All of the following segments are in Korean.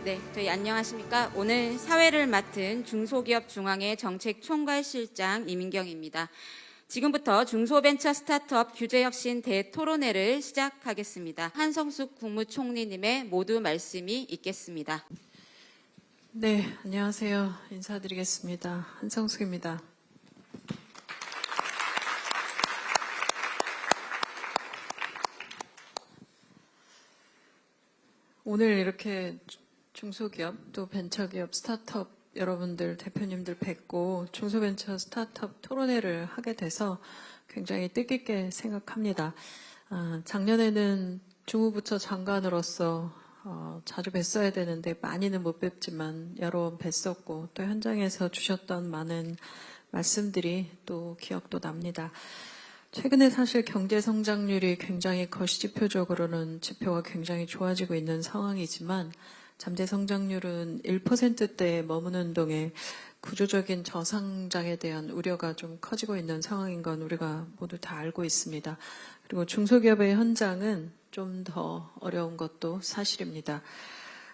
네, 저희 안녕하십니까. 오늘 사회를 맡은 중소기업중앙회 정책총괄실장 이민경입니다. 지금부터 중소벤처 스타트업 규제혁신 대토론회를 시작하겠습니다. 한성숙 국무총리님의 모두 말씀이 있겠습니다. 네, 안녕하세요. 인사드리겠습니다. 한성숙입니다. 오늘 이렇게 중소기업 또 벤처기업 스타트업 여러분들 대표님들 뵙고 중소벤처 스타트업 토론회를 하게 돼서 굉장히 뜻깊게 생각합니다. 작년에는 중후부처 장관으로서 자주 뵀어야 되는데 많이는 못 뵙지만 여러 번 뵀었고 또 현장에서 주셨던 많은 말씀들이 또 기억도 납니다. 최근에 사실 경제 성장률이 굉장히 거시지표적으로는 지표가 굉장히 좋아지고 있는 상황이지만 잠재 성장률은 1%대에 머무는 동에 구조적인 저성장에 대한 우려가 좀 커지고 있는 상황인 건 우리가 모두 다 알고 있습니다. 그리고 중소기업의 현장은 좀 더 어려운 것도 사실입니다.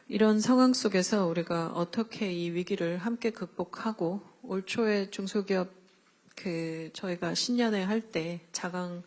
이런 상황 속에서 우리가 어떻게 이 위기를 함께 극복하고 올 초에 중소기업 저희가 신년회 할 때 자강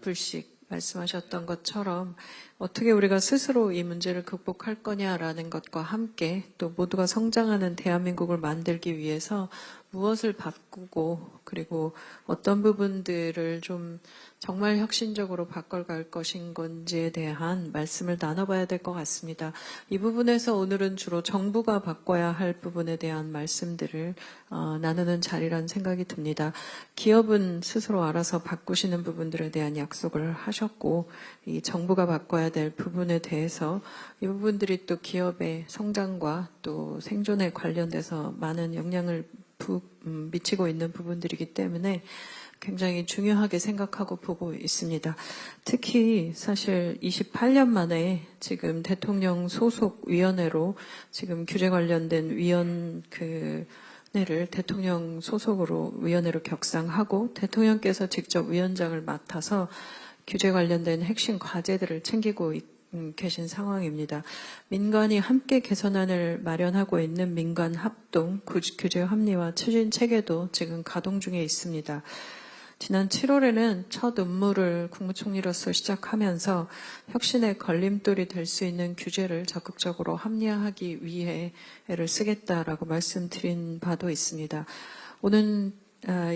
불식 말씀하셨던 것처럼 어떻게 우리가 스스로 이 문제를 극복할 거냐라는 것과 함께 또 모두가 성장하는 대한민국을 만들기 위해서 무엇을 바꾸고 그리고 어떤 부분들을 좀 정말 혁신적으로 바꿔갈 것인 건지에 대한 말씀을 나눠봐야 될 것 같습니다. 이 부분에서 오늘은 주로 정부가 바꿔야 할 부분에 대한 말씀들을 나누는 자리란 생각이 듭니다. 기업은 스스로 알아서 바꾸시는 부분들에 대한 약속을 하셨고 이 정부가 바꿔야 될 부분에 대해서 이 부분들이 또 기업의 성장과 또 생존에 관련돼서 많은 영향을 미치고 있는 부분들이기 때문에 굉장히 중요하게 생각하고 보고 있습니다. 특히 사실 28년 만에 지금 대통령 소속 위원회로 지금 규제 관련된 위원회를 대통령 소속으로 위원회로 격상하고 대통령께서 직접 위원장을 맡아서 규제 관련된 핵심 과제들을 챙기고 계신 상황입니다. 민간이 함께 개선안을 마련하고 있는 민간 합동 규제 합리화 추진 체계도 지금 가동 중에 있습니다. 지난 7월에는 첫 업무를 국무총리로서 시작하면서 혁신의 걸림돌이 될 수 있는 규제를 적극적으로 합리화하기 위해 애를 쓰겠다라고 말씀드린 바도 있습니다. 오늘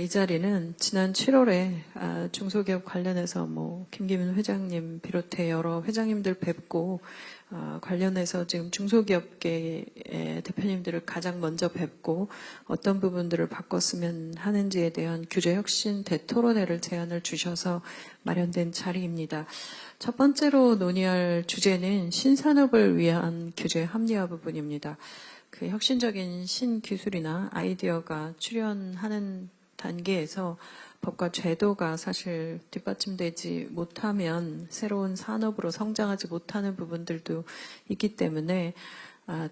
이 자리는 지난 7월에 중소기업 관련해서 김기문 회장님 비롯해 여러 회장님들 뵙고 관련해서 지금 중소기업계의 대표님들을 가장 먼저 뵙고 어떤 부분들을 바꿨으면 하는지에 대한 규제 혁신 대토론회를 제안을 주셔서 마련된 자리입니다. 첫 번째로 논의할 주제는 신산업을 위한 규제 합리화 부분입니다. 그 혁신적인 신기술이나 아이디어가 출현하는 단계에서 법과 제도가 사실 뒷받침되지 못하면 새로운 산업으로 성장하지 못하는 부분들도 있기 때문에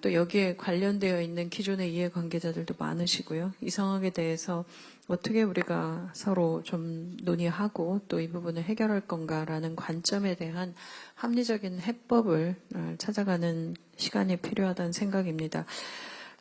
또 여기에 관련되어 있는 기존의 이해관계자들도 많으시고요. 이 상황에 대해서 어떻게 우리가 서로 좀 논의하고 또 이 부분을 해결할 건가라는 관점에 대한 합리적인 해법을 찾아가는 시간이 필요하다는 생각입니다.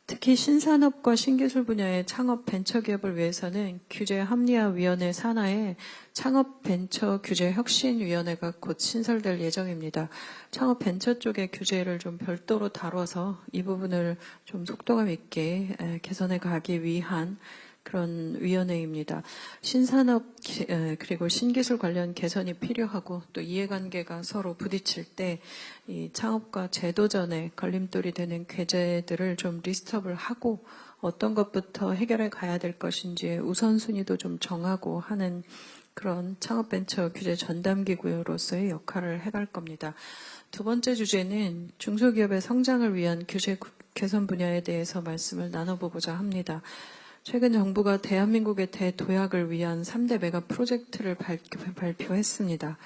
특히 신산업과 신기술 분야의 창업 벤처기업을 위해서는 규제합리화위원회 산하에 창업벤처규제혁신위원회가 곧 신설될 예정입니다. 창업 벤처 쪽의 규제를 좀 별도로 다뤄서 이 부분을 좀 속도감 있게 개선해 가기 위한 그런 위원회입니다. 신산업 그리고 신기술 관련 개선이 필요하고 또 이해관계가 서로 부딪힐 때 이 창업과 제도전에 걸림돌이 되는 규제들을 좀 리스트업을 하고 어떤 것부터 해결해 가야 될 것인지 우선순위도 좀 정하고 하는 그런 창업벤처 규제 전담기구로서의 역할을 해갈 겁니다. 두 번째 주제는 중소기업의 성장을 위한 규제 개선 분야에 대해서 말씀을 나눠보고자 합니다. 최근 정부가 대한민국의 대도약을 위한 3대 메가 프로젝트를 발표했습니다.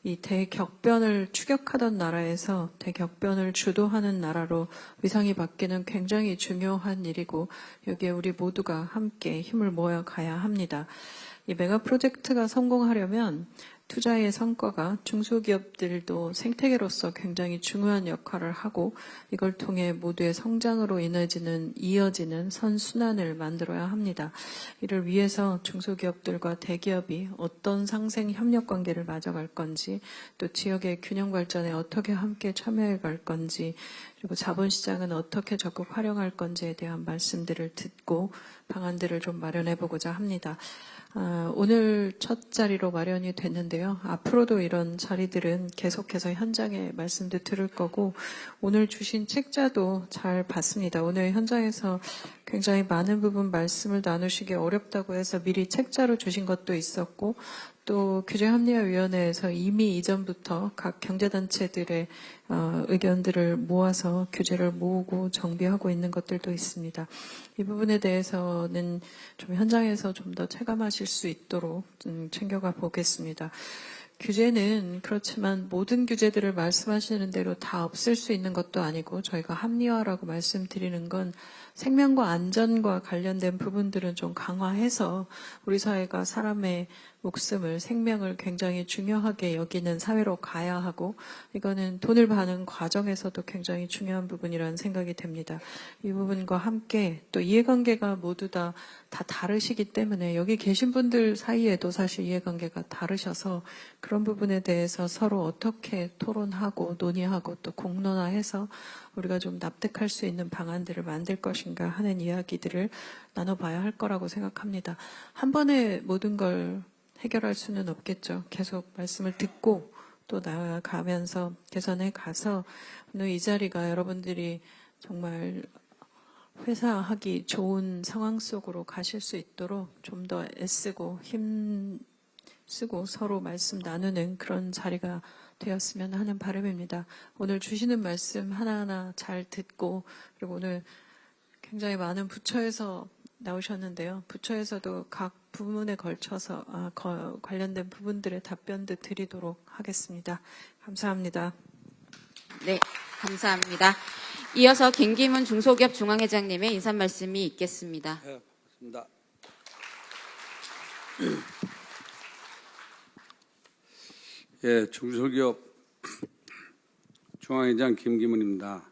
이 대격변을 추격하던 나라에서 대격변을 주도하는 나라로 위상이 바뀌는 굉장히 중요한 일이고 여기에 우리 모두가 함께 힘을 모아 가야 합니다. 이 메가 프로젝트가 성공하려면 투자의 성과가 중소기업들도 생태계로서 굉장히 중요한 역할을 하고 이걸 통해 모두의 성장으로 이어지는 선순환을 만들어야 합니다. 이를 위해서 중소기업들과 대기업이 어떤 상생 협력 관계를 맞아갈 건지, 또 지역의 균형 발전에 어떻게 함께 참여해 갈 건지, 그리고 자본시장은 어떻게 적극 활용할 건지에 대한 말씀들을 듣고 방안들을 좀 마련해 보고자 합니다. 오늘 첫 자리로 마련이 됐는데요. 앞으로도 이런 자리들은 계속해서 현장에 말씀도 들을 거고, 오늘 주신 책자도 잘 봤습니다. 오늘 현장에서 굉장히 많은 부분 말씀을 나누시기 어렵다고 해서 미리 책자로 주신 것도 있었고, 또 규제합리화위원회에서 이미 이전부터 각 경제단체들의 의견들을 모아서 규제를 모으고 정비하고 있는 것들도 있습니다. 이 부분에 대해서는 좀 현장에서 좀 더 체감하실 수 있도록 챙겨가 보겠습니다. 규제는 그렇지만 모든 규제들을 말씀하시는 대로 다 없앨 수 있는 것도 아니고, 저희가 합리화라고 말씀드리는 건 생명과 안전과 관련된 부분들은 좀 강화해서 우리 사회가 사람의 목숨을, 생명을 굉장히 중요하게 여기는 사회로 가야 하고, 이거는 돈을 버는 과정에서도 굉장히 중요한 부분이라는 생각이 됩니다. 이 부분과 함께 또 이해관계가 모두 다 다르시기 때문에 여기 계신 분들 사이에도 사실 이해관계가 다르셔서 그런 부분에 대해서 서로 어떻게 토론하고 논의하고 또 공론화해서 우리가 좀 납득할 수 있는 방안들을 만들 것인가 하는 이야기들을 나눠봐야 할 거라고 생각합니다. 한 번에 모든 걸 해결할 수는 없겠죠. 계속 말씀을 듣고 또 나아가면서 개선해 가서 오늘 이 자리가 여러분들이 정말 회사하기 좋은 상황 속으로 가실 수 있도록 좀 더 애쓰고 힘쓰고 서로 말씀 나누는 그런 자리가 되었으면 하는 바람입니다. 오늘 주시는 말씀 하나하나 잘 듣고, 그리고 오늘 굉장히 많은 부처에서 나오셨는데요. 부처에서도 각 부문에 걸쳐서 관련된 부분들의 답변도 드리도록 하겠습니다. 감사합니다. 네, 감사합니다. 이어서 김기문 중소기업 중앙회장님의 인사 말씀이 있겠습니다. 네, 맞습니다. 예, 중소기업 중앙회장 김기문입니다.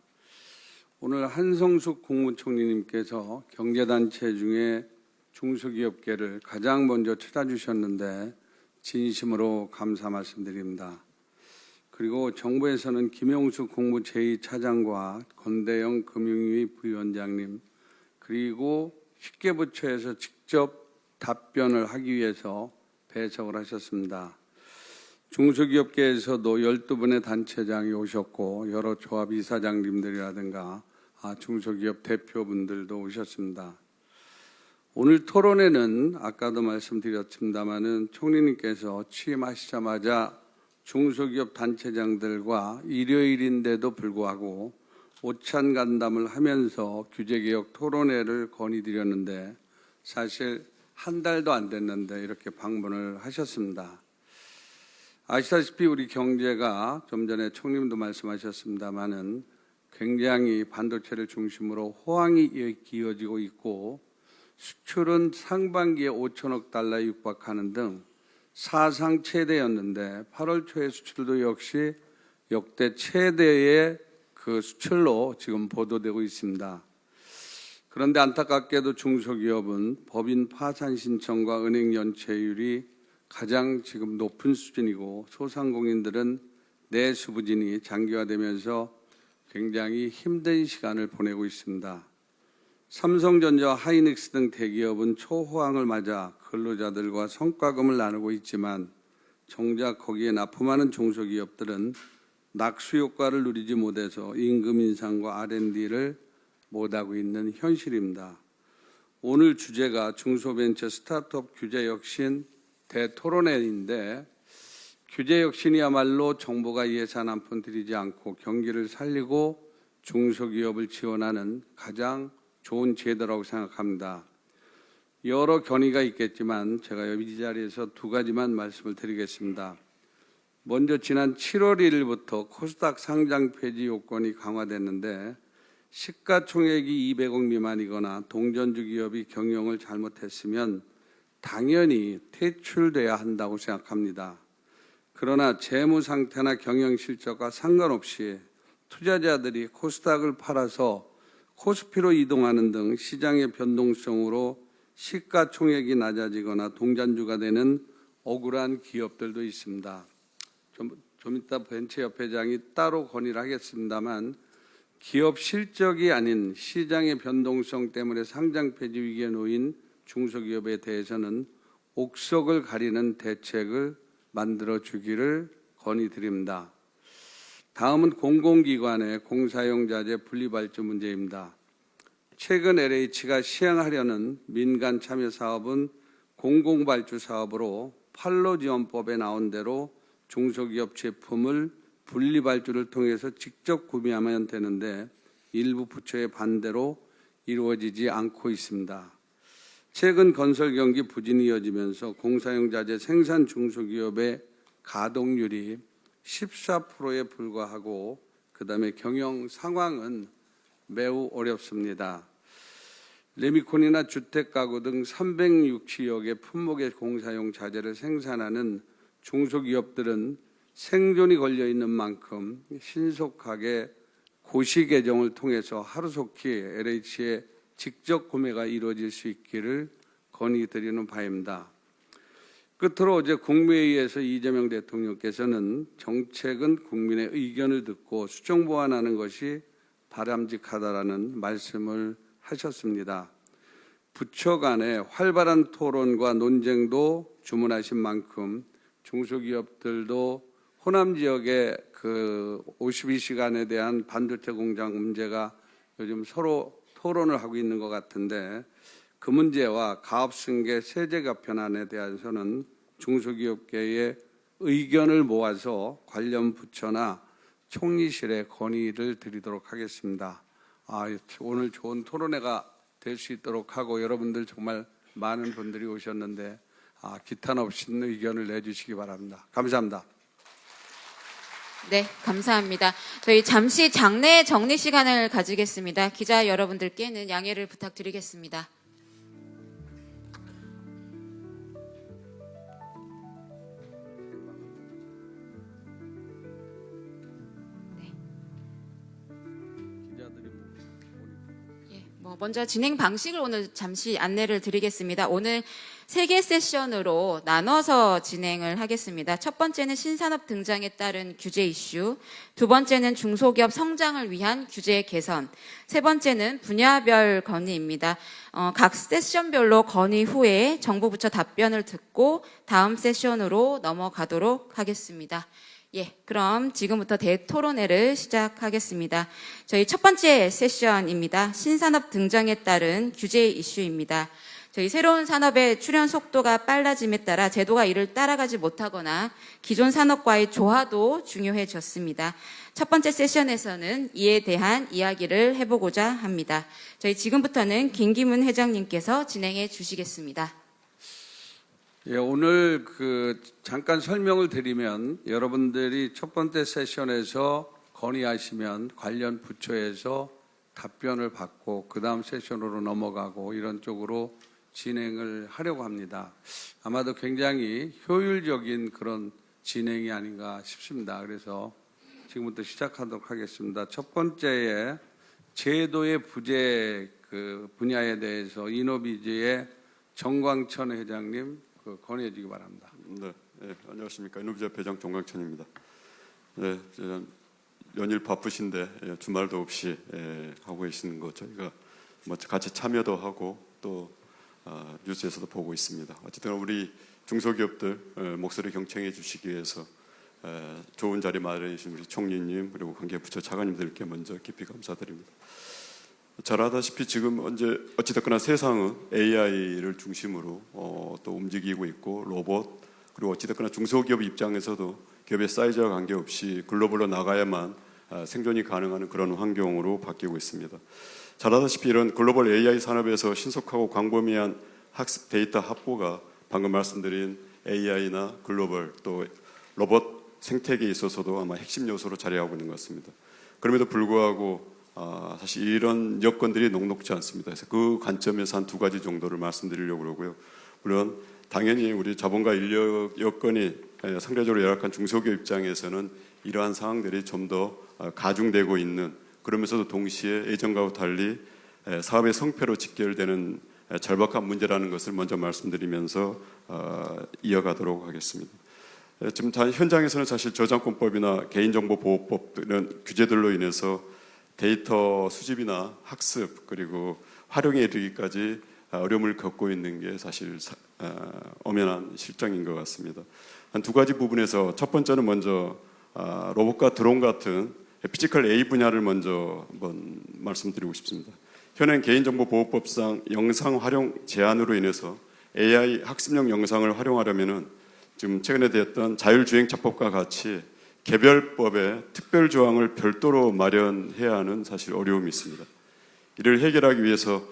오늘 한성숙 국무총리님께서 경제단체 중에 중소기업계를 가장 먼저 찾아주셨는데 진심으로 감사 말씀드립니다. 그리고 정부에서는 김용수 국무 제2차장과 권대영 금융위 부위원장님, 그리고 10개 부처에서 직접 답변을 하기 위해서 배석을 하셨습니다. 중소기업계에서도 12분의 단체장이 오셨고 여러 조합 이사장님들이라든가 중소기업 대표분들도 오셨습니다. 오늘 토론회는 아까도 말씀드렸습니다마는 총리님께서 취임하시자마자 중소기업 단체장들과 일요일인데도 불구하고 오찬 간담을 하면서 규제개혁 토론회를 건의드렸는데 사실 한 달도 안 됐는데 이렇게 방문을 하셨습니다. 아시다시피 우리 경제가 좀 전에 총리님도 말씀하셨습니다마는 굉장히 반도체를 중심으로 호황이 이어지고 있고 수출은 상반기에 5천억 달러에 육박하는 등 사상 최대였는데 8월 초의 수출도 역시 역대 최대의 그 수출로 지금 보도되고 있습니다. 그런데 안타깝게도 중소기업은 법인 파산 신청과 은행 연체율이 가장 지금 높은 수준이고 소상공인들은 내수 부진이 장기화되면서 굉장히 힘든 시간을 보내고 있습니다. 삼성전자와 하이닉스 등 대기업은 초호황을 맞아 근로자들과 성과금을 나누고 있지만 정작 거기에 납품하는 중소기업들은 낙수 효과를 누리지 못해서 임금 인상과 R&D를 못하고 있는 현실입니다. 오늘 주제가 중소벤처 스타트업 규제혁신 대토론회인데 규제혁신이야말로 정부가 예산 한 푼 들이지 않고 경기를 살리고 중소기업을 지원하는 가장 좋은 제도라고 생각합니다. 여러 견해가 있겠지만 제가 이 자리에서 두 가지만 말씀을 드리겠습니다. 먼저 지난 7월 1일부터 코스닥 상장 폐지 요건이 강화됐는데 시가총액이 200억 미만이거나 동전주 기업이 경영을 잘못했으면 당연히 퇴출돼야 한다고 생각합니다. 그러나 재무 상태나 경영 실적과 상관없이 투자자들이 코스닥을 팔아서 코스피로 이동하는 등 시장의 변동성으로 시가총액이 낮아지거나 동잔주가 되는 억울한 기업들도 있습니다. 좀 이따 벤처협회장이 따로 건의를 하겠습니다만 기업 실적이 아닌 시장의 변동성 때문에 상장 폐지 위기에 놓인 중소기업에 대해서는 옥석을 가리는 대책을 만들어 주기를 건의드립니다. 다음은 공공기관의 공사용 자재 분리발주 문제입니다. 최근 LH가 시행하려는 민간 참여 사업은 공공발주 사업으로 판로지원법에 나온 대로 중소기업 제품을 분리발주를 통해서 직접 구매하면 되는데 일부 부처의 반대로 이루어지지 않고 있습니다. 최근 건설 경기 부진이 이어지면서 공사용 자재 생산 중소기업의 가동률이 14%에 불과하고 그다음에 경영 상황은 매우 어렵습니다. 레미콘이나 주택가구 등 360여 개 품목의 공사용 자재를 생산하는 중소기업들은 생존이 걸려 있는 만큼 신속하게 고시 개정을 통해서 하루속히 LH의 직접 구매가 이루어질 수 있기를 건의드리는 바입니다. 끝으로 어제 국무회의에서 이재명 대통령께서는 정책은 국민의 의견을 듣고 수정 보완하는 것이 바람직하다라는 말씀을 하셨습니다. 부처 간의 활발한 토론과 논쟁도 주문하신 만큼 중소기업들도 호남 지역의 그 52시간에 대한 반도체 공장 문제가 요즘 서로 토론을 하고 있는 것 같은데 그 문제와 가업승계 세제 개편안에 대해서는 중소기업계의 의견을 모아서 관련 부처나 총리실에 건의를 드리도록 하겠습니다. 오늘 좋은 토론회가 될 수 있도록 하고 여러분들 정말 많은 분들이 오셨는데 기탄 없이 의견을 내주시기 바랍니다. 감사합니다. 네, 감사합니다. 저희 잠시 장내 정리 시간을 가지겠습니다. 기자 여러분들께는 양해를 부탁드리겠습니다. 먼저 진행 방식을 오늘 잠시 안내를 드리겠습니다. 오늘 3개 세션으로 나눠서 진행을 하겠습니다. 첫 번째는 신산업 등장에 따른 규제 이슈, 두 번째는 중소기업 성장을 위한 규제 개선, 세 번째는 분야별 건의입니다. 각 세션별로 건의 후에 정부 부처 답변을 듣고 다음 세션으로 넘어가도록 하겠습니다. 그럼 지금부터 대토론회를 시작하겠습니다. 저희 첫 번째 세션입니다. 신산업 등장에 따른 규제 이슈입니다. 저희 새로운 산업의 출현 속도가 빨라짐에 따라 제도가 이를 따라가지 못하거나 기존 산업과의 조화도 중요해졌습니다. 첫 번째 세션에서는 이에 대한 이야기를 해보고자 합니다. 저희 지금부터는 김기문 회장님께서 진행해 주시겠습니다. 오늘 잠깐 설명을 드리면 여러분들이 첫 번째 세션에서 건의하시면 관련 부처에서 답변을 받고 그 다음 세션으로 넘어가고 이런 쪽으로 진행을 하려고 합니다. 아마도 굉장히 효율적인 그런 진행이 아닌가 싶습니다. 그래서 지금부터 시작하도록 하겠습니다. 첫 번째에 제도의 부재 분야에 대해서 이노비즈의 정광천 회장님 건의해 주기 바랍니다. 네, 안녕하십니까. 이노비즈 회장 정광천입니다. 네, 연일 바쁘신데 주말도 없이 하고 계시는 거 저희가 같이 참여도 하고 또 뉴스에서도 보고 있습니다. 어쨌든 우리 중소기업들 목소리 경청해 주시기 위해서 좋은 자리 마련해 주신 우리 총리님 그리고 관계 부처 차관님들께 먼저 깊이 감사드립니다. 잘 아다시피 지금 어찌됐거나 세상은 AI를 중심으로 또 움직이고 있고 로봇 그리고 어찌됐거나 중소기업 입장에서도 기업의 사이즈와 관계없이 글로벌로 나가야만 생존이 가능한 그런 환경으로 바뀌고 있습니다. 잘 아다시피 이런 글로벌 AI 산업에서 신속하고 광범위한 학습 데이터 확보가 방금 말씀드린 AI나 글로벌 또 로봇 생태계에 있어서도 아마 핵심 요소로 자리하고 있는 것 같습니다. 그럼에도 불구하고 사실 이런 여건들이 녹록지 않습니다. 그래서 그 관점에서 한 두 가지 정도를 말씀드리려고 그러고요. 물론 당연히 우리 자본과 인력 여건이 상대적으로 열악한 중소기업 입장에서는 이러한 상황들이 좀 더 가중되고 있는, 그러면서도 동시에 예전과도 달리 사업의 성패로 직결되는 절박한 문제라는 것을 먼저 말씀드리면서 이어가도록 하겠습니다. 지금 현장에서는 사실 저작권법이나 개인정보보호법 이런 규제들로 인해서 데이터 수집이나 학습 그리고 활용에 이르기까지 어려움을 겪고 있는 게 사실 엄연한 실정인 것 같습니다. 한 두 가지 부분에서 첫 번째는 먼저 로봇과 드론 같은 피지컬 A 분야를 먼저 한번 말씀드리고 싶습니다. 현행 개인정보보호법상 영상 활용 제한으로 인해서 AI 학습용 영상을 활용하려면은 지금 최근에 되었던 자율주행차법과 같이 개별법에 특별 조항을 별도로 마련해야 하는 사실 어려움이 있습니다. 이를 해결하기 위해서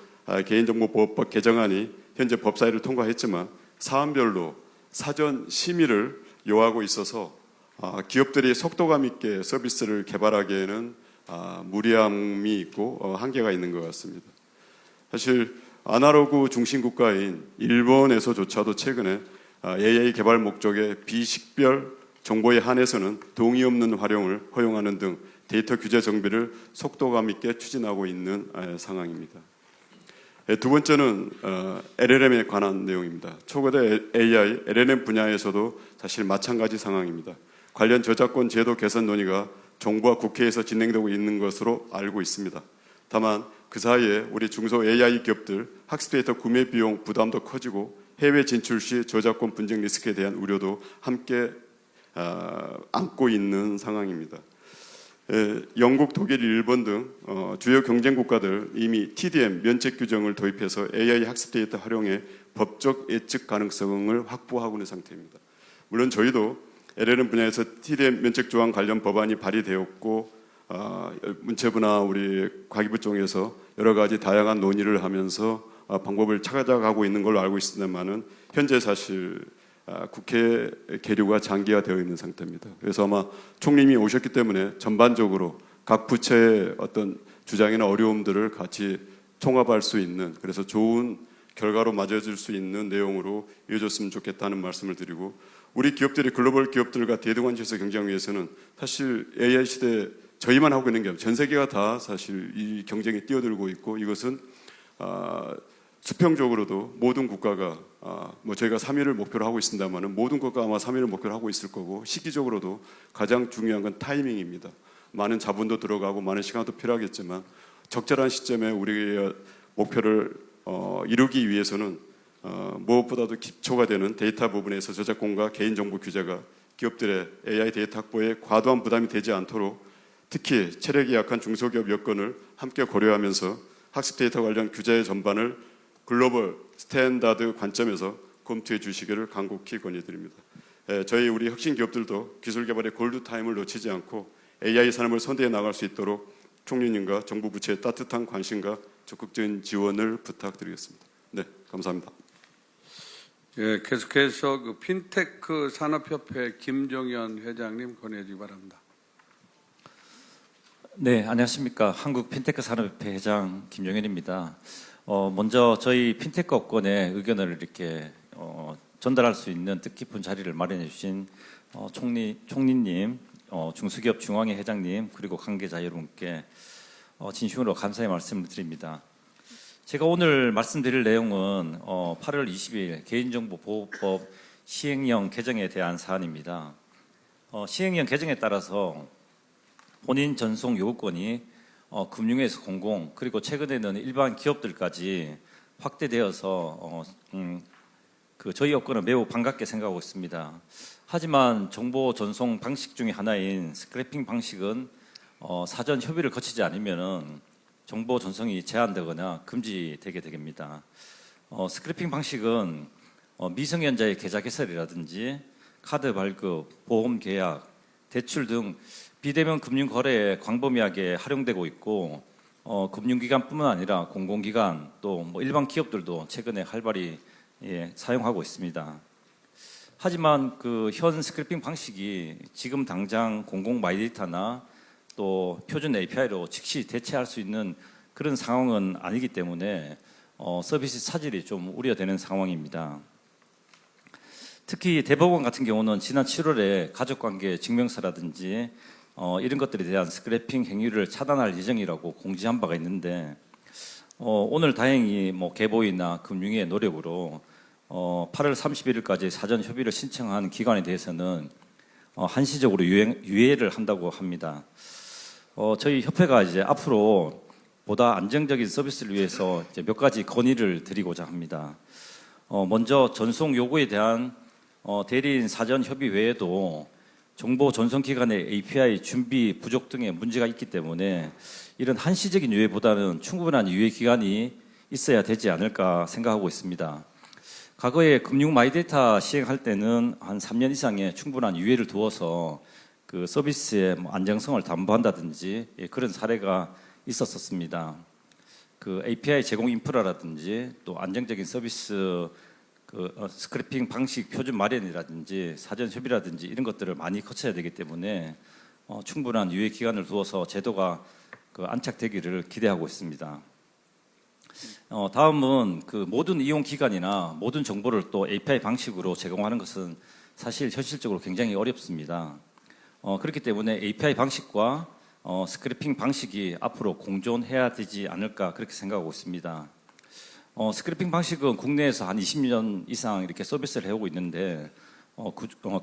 개인정보보호법 개정안이 현재 법사위를 통과했지만 사안별로 사전 심의를 요하고 있어서 기업들이 속도감 있게 서비스를 개발하기에는 무리함이 있고 한계가 있는 것 같습니다. 사실 아날로그 중심 국가인 일본에서조차도 최근에 AI 개발 목적의 비식별 정보에 한해서는 동의 없는 활용을 허용하는 등 데이터 규제 정비를 속도감 있게 추진하고 있는 상황입니다. 두 번째는 LLM에 관한 내용입니다. 초거대 AI, LLM 분야에서도 사실 마찬가지 상황입니다. 관련 저작권 제도 개선 논의가 정부와 국회에서 진행되고 있는 것으로 알고 있습니다. 다만 그 사이에 우리 중소 AI 기업들 학습 데이터 구매 비용 부담도 커지고 해외 진출 시 저작권 분쟁 리스크에 대한 우려도 함께 안고 있는 상황입니다. 영국, 독일, 일본 등 주요 경쟁 국가들 이미 TDM 면책 규정을 도입해서 AI 학습 데이터 활용의 법적 예측 가능성을 확보하고 있는 상태입니다. 물론 저희도 LLM 분야에서 TDM 면책 조항 관련 법안이 발의되었고 문체부나 우리 과기부 쪽에서 여러 가지 다양한 논의를 하면서 방법을 찾아가고 있는 걸로 알고 있습니다만은 현재 사실 국회 계류가 장기화되어 있는 상태입니다. 그래서 아마 총리님이 오셨기 때문에 전반적으로 각 부처의 어떤 주장이나 어려움들을 같이 통합할 수 있는, 그래서 좋은 결과로 맞아질 수 있는 내용으로 이어졌으면 좋겠다는 말씀을 드리고, 우리 기업들이 글로벌 기업들과 대등한지에서 경쟁하기 위해서는 사실 AI 시대에 저희만 하고 있는 게 아니라 전 세계가 다 사실 이 경쟁에 뛰어들고 있고, 이것은 수평적으로도 모든 국가가 저희가 3위를 목표로 하고 있습니다만 모든 국가가 아마 3위를 목표로 하고 있을 거고, 시기적으로도 가장 중요한 건 타이밍입니다. 많은 자본도 들어가고 많은 시간도 필요하겠지만 적절한 시점에 우리의 목표를 이루기 위해서는 무엇보다도 기초가 되는 데이터 부분에서 저작권과 개인정보 규제가 기업들의 AI 데이터 확보에 과도한 부담이 되지 않도록 특히 체력이 약한 중소기업 여건을 함께 고려하면서 학습 데이터 관련 규제 전반을 글로벌 스탠다드 관점에서 검토해 주시기를 간곡히 권유드립니다. 저희 우리 혁신 기업들도 기술 개발의 골드 타임을 놓치지 않고 AI 산업을 선도해 나갈 수 있도록 총리님과 정부 부처의 따뜻한 관심과 적극적인 지원을 부탁드리겠습니다. 네, 감사합니다. 예, 계속해서 그 핀테크 산업협회 김종현 회장님 권해주기 바랍니다. 네, 안녕하십니까. 한국 핀테크 산업협회 회장 김종현입니다. 먼저 저희 핀테크 업권의 의견을 이렇게 전달할 수 있는 뜻깊은 자리를 마련해 주신 총리님, 중소기업 중앙회 회장님, 그리고 관계자 여러분께 진심으로 감사의 말씀을 드립니다. 제가 오늘 말씀드릴 내용은 8월 20일 개인정보보호법 시행령 개정에 대한 사안입니다. 시행령 개정에 따라서 본인 전송 요구권이 금융에서 공공, 그리고 최근에는 일반 기업들까지 확대되어서 저희 업권은 매우 반갑게 생각하고 있습니다. 하지만 정보 전송 방식 중에 하나인 스크래핑 방식은 사전 협의를 거치지 않으면 정보 전송이 제한되거나 금지되게 됩니다. 스크래핑 방식은 미성년자의 계좌 개설이라든지 카드 발급, 보험 계약, 대출 등 비대면 금융 거래에 광범위하게 활용되고 있고, 금융기관뿐만 아니라 공공기관 또 일반 기업들도 최근에 활발히 사용하고 있습니다. 하지만 현 스크래핑 방식이 지금 당장 공공 마이데이터나 또 표준 API로 즉시 대체할 수 있는 그런 상황은 아니기 때문에 서비스 차질이 좀 우려되는 상황입니다. 특히 대법원 같은 경우는 지난 7월에 가족관계 증명서라든지 이런 것들에 대한 스크래핑 행위를 차단할 예정이라고 공지한 바가 있는데 오늘 다행히 뭐 개보이나 금융위의 노력으로 8월 31일까지 사전 협의를 신청한 기관에 대해서는 한시적으로 유예를 한다고 합니다. 저희 협회가 이제 앞으로 보다 안정적인 서비스를 위해서 이제 몇 가지 건의를 드리고자 합니다. 먼저 전송 요구에 대한 대리인 사전 협의 외에도 정보 전송 기관의 API 준비 부족 등의 문제가 있기 때문에 이런 한시적인 유예보다는 충분한 유예 기간이 있어야 되지 않을까 생각하고 있습니다. 과거에 금융 마이데이터 시행할 때는 한 3년 이상의 충분한 유예를 두어서 그 서비스의 안정성을 담보한다든지 그런 사례가 있었습니다. 그 API 제공 인프라라든지 또 안정적인 서비스 스크래핑 방식 표준 마련이라든지 사전 협의라든지 이런 것들을 많이 거쳐야 되기 때문에 충분한 유예 기간을 두어서 제도가 안착되기를 기대하고 있습니다. 다음은 그 모든 이용 기간이나 모든 정보를 또 API 방식으로 제공하는 것은 사실 현실적으로 굉장히 어렵습니다. 그렇기 때문에 API 방식과 스크래핑 방식이 앞으로 공존해야 되지 않을까 그렇게 생각하고 있습니다. 스크래핑 방식은 국내에서 한 20년 이상 이렇게 서비스를 해오고 있는데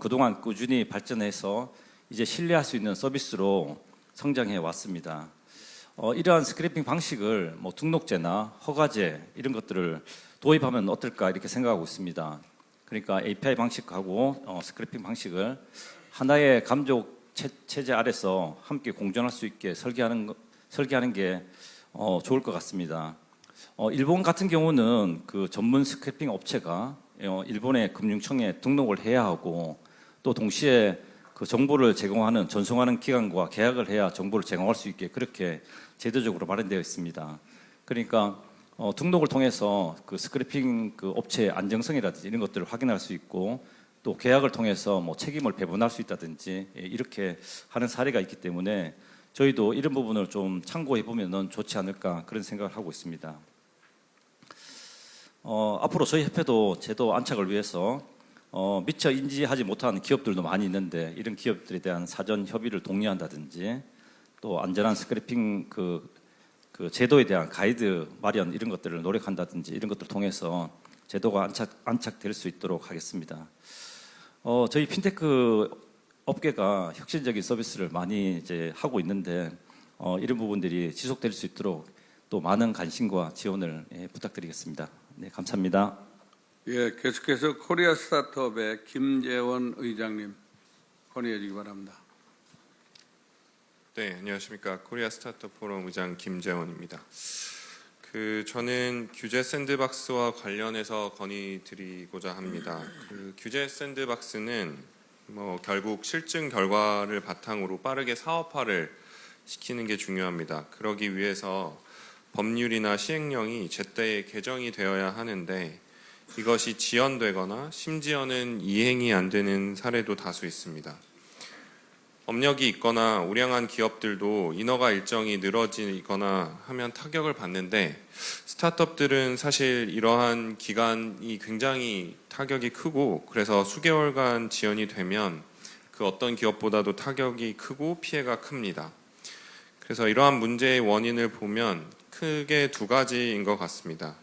그동안 꾸준히 발전해서 이제 신뢰할 수 있는 서비스로 성장해 왔습니다. 이러한 스크래핑 방식을 뭐 등록제나 허가제 이런 것들을 도입하면 어떨까 이렇게 생각하고 있습니다. 그러니까 API 방식하고 스크래핑 방식을 하나의 감독 체제 아래서 함께 공존할 수 있게 설계하는 게 좋을 것 같습니다. 일본 같은 경우는 그 전문 스크래핑 업체가 일본의 금융청에 등록을 해야 하고 또 동시에 그 정보를 제공하는 전송하는 기관과 계약을 해야 정보를 제공할 수 있게 그렇게 제도적으로 마련되어 있습니다. 그러니까 등록을 통해서 그 스크래핑 그 업체의 안정성이라든지 이런 것들을 확인할 수 있고 또 계약을 통해서 뭐 책임을 배분할 수 있다든지 이렇게 하는 사례가 있기 때문에 저희도 이런 부분을 좀 참고해 보면은 좋지 않을까 그런 생각을 하고 있습니다. 앞으로 저희 협회도 제도 안착을 위해서 미처 인지하지 못한 기업들도 많이 있는데 이런 기업들에 대한 사전 협의를 독려한다든지 또 안전한 스크래핑 그 제도에 대한 가이드 마련 이런 것들을 노력한다든지 이런 것들을 통해서 제도가 안착될 수 있도록 하겠습니다. 저희 핀테크 업계가 혁신적인 서비스를 많이 이제 하고 있는데 이런 부분들이 지속될 수 있도록 또 많은 관심과 지원을 부탁드리겠습니다. 네, 감사합니다. 예, 계속해서 코리아 스타트업의 김재원 의장님 건의해 주기 바랍니다. 네, 안녕하십니까. 코리아 스타트업 포럼 의장 김재원입니다. 저는 규제 샌드박스와 관련해서 건의드리고자 합니다. 규제 샌드박스는 결국 실증 결과를 바탕으로 빠르게 사업화를 시키는 게 중요합니다. 그러기 위해서 법률이나 시행령이 제때에 개정이 되어야 하는데 이것이 지연되거나 심지어는 이행이 안 되는 사례도 다수 있습니다. 업력이 있거나 우량한 기업들도 인허가 일정이 늘어지거나 하면 타격을 받는데 스타트업들은 사실 이러한 기간이 굉장히 타격이 크고 그래서 수개월간 지연이 되면 그 어떤 기업보다도 타격이 크고 피해가 큽니다. 그래서 이러한 문제의 원인을 보면 크게 두 가지인 것 같습니다.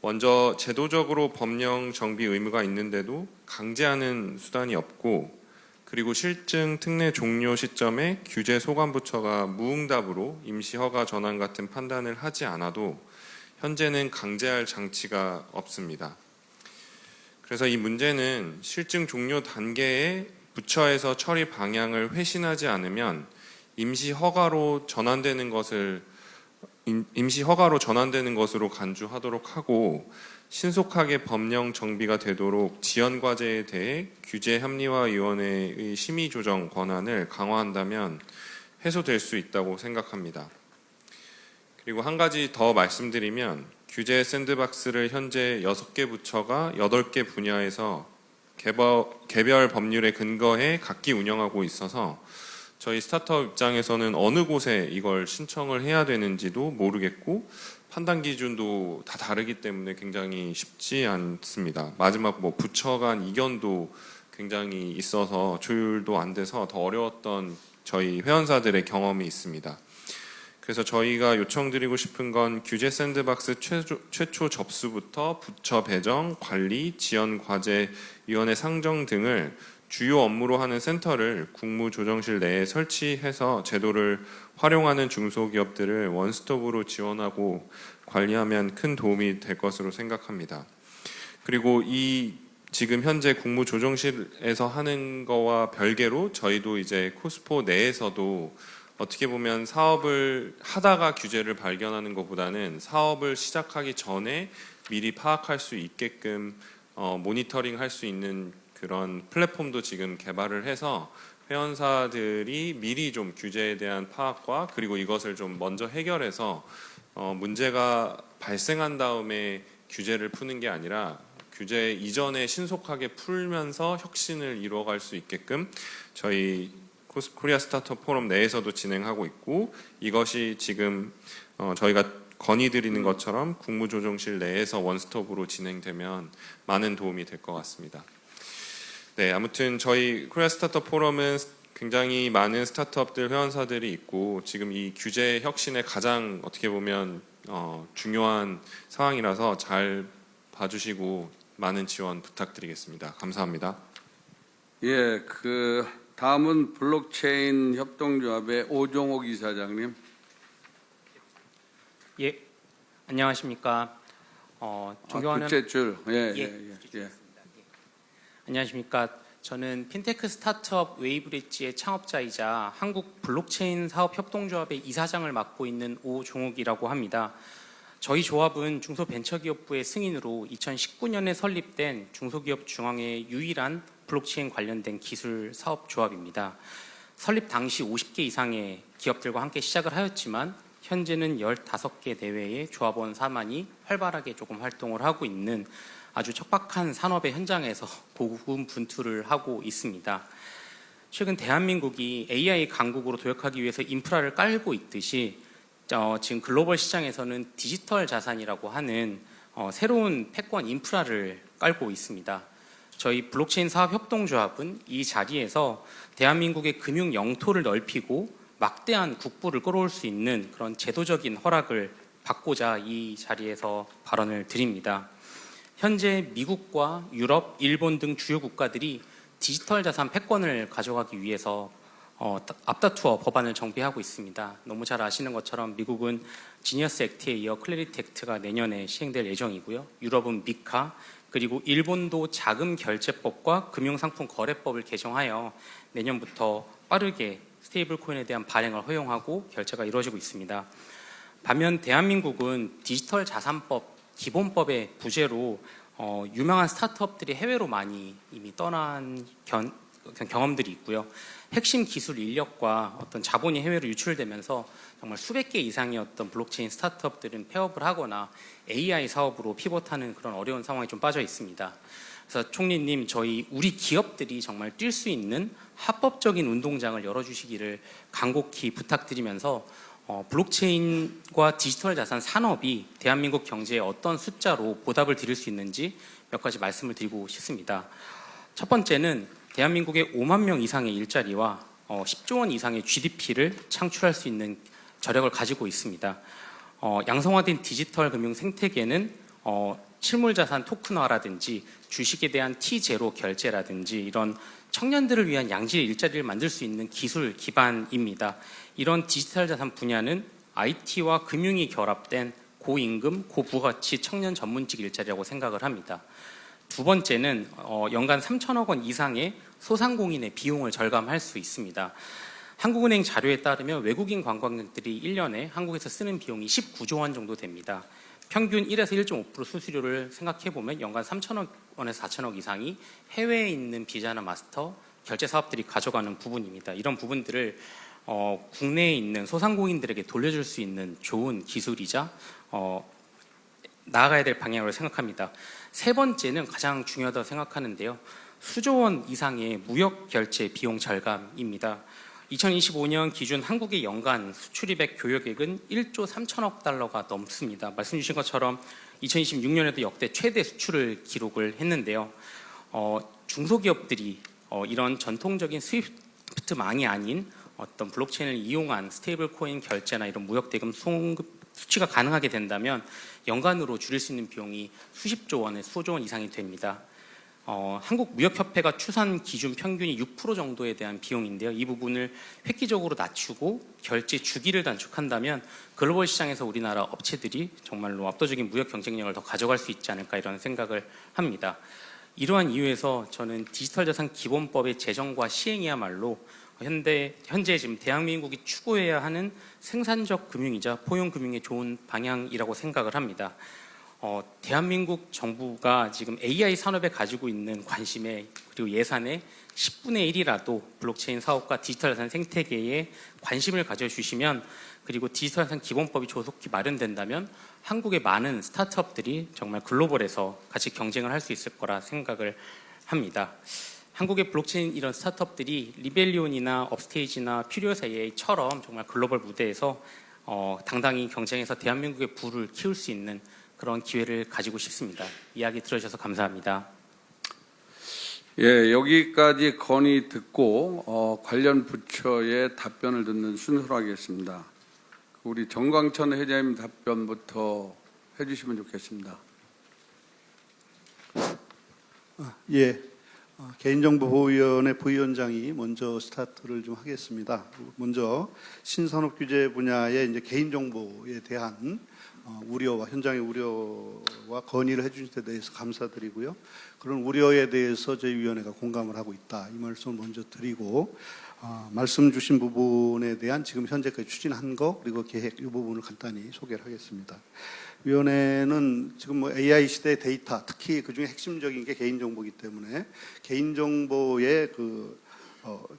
먼저 제도적으로 법령 정비 의무가 있는데도 강제하는 수단이 없고 그리고 실증 특례 종료 시점에 규제 소관부처가 무응답으로 임시 허가 전환 같은 판단을 하지 않아도 현재는 강제할 장치가 없습니다. 그래서 이 문제는 실증 종료 단계에 부처에서 처리 방향을 회신하지 않으면 임시 허가로 전환되는 것으로 간주하도록 하고 신속하게 법령 정비가 되도록 지연 과제에 대해 규제합리화위원회의 심의 조정 권한을 강화한다면 해소될 수 있다고 생각합니다. 그리고 한 가지 더 말씀드리면 규제 샌드박스를 현재 6개 부처가 8개 분야에서 개별 법률에 근거해 각기 운영하고 있어서 저희 스타트업 입장에서는 어느 곳에 이걸 신청을 해야 되는지도 모르겠고 판단 기준도 다 다르기 때문에 굉장히 쉽지 않습니다. 마지막 뭐 부처 간 이견도 굉장히 있어서 조율도 안 돼서 더 어려웠던 저희 회원사들의 경험이 있습니다. 그래서 저희가 요청드리고 싶은 건 규제 샌드박스 최초 접수부터 부처 배정, 관리, 지연과제위원회 상정 등을 주요 업무로 하는 센터를 국무조정실 내에 설치해서 제도를 활용하는 중소기업들을 원스톱으로 지원하고 관리하면 큰 도움이 될 것으로 생각합니다. 그리고 이 지금 현재 국무조정실에서 하는 거와 별개로 저희도 이제 코스포 내에서도 어떻게 보면 사업을 하다가 규제를 발견하는 것보다는 사업을 시작하기 전에 미리 파악할 수 있게끔 모니터링 할 수 있는 그런 플랫폼도 지금 개발을 해서 회원사들이 미리 좀 규제에 대한 파악과 그리고 이것을 좀 먼저 해결해서 문제가 발생한 다음에 규제를 푸는 게 아니라 규제 이전에 신속하게 풀면서 혁신을 이루어갈 수 있게끔 저희 코리아 스타트업 포럼 내에서도 진행하고 있고 이것이 지금 저희가 건의드리는 것처럼 국무조정실 내에서 원스톱으로 진행되면 많은 도움이 될 것 같습니다. 네, 아무튼 저희 코리아 스타트업 포럼은 굉장히 많은 스타트업들 회원사들이 있고 지금 이 규제 혁신에 가장 어떻게 보면 중요한 상황이라서 잘 봐주시고 많은 지원 부탁드리겠습니다. 감사합니다. 예, 다음은 블록체인 협동조합의 오종옥 이사장님. 예, 안녕하십니까. 존경하는 둘째 줄. 예. 안녕하십니까. 저는 핀테크 스타트업 웨이브릿지의 창업자이자 한국 블록체인 사업 협동조합의 이사장을 맡고 있는 오종욱이라고 합니다. 저희 조합은 중소벤처기업부의 승인으로 2019년에 설립된 중소기업 중앙의 유일한 블록체인 관련된 기술 사업 조합입니다. 설립 당시 50개 이상의 기업들과 함께 시작을 하였지만 현재는 15개 내외의 조합원 사만이 활발하게 조금 활동을 하고 있는 아주 척박한 산업의 현장에서 고군분투를 하고 있습니다. 최근 대한민국이 AI 강국으로 도약하기 위해서 인프라를 깔고 있듯이 지금 글로벌 시장에서는 디지털 자산이라고 하는 새로운 패권 인프라를 깔고 있습니다. 저희 블록체인 사업협동조합은 이 자리에서 대한민국의 금융 영토를 넓히고 막대한 국부를 끌어올 수 있는 그런 제도적인 허락을 받고자 이 자리에서 발언을 드립니다. 현재 미국과 유럽, 일본 등 주요 국가들이 디지털 자산 패권을 가져가기 위해서 앞다투어 법안을 정비하고 있습니다. 너무 잘 아시는 것처럼 미국은 지니어스 액트에 이어 클래리티 액트가 내년에 시행될 예정이고요. 유럽은 미카, 그리고 일본도 자금 결제법과 금융상품 거래법을 개정하여 내년부터 빠르게 스테이블 코인에 대한 발행을 허용하고 결제가 이루어지고 있습니다. 반면 대한민국은 디지털 자산법 기본법의 부재로 유명한 스타트업들이 해외로 많이 이미 떠난 경험들이 있고요. 핵심 기술 인력과 어떤 자본이 해외로 유출되면서 정말 수백 개 이상의 어떤 블록체인 스타트업들은 폐업을 하거나 AI 사업으로 피봇하는 그런 어려운 상황에 좀 빠져 있습니다. 그래서 총리님, 우리 기업들이 정말 뛸 수 있는 합법적인 운동장을 열어주시기를 간곡히 부탁드리면서 블록체인과 디지털 자산 산업이 대한민국 경제에 어떤 숫자로 보답을 드릴 수 있는지 몇 가지 말씀을 드리고 싶습니다. 첫 번째는 대한민국의 5만 명 이상의 일자리와 10조 원 이상의 GDP를 창출할 수 있는 저력을 가지고 있습니다. 양성화된 디지털 금융 생태계는 실물자산 토큰화라든지 주식에 대한 T0 결제라든지 이런 청년들을 위한 양질의 일자리를 만들 수 있는 기술 기반입니다. 이런 디지털 자산 분야는 IT와 금융이 결합된 고임금, 고부가치 청년 전문직 일자리라고 생각을 합니다. 두 번째는 연간 3천억 원 이상의 소상공인의 비용을 절감할 수 있습니다. 한국은행 자료에 따르면 외국인 관광객들이 1년에 한국에서 쓰는 비용이 19조 원 정도 됩니다. 평균 1에서 1.5% 수수료를 생각해보면 연간 3천억 원에서 4천억 이상이 해외에 있는 비자나 마스터 결제 사업들이 가져가는 부분입니다. 이런 부분들을 국내에 있는 소상공인들에게 돌려줄 수 있는 좋은 기술이자 나아가야 될 방향으로 생각합니다. 세 번째는 가장 중요하다고 생각하는데요. 수조 원 이상의 무역 결제 비용 절감입니다. 2025년 기준 한국의 연간 수출입액 교역액은 1조 3천억 달러가 넘습니다. 말씀 주신 것처럼 2026년에도 역대 최대 수출을 기록을 했는데요. 중소기업들이 이런 전통적인 스위프트망이 아닌 어떤 블록체인을 이용한 스테이블 코인 결제나 이런 무역 대금 수취가 가능하게 된다면 연간으로 줄일 수 있는 비용이 수십조 원에 수조 원 이상이 됩니다. 한국무역협회가 추산 기준 평균이 6% 정도에 대한 비용인데요. 이 부분을 획기적으로 낮추고 결제 주기를 단축한다면 글로벌 시장에서 우리나라 업체들이 정말로 압도적인 무역 경쟁력을 더 가져갈 수 있지 않을까 이런 생각을 합니다. 이러한 이유에서 저는 디지털자산 기본법의 제정과 시행이야말로 현재 지금 대한민국이 추구해야 하는 생산적 금융이자 포용 금융의 좋은 방향이라고 생각을 합니다. 대한민국 정부가 지금 AI 산업에 가지고 있는 관심에 그리고 예산의 10분의 1이라도 블록체인 사업과 디지털 자산 생태계에 관심을 가져주시면 그리고 디지털 자산 기본법이 조속히 마련된다면 한국의 많은 스타트업들이 정말 글로벌에서 같이 경쟁을 할 수 있을 거라 생각을 합니다. 한국의 블록체인 이런 스타트업들이 리벨리온이나 업스테이지나 퓨리어스 AI처럼 정말 글로벌 무대에서 당당히 경쟁해서 대한민국의 부를 키울 수 있는 그런 기회를 가지고 싶습니다. 이야기 들어주셔서 감사합니다. 예, 여기까지 건의 듣고 관련 부처의 답변을 듣는 순서로 하겠습니다. 우리 정광천 회장님 답변부터 해주시면 좋겠습니다. 예, 개인정보보호위원회 부위원장이 먼저 스타트를 좀 하겠습니다. 먼저 신산업 규제 분야의 이제 개인정보에 대한 우려와 현장의 우려와 건의를 해주신 데 대해서 감사드리고요. 그런 우려에 대해서 저희 위원회가 공감을 하고 있다. 이 말씀을 먼저 드리고 말씀 주신 부분에 대한 지금 현재까지 추진한 거 그리고 계획 이 부분을 간단히 소개를 하겠습니다. 위원회는 지금 뭐 AI 시대 데이터 특히 그중에 핵심적인 게 개인정보이기 때문에 개인정보의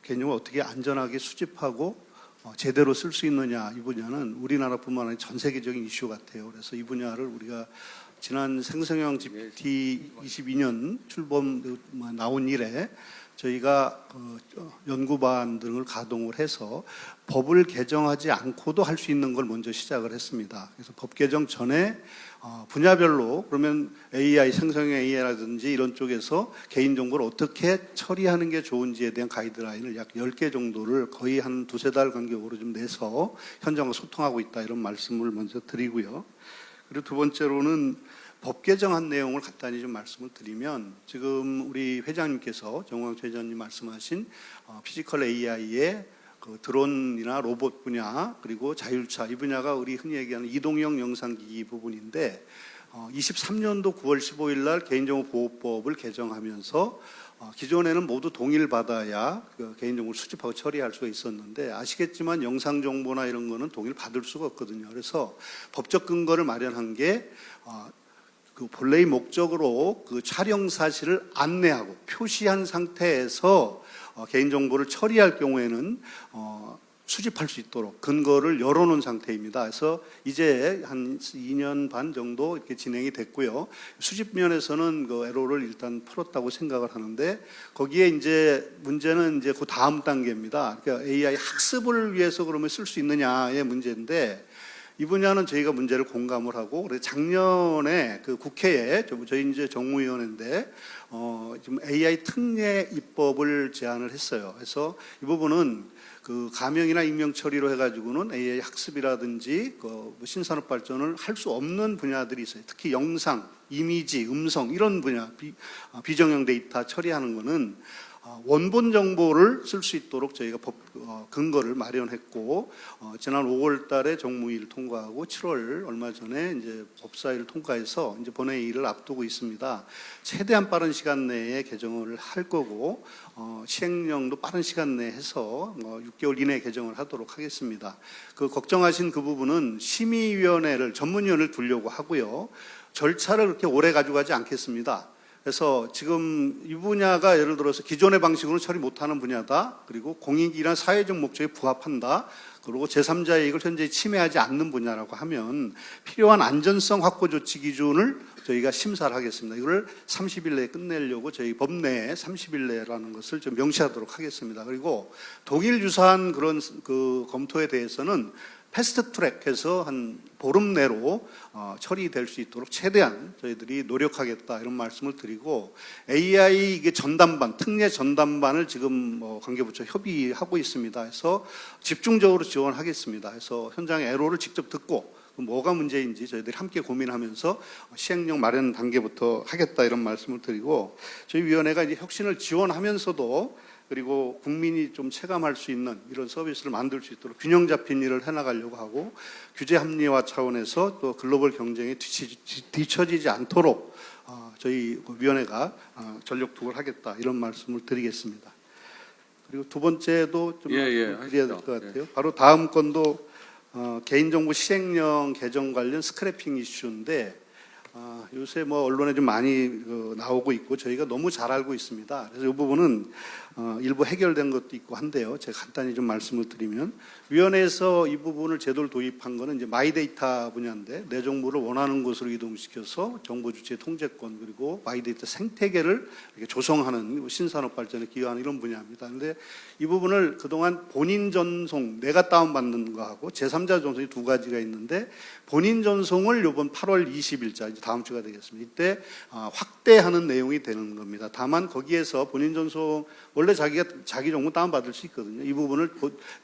개념을 어떻게 안전하게 수집하고 제대로 쓸 수 있느냐 이 분야는 우리나라뿐만 아니라 전 세계적인 이슈 같아요. 그래서 이 분야를 우리가 지난 생성형 GPT 22년 출범 나온 이래 저희가 연구반 등을 가동을 해서 법을 개정하지 않고도 할 수 있는 걸 먼저 시작을 했습니다. 그래서 법 개정 전에 분야별로 그러면 AI, 생성형 AI라든지 이런 쪽에서 개인정보를 어떻게 처리하는 게 좋은지에 대한 가이드라인을 약 10개 정도를 거의 한 두세 달 간격으로 좀 내서 현장과 소통하고 있다 이런 말씀을 먼저 드리고요. 그리고 두 번째로는 법 개정한 내용을 간단히 좀 말씀을 드리면 지금 우리 회장님께서 정광천 회장님 말씀하신 피지컬 AI의 드론이나 로봇 분야 그리고 자율차 이 분야가 우리 흔히 얘기하는 이동형 영상기기 부분인데 23년도 9월 15일 날 개인정보보호법을 개정하면서 기존에는 모두 동의를 받아야 개인정보를 수집하고 처리할 수가 있었는데 아시겠지만 영상정보나 이런 거는 동의를 받을 수가 없거든요. 그래서 법적 근거를 마련한 게 본래의 목적으로 촬영 사실을 안내하고 표시한 상태에서 개인정보를 처리할 경우에는 수집할 수 있도록 근거를 열어놓은 상태입니다. 그래서 이제 한 2년 반 정도 이렇게 진행이 됐고요. 수집 면에서는 그 에러를 일단 풀었다고 생각을 하는데 거기에 이제 문제는 이제 그 다음 단계입니다. 그러니까 AI 학습을 위해서 그러면 쓸 수 있느냐의 문제인데 이 분야는 저희가 문제를 공감을 하고 그래서 작년에 그 국회에 저희 이제 정무위원회인데 지금 AI 특례 입법을 제안을 했어요. 그래서 이 부분은 그 가명이나 익명 처리로 해가지고는 AI 학습이라든지 신산업 발전을 할 수 없는 분야들이 있어요. 특히 영상, 이미지, 음성 이런 분야 비정형 데이터 처리하는 거는 원본 정보를 쓸 수 있도록 저희가 법 근거를 마련했고 지난 5월 달에 정무위를 통과하고 7월 얼마 전에 이제 법사위를 통과해서 이제 본회의를 앞두고 있습니다. 최대한 빠른 시간 내에 개정을 할 거고 시행령도 빠른 시간 내에 해서 6개월 이내에 개정을 하도록 하겠습니다. 그 걱정하신 그 부분은 심의위원회를 전문위원회를 두려고 하고요. 절차를 그렇게 오래 가져가지 않겠습니다. 그래서 지금 이 분야가 예를 들어서 기존의 방식으로 처리 못하는 분야다. 그리고 공익이나 사회적 목적에 부합한다. 그리고 제3자의 이익을 현재 침해하지 않는 분야라고 하면 필요한 안전성 확보 조치 기준을 저희가 심사를 하겠습니다. 이걸 30일 내에 끝내려고 저희 법 내에 30일 내라는 것을 좀 명시하도록 하겠습니다. 그리고 동일 유사한 그런 그 검토에 대해서는 패스트 트랙해서 한 보름 내로 처리될 수 있도록 최대한 저희들이 노력하겠다 이런 말씀을 드리고 AI 이게 전담반, 특례 전담반을 지금 관계부처 협의하고 있습니다. 해서 집중적으로 지원하겠습니다. 해서 현장의 애로를 직접 듣고 뭐가 문제인지 저희들이 함께 고민하면서 시행령 마련 단계부터 하겠다 이런 말씀을 드리고 저희 위원회가 이제 혁신을 지원하면서도 그리고 국민이 좀 체감할 수 있는 이런 서비스를 만들 수 있도록 균형 잡힌 일을 해나가려고 하고 규제 합리화 차원에서 또 글로벌 경쟁에 뒤처지지 않도록 저희 위원회가 전력 투구를 하겠다 이런 말씀을 드리겠습니다. 그리고 두 번째도 좀 드려야 될 것 같아요. 바로 다음 건도 개인정보 시행령 개정 관련 스크래핑 이슈인데 요새 뭐 언론에 좀 많이 나오고 있고 저희가 너무 잘 알고 있습니다. 그래서 이 부분은 일부 해결된 것도 있고 한데요. 제가 간단히 좀 말씀을 드리면 위원회에서 이 부분을 제도를 도입한 거는 이제 마이데이터 분야인데 내 정보를 원하는 곳으로 이동시켜서 정보 주체 통제권 그리고 마이데이터 생태계를 이렇게 조성하는 신산업 발전에 기여하는 이런 분야입니다. 그런데 이 부분을 그동안 본인 전송 내가 다운받는 거하고 제3자 전송이 두 가지가 있는데 본인 전송을 이번 8월 20일자 이제 다음 주가 되겠습니다. 이때 확대하는 내용이 되는 겁니다. 다만 거기에서 본인 전송 원래 자기가 자기 정보 다운받을 수 있거든요. 이 부분을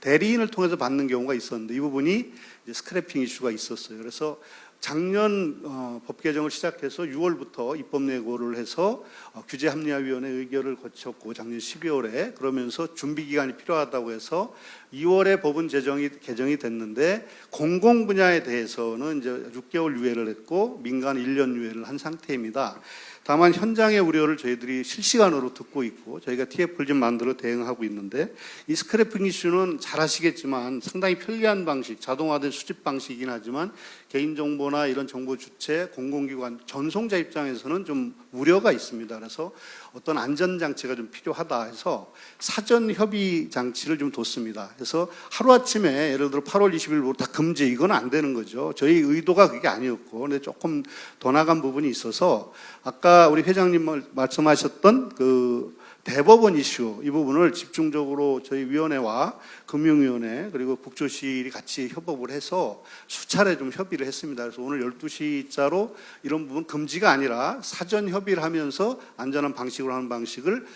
대리인을 통해서 받는 경우가 있었는데 이 부분이 이제 스크래핑 이슈가 있었어요. 그래서 작년 법 개정을 시작해서 6월부터 입법 예고를 해서 규제합리화위원회 의결을 거쳤고 작년 12월에 그러면서 준비 기간이 필요하다고 해서 2월에 법은 개정이 됐는데 공공 분야에 대해서는 이제 6개월 유예를 했고 민간 1년 유예를 한 상태입니다. 다만 현장의 우려를 저희들이 실시간으로 듣고 있고 저희가 TF를 좀 만들어 대응하고 있는데 이 스크래핑 이슈는 잘 아시겠지만 상당히 편리한 방식, 자동화된 수집 방식이긴 하지만 개인정보나 이런 정보 주체, 공공기관, 전송자 입장에서는 좀 우려가 있습니다. 그래서 어떤 안전장치가 좀 필요하다 해서 사전 협의 장치를 좀 뒀습니다. 그래서 하루아침에 예를 들어 8월 20일부터 다 금지 이건 안 되는 거죠. 저희 의도가 그게 아니었고 근데 조금 더 나간 부분이 있어서 아까 우리 회장님 말씀하셨던 그 대법원 이슈 이 부분을 집중적으로 저희 위원회와 금융위원회 그리고 국조실이 같이 협업을 해서 수차례 좀 협의를 했습니다. 그래서 오늘 12시자로 이런 부분 금지가 아니라 사전 협의를 하면서 안전한 방식으로 하는 방식을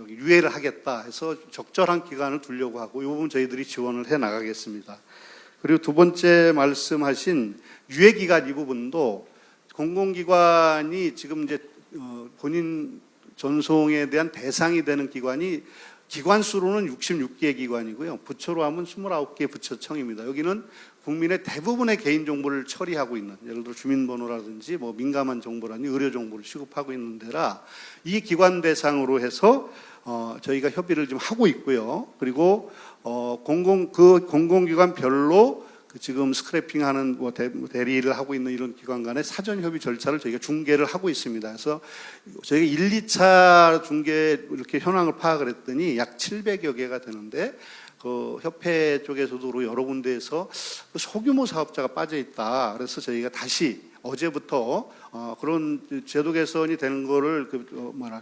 유예를 하겠다 해서 적절한 기간을 두려고 하고 이 부분 저희들이 지원을 해 나가겠습니다. 그리고 두 번째 말씀하신 유예 기간 이 부분도 공공기관이 지금 이제 본인 전송에 대한 대상이 되는 기관이 기관 수로는 66개 기관이고요. 부처로 하면 29개 부처청입니다. 여기는 국민의 대부분의 개인정보를 처리하고 있는 예를 들어 주민번호라든지 뭐 민감한 정보라든지 의료정보를 취급하고 있는 데라 이 기관 대상으로 해서 저희가 협의를 좀 하고 있고요. 그리고 공공기관별로 지금 스크래핑하는 대리를 하고 있는 이런 기관 간의 사전 협의 절차를 저희가 중개를 하고 있습니다. 그래서 저희가 1, 2차 중개 이렇게 현황을 파악을 했더니 약 700여 개가 되는데 그 협회 쪽에서도 여러 군데에서 소규모 사업자가 빠져 있다. 그래서 저희가 다시 어제부터 그런 제도 개선이 되는 거를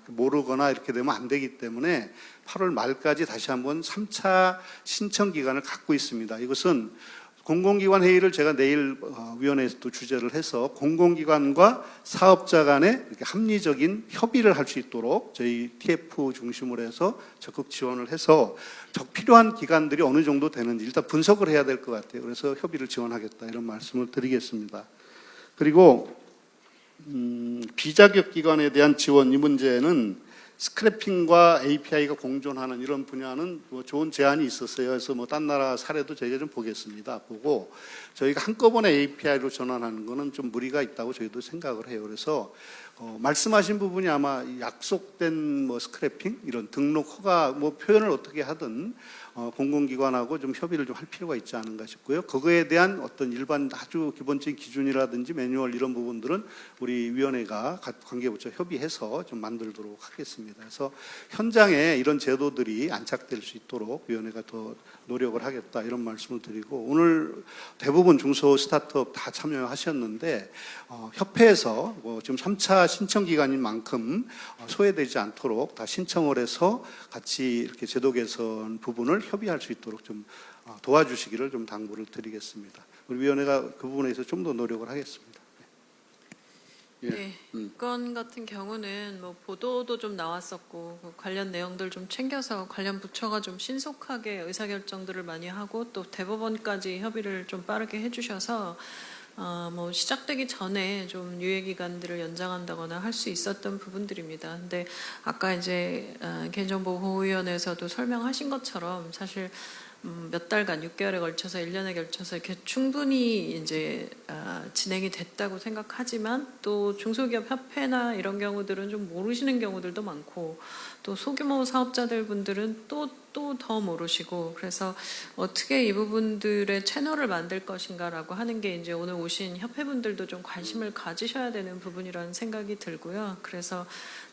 모르거나 이렇게 되면 안 되기 때문에 8월 말까지 다시 한번 3차 신청 기간을 갖고 있습니다. 이것은 공공기관 회의를 제가 내일 위원회에서 또 주재를 해서 공공기관과 사업자 간에 이렇게 합리적인 협의를 할 수 있도록 저희 TF 중심으로 해서 적극 지원을 해서 필요한 기관들이 어느 정도 되는지 일단 분석을 해야 될 것 같아요. 그래서 협의를 지원하겠다 이런 말씀을 드리겠습니다. 그리고 비자격 기관에 대한 지원 이 문제는 스크래핑과 API가 공존하는 이런 분야는 뭐 좋은 제안이 있었어요. 그래서 뭐 딴 나라 사례도 저희가 좀 보겠습니다. 보고 저희가 한꺼번에 API로 전환하는 거는 좀 무리가 있다고 저희도 생각을 해요. 그래서 말씀하신 부분이 아마 약속된 뭐 스크래핑 이런 등록 허가 뭐 표현을 어떻게 하든 공공기관하고 좀 협의를 좀 할 필요가 있지 않은가 싶고요. 그거에 대한 어떤 일반 아주 기본적인 기준이라든지 매뉴얼 이런 부분들은 우리 위원회가 관계부처 협의해서 좀 만들도록 하겠습니다. 그래서 현장에 이런 제도들이 안착될 수 있도록 위원회가 더 노력을 하겠다 이런 말씀을 드리고, 오늘 대부분 중소 스타트업 다 참여하셨는데 협회에서 지금 3차 신청 기간인 만큼 소외되지 않도록 다 신청을 해서 같이 이렇게 제도 개선 부분을 협의할 수 있도록 좀 도와주시기를 좀 당부를 드리겠습니다. 우리 위원회가 그 부분에서 좀 더 노력을 하겠습니다. 예. 네, 이 건 같은 경우는 뭐 보도도 좀 나왔었고 그 관련 내용들 좀 챙겨서 관련 부처가 좀 신속하게 의사결정들을 많이 하고 또 대법원까지 협의를 좀 빠르게 해주셔서 뭐 시작되기 전에 좀 유예 기간들을 연장한다거나 할 수 있었던 부분들입니다. 근데 아까 이제 개인정보보호위원회에서도 설명하신 것처럼 사실 몇 달간 6개월에 걸쳐서 1년에 걸쳐서 이렇게 충분히 이제 진행이 됐다고 생각하지만 또 중소기업 협회나 이런 경우들은 좀 모르시는 경우들도 많고 또 소규모 사업자들 분들은 또 더 모르시고, 그래서 어떻게 이 부분들의 채널을 만들 것인가라고 하는 게 이제 오늘 오신 협회분들도 좀 관심을 가지셔야 되는 부분이라는 생각이 들고요. 그래서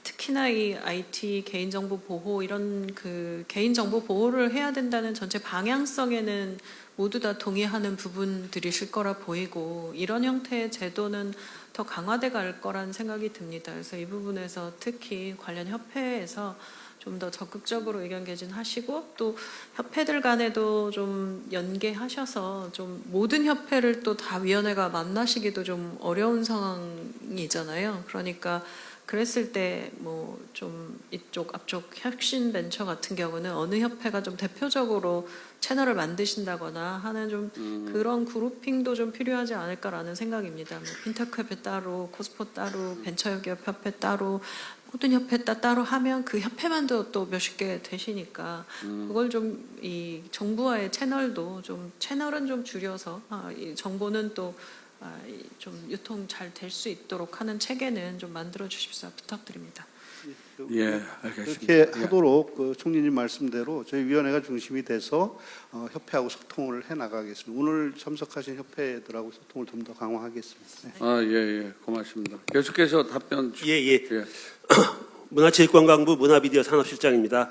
특히나 이 IT 개인정보 보호 이런 그 개인정보 보호를 해야 된다는 전체 방향성에는 모두 다 동의하는 부분들이실 거라 보이고, 이런 형태의 제도는 더 강화돼 갈 거라는 생각이 듭니다. 그래서 이 부분에서 특히 관련 협회에서 좀 더 적극적으로 의견 개진하시고 또 협회들 간에도 좀 연계하셔서 좀 모든 협회를 또 다 위원회가 만나시기도 좀 어려운 상황이잖아요. 그러니까 그랬을 때 뭐 좀 이쪽 앞쪽 혁신 벤처 같은 경우는 어느 협회가 좀 대표적으로 채널을 만드신다거나 하는 좀 그런 그룹핑도 좀 필요하지 않을까라는 생각입니다. 뭐 핀테크 협회 따로, 코스포 따로, 벤처기업 협회 따로, 모든 협회 따로 하면 그 협회만도 또 몇십 개 되시니까 그걸 좀 이 정부와의 채널도 좀 채널은 좀 줄여서 이 정보는 또 좀 유통 잘 될 수 있도록 하는 체계는 좀 만들어 주십사 부탁드립니다. 예, 알겠습니다. 그렇게 하도록 그 총리님 말씀대로 저희 위원회가 중심이 돼서 협회하고 소통을 해 나가겠습니다. 오늘 참석하신 협회들하고 소통을 좀 더 강화하겠습니다. 네. 예, 고맙습니다. 계속해서 답변. 예. 문화체육관광부 문화미디어 산업실장입니다.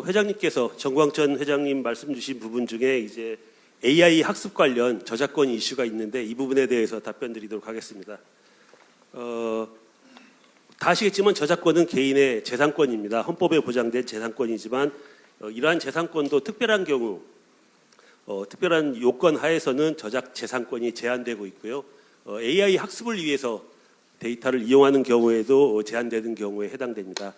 회장님께서 정광천 회장님 말씀 주신 부분 중에 이제 AI 학습 관련 저작권 이슈가 있는데 이 부분에 대해서 답변 드리도록 하겠습니다. 다 아시겠지만 저작권은 개인의 재산권입니다. 헌법에 보장된 재산권이지만 이러한 재산권도 특별한 경우, 특별한 요건 하에서는 저작 재산권이 제한되고 있고요. AI 학습을 위해서 데이터를 이용하는 경우에도 제한되는 경우에 해당됩니다.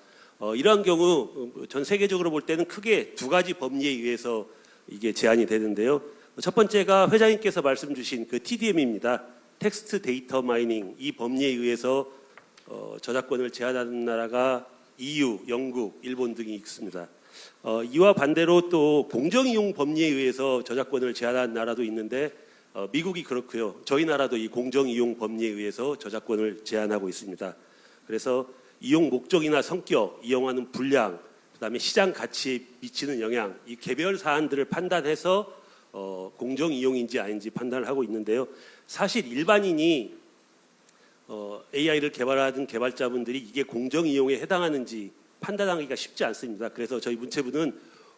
이러한 경우 전 세계적으로 볼 때는 크게 두 가지 법리에 의해서 이게 제한이 되는데요. 첫 번째가 회장님께서 말씀 주신 그 TDM입니다. 텍스트 데이터 마이닝, 이 법리에 의해서 저작권을 제한하는 나라가 EU, 영국, 일본 등이 있습니다. 이와 반대로 또 공정이용 법리에 의해서 저작권을 제한하는 나라도 있는데 미국이 그렇고요. 저희 나라도 이 공정이용 법리에 의해서 저작권을 제한하고 있습니다. 그래서 이용 목적이나 성격, 이용하는 분량, 그다음에 시장 가치에 미치는 영향, 이 개별 사안들을 판단해서 공정 이용인지 아닌지 판단을 하고 있는데요. 사실 일반인이 AI를 개발하는 개발자분들이 이게 공정 이용에 해당하는지 판단하기가 쉽지 않습니다. 그래서 저희 문체부는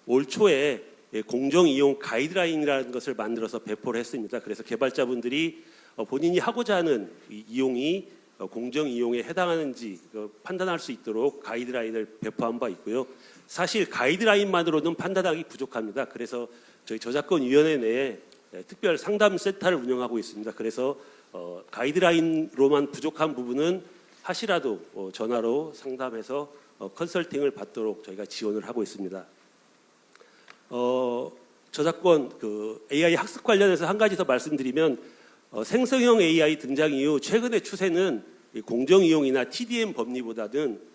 올 초에 공정 이용 가이드라인이라는 것을 만들어서 배포를 했습니다. 그래서 개발자분들이 본인이 하고자 하는 이용이 공정 이용에 해당하는지 판단할 수 있도록 가이드라인을 배포한 바 있고요. 사실 가이드라인만으로는 판단하기 부족합니다. 그래서 저희 저작권위원회 내에 특별 상담 센터를 운영하고 있습니다. 그래서 가이드라인로만 부족한 부분은 하시라도 전화로 상담해서 컨설팅을 받도록 저희가 지원을 하고 있습니다. 저작권 AI 학습 관련해서 한 가지 더 말씀드리면 생성형 AI 등장 이후 최근의 추세는 공정 이용이나 TDM 법리보다는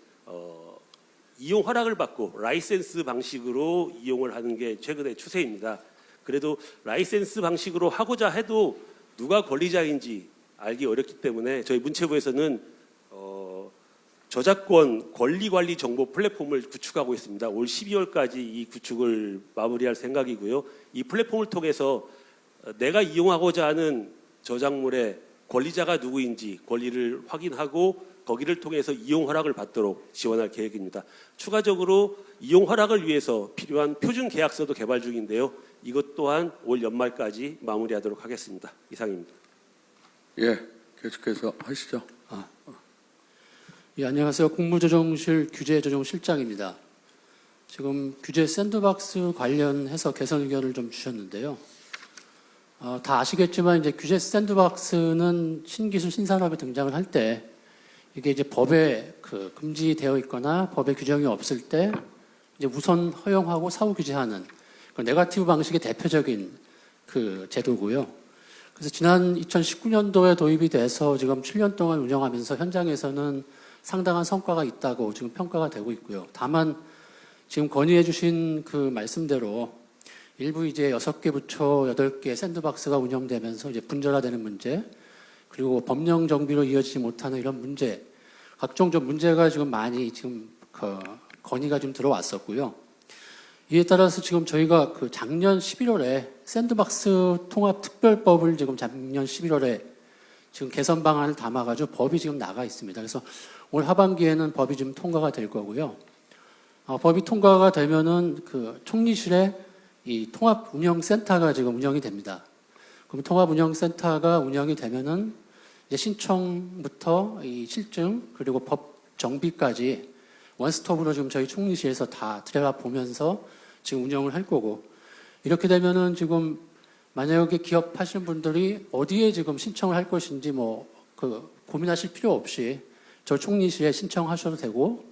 이용 허락을 받고 라이센스 방식으로 이용을 하는 게 최근의 추세입니다. 그래도 라이센스 방식으로 하고자 해도 누가 권리자인지 알기 어렵기 때문에 저희 문체부에서는 저작권 권리관리 정보 플랫폼을 구축하고 있습니다. 올 12월까지 이 구축을 마무리할 생각이고요. 이 플랫폼을 통해서 내가 이용하고자 하는 저작물의 권리자가 누구인지 권리를 확인하고 거기를 통해서 이용 허락을 받도록 지원할 계획입니다. 추가적으로 이용 허락을 위해서 필요한 표준 계약서도 개발 중인데요. 이것 또한 올 연말까지 마무리하도록 하겠습니다. 이상입니다. 예, 계속해서 하시죠. 예, 안녕하세요. 국무조정실 규제조정실장입니다. 지금 규제 샌드박스 관련해서 개선 의견을 좀 주셨는데요. 다 아시겠지만 이제 규제 샌드박스는 신기술 신산업에 등장을 할 때 이게 이제 법에 금지되어 있거나 법에 규정이 없을 때 이제 우선 허용하고 사후 규제하는 그 네거티브 방식의 대표적인 그 제도고요. 그래서 지난 2019년도에 도입이 돼서 지금 7년 동안 운영하면서 현장에서는 상당한 성과가 있다고 지금 평가가 되고 있고요. 다만 지금 건의해 주신 그 말씀대로 일부 이제 6개 부처 8개 샌드박스가 운영되면서 이제 분절화되는 문제, 그리고 법령 정비로 이어지지 못하는 이런 문제, 각종 좀 문제가 지금 많이 지금 건의가 좀 들어왔었고요. 이에 따라서 지금 저희가 그 작년 11월에 샌드박스 통합 특별법을 지금 작년 11월에 지금 개선 방안을 담아가지고 법이 지금 나가 있습니다. 그래서 올 하반기에는 법이 좀 통과가 될 거고요. 법이 통과가 되면은 그 총리실에 이 통합운영센터가 지금 운영이 됩니다. 그럼 통합운영센터가 운영이 되면은 이제 신청부터 이 실증 그리고 법 정비까지 원스톱으로 지금 저희 총리실에서 다 들여다보면서 지금 운영을 할 거고, 이렇게 되면은 지금 만약에 기업 하시는 분들이 어디에 지금 신청을 할 것인지 고민하실 필요 없이 저 총리실에 신청하셔도 되고,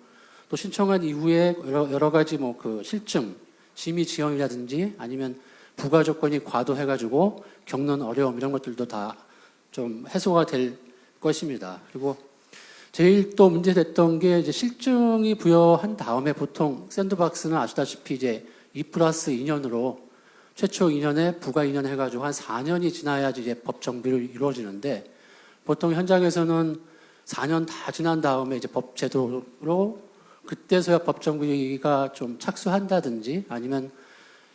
또 신청한 이후에 여러 가지 실증, 심의 지연이라든지 아니면 부가 조건이 과도해가지고 겪는 어려움 이런 것들도 다 좀 해소가 될 것입니다. 그리고 제일 또 문제됐던 게 이제 실증이 부여한 다음에 보통 샌드박스는 아시다시피 이제 2+2년으로 최초 2년에 부가 2년 해가지고 한 4년이 지나야지 이제 법 정비를 이루어지는데, 보통 현장에서는 4년 다 지난 다음에 이제 법 제도로 그때서야 법 정비가 좀 착수한다든지 아니면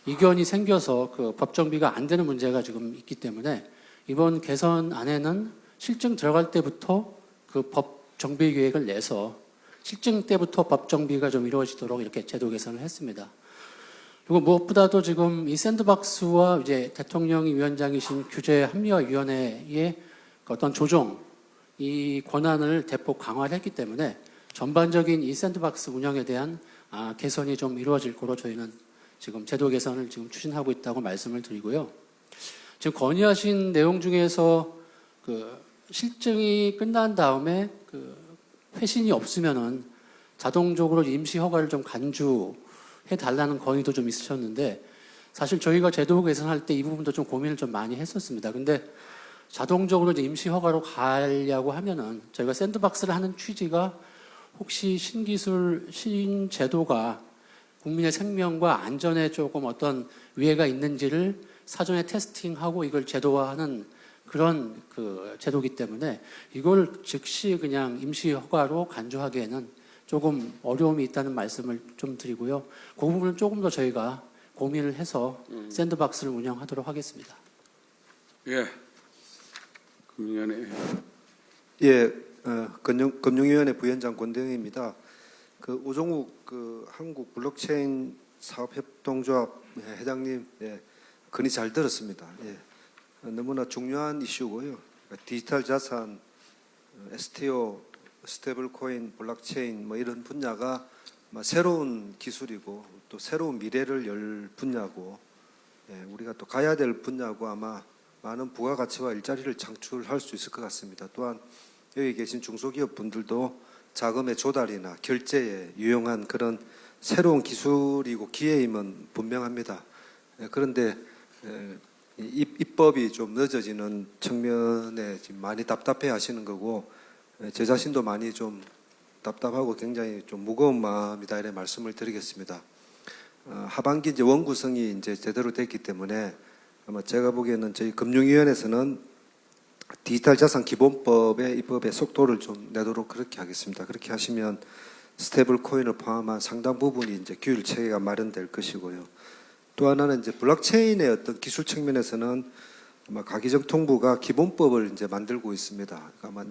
이견이 생겨서 그 법 정비가 안 되는 문제가 지금 있기 때문에 이번 개선안에는 실증 들어갈 때부터 그 법 정비 계획을 내서 실증 때부터 법 정비가 좀 이루어지도록 이렇게 제도 개선을 했습니다. 그리고 무엇보다도 지금 이 샌드박스와 이제 대통령이 위원장이신 규제합리화위원회의 어떤 조정, 이 권한을 대폭 강화를 했기 때문에 전반적인 이 샌드박스 운영에 대한 개선이 좀 이루어질 거로 저희는 지금 제도 개선을 지금 추진하고 있다고 말씀을 드리고요. 지금 건의하신 내용 중에서 그 실증이 끝난 다음에 그 회신이 없으면은 자동적으로 임시 허가를 좀 간주해 달라는 건의도 좀 있으셨는데, 사실 저희가 제도 개선할 때 이 부분도 좀 고민을 좀 많이 했었습니다. 근데 자동적으로 이제 임시 허가로 가려고 하면은 저희가 샌드박스를 하는 취지가 혹시 신기술 신제도가 국민의 생명과 안전에 조금 어떤 위해가 있는지를 사전에 테스팅하고 이걸 제도화하는 그런 그 제도이기 때문에 이걸 즉시 그냥 임시 허가로 간주하기에는 조금 어려움이 있다는 말씀을 좀 드리고요. 그 부분은 조금 더 저희가 고민을 해서 샌드박스를 운영하도록 하겠습니다. 예, 금융위원회. 예, 금융위원회 부위원장 권대영입니다. 그 오종욱 한국 블록체인 사업협동조합 회장님, 건의 잘 들었습니다. 너무나 중요한 이슈고요. 디지털 자산, STO, 스테이블 코인, 블록체인 이런 분야가 새로운 기술이고 또 새로운 미래를 열 분야고, 우리가 또 가야 될 분야고 아마 많은 부가가치와 일자리를 창출할 수 있을 것 같습니다. 또한 여기 계신 중소기업 분들도 자금의 조달이나 결제에 유용한 그런 새로운 기술이고 기회임은 분명합니다. 그런데 입법이 좀 늦어지는 측면에 지금 많이 답답해 하시는 거고, 제 자신도 많이 좀 답답하고 굉장히 좀 무거운 마음이다 이런 말씀을 드리겠습니다. 하반기 이제 원구성이 이제 제대로 됐기 때문에 아마 제가 보기에는 저희 금융위원회에서는 디지털 자산 기본법의 입법의 속도를 좀 내도록 그렇게 하겠습니다. 그렇게 하시면 스테이블 코인을 포함한 상당 부분이 이제 규율 체계가 마련될 것이고요. 또 하나는 이제 블록체인의 어떤 기술 측면에서는 아마 가기정통부가 기본법을 이제 만들고 있습니다. 그러니까 아마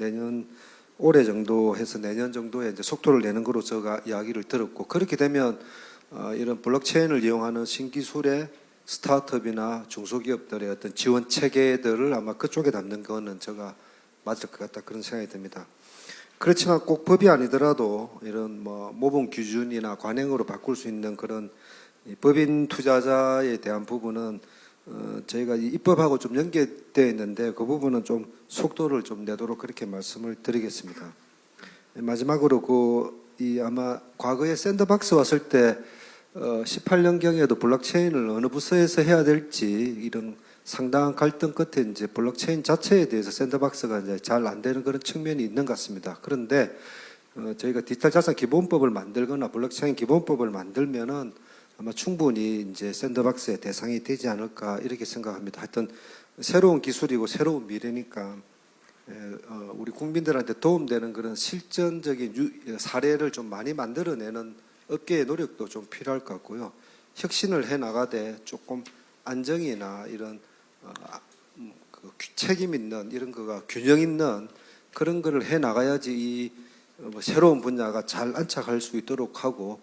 올해 정도 해서 내년 정도에 이제 속도를 내는 거로 제가 이야기를 들었고, 그렇게 되면 이런 블록체인을 이용하는 신기술의 스타트업이나 중소기업들의 어떤 지원 체계들을 아마 그쪽에 담는 거는 제가 맞을 것 같다, 그런 생각이 듭니다. 그렇지만 꼭 법이 아니더라도 이런 뭐 모범 기준이나 관행으로 바꿀 수 있는 그런 법인 투자자에 대한 부분은 저희가 입법하고 좀 연계되어 있는데 그 부분은 좀 속도를 좀 내도록 그렇게 말씀을 드리겠습니다. 마지막으로 아마 과거에 샌드박스 왔을 때 18년경에도 블록체인을 어느 부서에서 해야 될지 이런 상당한 갈등 끝에 이제 블록체인 자체에 대해서 샌드박스가 이제 잘 안 되는 그런 측면이 있는 것 같습니다. 그런데 저희가 디지털 자산 기본법을 만들거나 블록체인 기본법을 만들면은 아마 충분히 이제 샌드박스의 대상이 되지 않을까 이렇게 생각합니다. 하여튼 새로운 기술이고 새로운 미래니까 우리 국민들한테 도움되는 그런 실전적인 사례를 좀 많이 만들어내는 업계의 노력도 좀 필요할 것 같고요. 혁신을 해 나가되 조금 안정이나 이런 책임 있는 이런 거가 균형 있는 그런 거를 해 나가야지 이 새로운 분야가 잘 안착할 수 있도록 하고,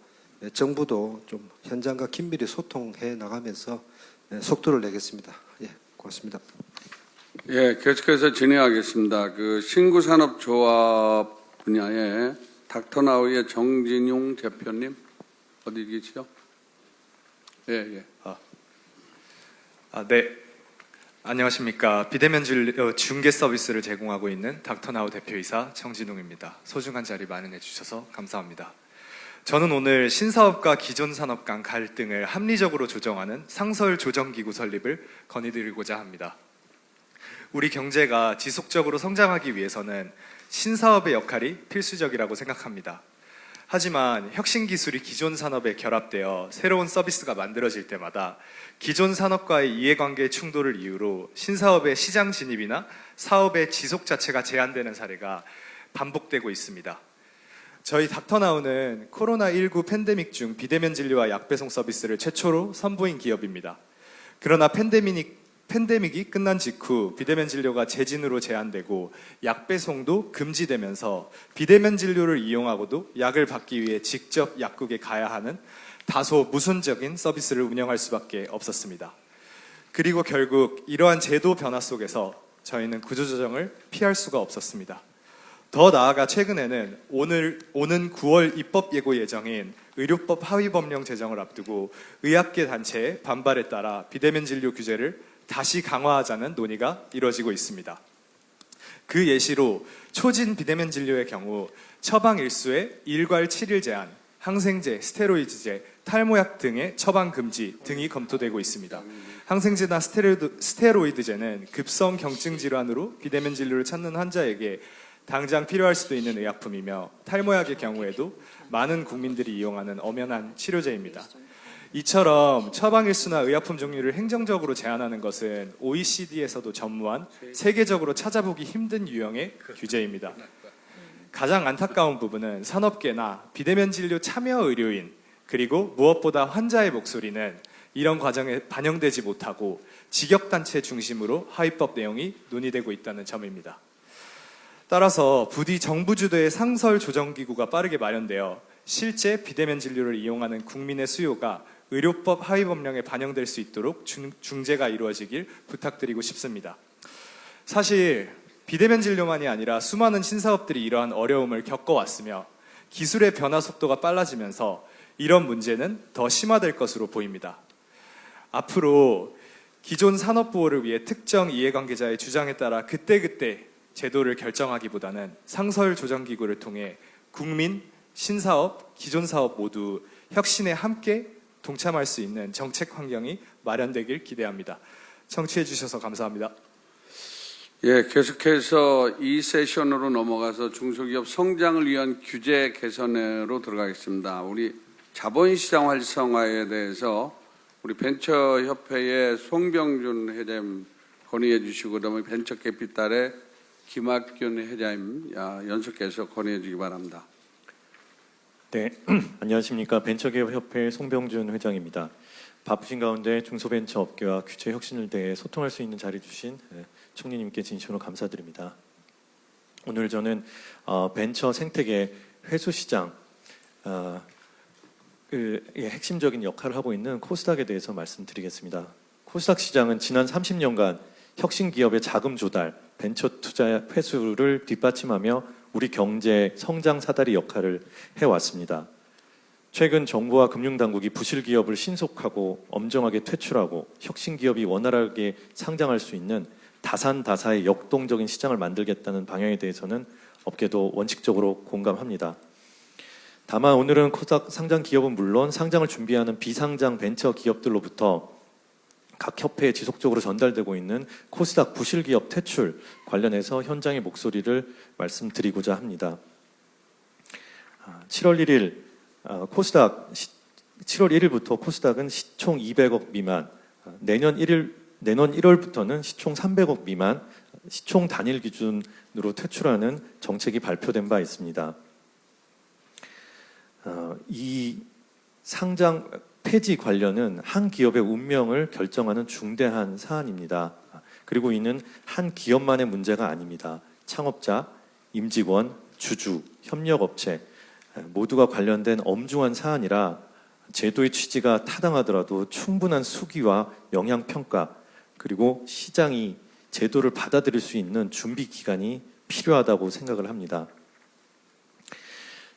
정부도 좀 현장과 긴밀히 소통해 나가면서 속도를 내겠습니다. 예, 고맙습니다. 예, 계속해서 진행하겠습니다. 신구산업조합 분야의 닥터나우의 정진용 대표님 어디 계시죠? 예. 네. 안녕하십니까. 비대면 중개 서비스를 제공하고 있는 닥터나우 대표이사 정진웅입니다. 소중한 자리 마련해 주셔서 감사합니다. 저는 오늘 신사업과 기존 산업 간 갈등을 합리적으로 조정하는 상설 조정기구 설립을 건의드리고자 합니다. 우리 경제가 지속적으로 성장하기 위해서는 신사업의 역할이 필수적이라고 생각합니다. 하지만 혁신 기술이 기존 산업에 결합되어 새로운 서비스가 만들어질 때마다 기존 산업과의 이해관계 충돌을 이유로 신사업의 시장 진입이나 사업의 지속 자체가 제한되는 사례가 반복되고 있습니다. 저희 닥터나우는 코로나19 팬데믹 중 비대면 진료와 약 배송 서비스를 최초로 선보인 기업입니다. 그러나 팬데믹이 끝난 직후 비대면 진료가 재진으로 제한되고 약 배송도 금지되면서 비대면 진료를 이용하고도 약을 받기 위해 직접 약국에 가야 하는 다소 모순적인 서비스를 운영할 수밖에 없었습니다. 그리고 결국 이러한 제도 변화 속에서 저희는 구조조정을 피할 수가 없었습니다. 더 나아가 최근에는 오는 9월 입법 예고 예정인 의료법 하위 법령 제정을 앞두고 의학계 단체의 반발에 따라 비대면 진료 규제를 다시 강화하자는 논의가 이뤄지고 있습니다. 그 예시로 초진 비대면 진료의 경우 처방 일수의 일괄 7일 제한, 항생제, 스테로이드제, 탈모약 등의 처방 금지 등이 검토되고 있습니다. 항생제나 스테로이드제는 급성 경증 질환으로 비대면 진료를 찾는 환자에게 당장 필요할 수도 있는 의약품이며 탈모약의 경우에도 많은 국민들이 이용하는 엄연한 치료제입니다. 이처럼 처방일수나 의약품 종류를 행정적으로 제한하는 것은 OECD에서도 전무한 세계적으로 찾아보기 힘든 유형의 규제입니다. 가장 안타까운 부분은 산업계나 비대면 진료 참여 의료인 그리고 무엇보다 환자의 목소리는 이런 과정에 반영되지 못하고 직역단체 중심으로 하위법 내용이 논의되고 있다는 점입니다. 따라서 부디 정부 주도의 상설 조정기구가 빠르게 마련되어 실제 비대면 진료를 이용하는 국민의 수요가 의료법 하위 법령에 반영될 수 있도록 중재가 이루어지길 부탁드리고 싶습니다. 사실 비대면 진료만이 아니라 수많은 신사업들이 이러한 어려움을 겪어왔으며 기술의 변화 속도가 빨라지면서 이런 문제는 더 심화될 것으로 보입니다. 앞으로 기존 산업보호를 위해 특정 이해관계자의 주장에 따라 그때그때 제도를 결정하기보다는 상설 조정기구를 통해 국민, 신사업, 기존 사업 모두 혁신에 함께 동참할 수 있는 정책 환경이 마련되길 기대합니다. 청취해 주셔서 감사합니다. 예, 계속해서 이 세션으로 넘어가서 중소기업 성장을 위한 규제 개선으로 들어가겠습니다. 우리 자본시장 활성화에 대해서 우리 벤처협회의 송병준 회장님 건의해 주시고, 그다음에 벤처캐피탈의 김학균 회장님 연속해서 건의해 주기 바랍니다. 네, 안녕하십니까. 벤처기업협회 송병준 회장입니다. 바쁘신 가운데 중소벤처업계와 규제 혁신을 대해 소통할 수 있는 자리 주신 총리님께 진심으로 감사드립니다. 오늘 저는 벤처 생태계 회수시장 핵심적인 역할을 하고 있는 코스닥에 대해서 말씀드리겠습니다. 코스닥 시장은 지난 30년간 혁신 기업의 자금 조달, 벤처 투자 회수를 뒷받침하며 우리 경제 성장 사다리 역할을 해왔습니다. 최근 정부와 금융당국이 부실 기업을 신속하고 엄정하게 퇴출하고 혁신 기업이 원활하게 상장할 수 있는 다산다사의 역동적인 시장을 만들겠다는 방향에 대해서는 업계도 원칙적으로 공감합니다. 다만 오늘은 코스닥 상장 기업은 물론 상장을 준비하는 비상장 벤처 기업들로부터 각 협회에 지속적으로 전달되고 있는 코스닥 부실 기업 퇴출 관련해서 현장의 목소리를 말씀드리고자 합니다. 7월 1일부터 코스닥은 시총 200억 미만, 내년 1월부터는 시총 300억 미만, 시총 단일 기준으로 퇴출하는 정책이 발표된 바 있습니다. 이 상장 폐지 관련은 한 기업의 운명을 결정하는 중대한 사안입니다. 그리고 이는 한 기업만의 문제가 아닙니다. 창업자, 임직원, 주주, 협력업체 모두가 관련된 엄중한 사안이라 제도의 취지가 타당하더라도 충분한 수기와 영향평가 그리고 시장이 제도를 받아들일 수 있는 준비 기간이 필요하다고 생각을 합니다.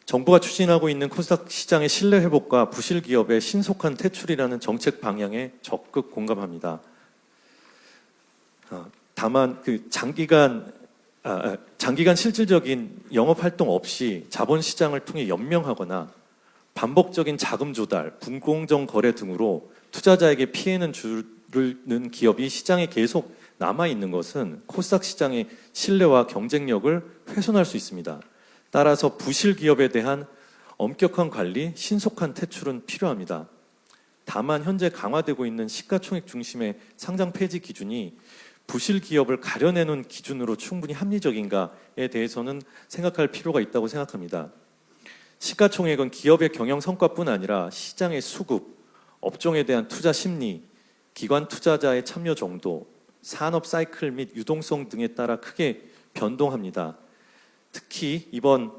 정부가 추진하고 있는 코스닥 시장의 신뢰 회복과 부실 기업의 신속한 퇴출이라는 정책 방향에 적극 공감합니다. 다만 장기간 실질적인 영업 활동 없이 자본 시장을 통해 연명하거나 반복적인 자금 조달, 불공정 거래 등으로 투자자에게 피해는 주는 기업이 시장에 계속 남아 있는 것은 코스닥 시장의 신뢰와 경쟁력을 훼손할 수 있습니다. 따라서 부실 기업에 대한 엄격한 관리, 신속한 퇴출은 필요합니다. 다만 현재 강화되고 있는 시가총액 중심의 상장 폐지 기준이 부실 기업을 가려내는 기준으로 충분히 합리적인가에 대해서는 생각할 필요가 있다고 생각합니다. 시가총액은 기업의 경영 성과뿐 아니라 시장의 수급, 업종에 대한 투자 심리, 기관 투자자의 참여 정도, 산업 사이클 및 유동성 등에 따라 크게 변동합니다. 특히 이번에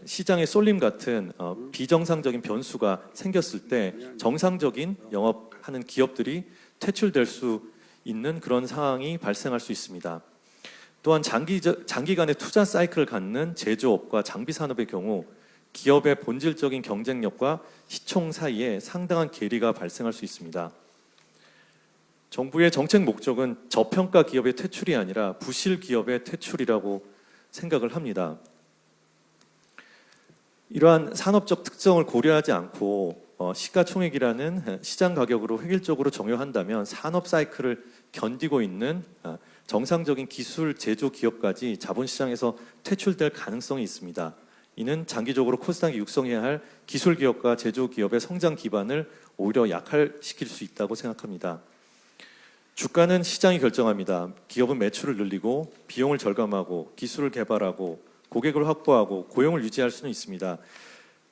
시장의 쏠림 같은 비정상적인 변수가 생겼을 때 정상적인 영업하는 기업들이 퇴출될 수 있는 그런 상황이 발생할 수 있습니다. 또한 장기간의 투자 사이클을 갖는 제조업과 장비 산업의 경우 기업의 본질적인 경쟁력과 시총 사이에 상당한 괴리가 발생할 수 있습니다. 정부의 정책 목적은 저평가 기업의 퇴출이 아니라 부실 기업의 퇴출이라고 생각을 합니다. 이러한 산업적 특성을 고려하지 않고 시가총액이라는 시장 가격으로 획일적으로 정의한다면 산업 사이클을 견디고 있는 정상적인 기술 제조 기업까지 자본시장에서 퇴출될 가능성이 있습니다. 이는 장기적으로 코스닥이 육성해야 할 기술 기업과 제조 기업의 성장 기반을 오히려 약화시킬 수 있다고 생각합니다. 주가는 시장이 결정합니다. 기업은 매출을 늘리고 비용을 절감하고 기술을 개발하고 고객을 확보하고 고용을 유지할 수는 있습니다.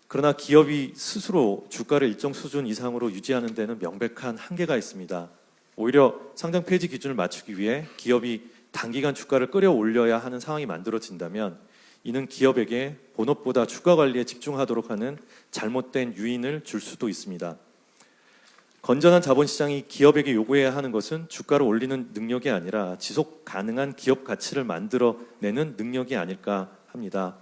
그러나 기업이 스스로 주가를 일정 수준 이상으로 유지하는 데는 명백한 한계가 있습니다. 오히려 상장 폐지 기준을 맞추기 위해 기업이 단기간 주가를 끌어올려야 하는 상황이 만들어진다면 이는 기업에게 본업보다 주가 관리에 집중하도록 하는 잘못된 유인을 줄 수도 있습니다. 건전한 자본시장이 기업에게 요구해야 하는 것은 주가를 올리는 능력이 아니라 지속 가능한 기업 가치를 만들어내는 능력이 아닐까 합니다.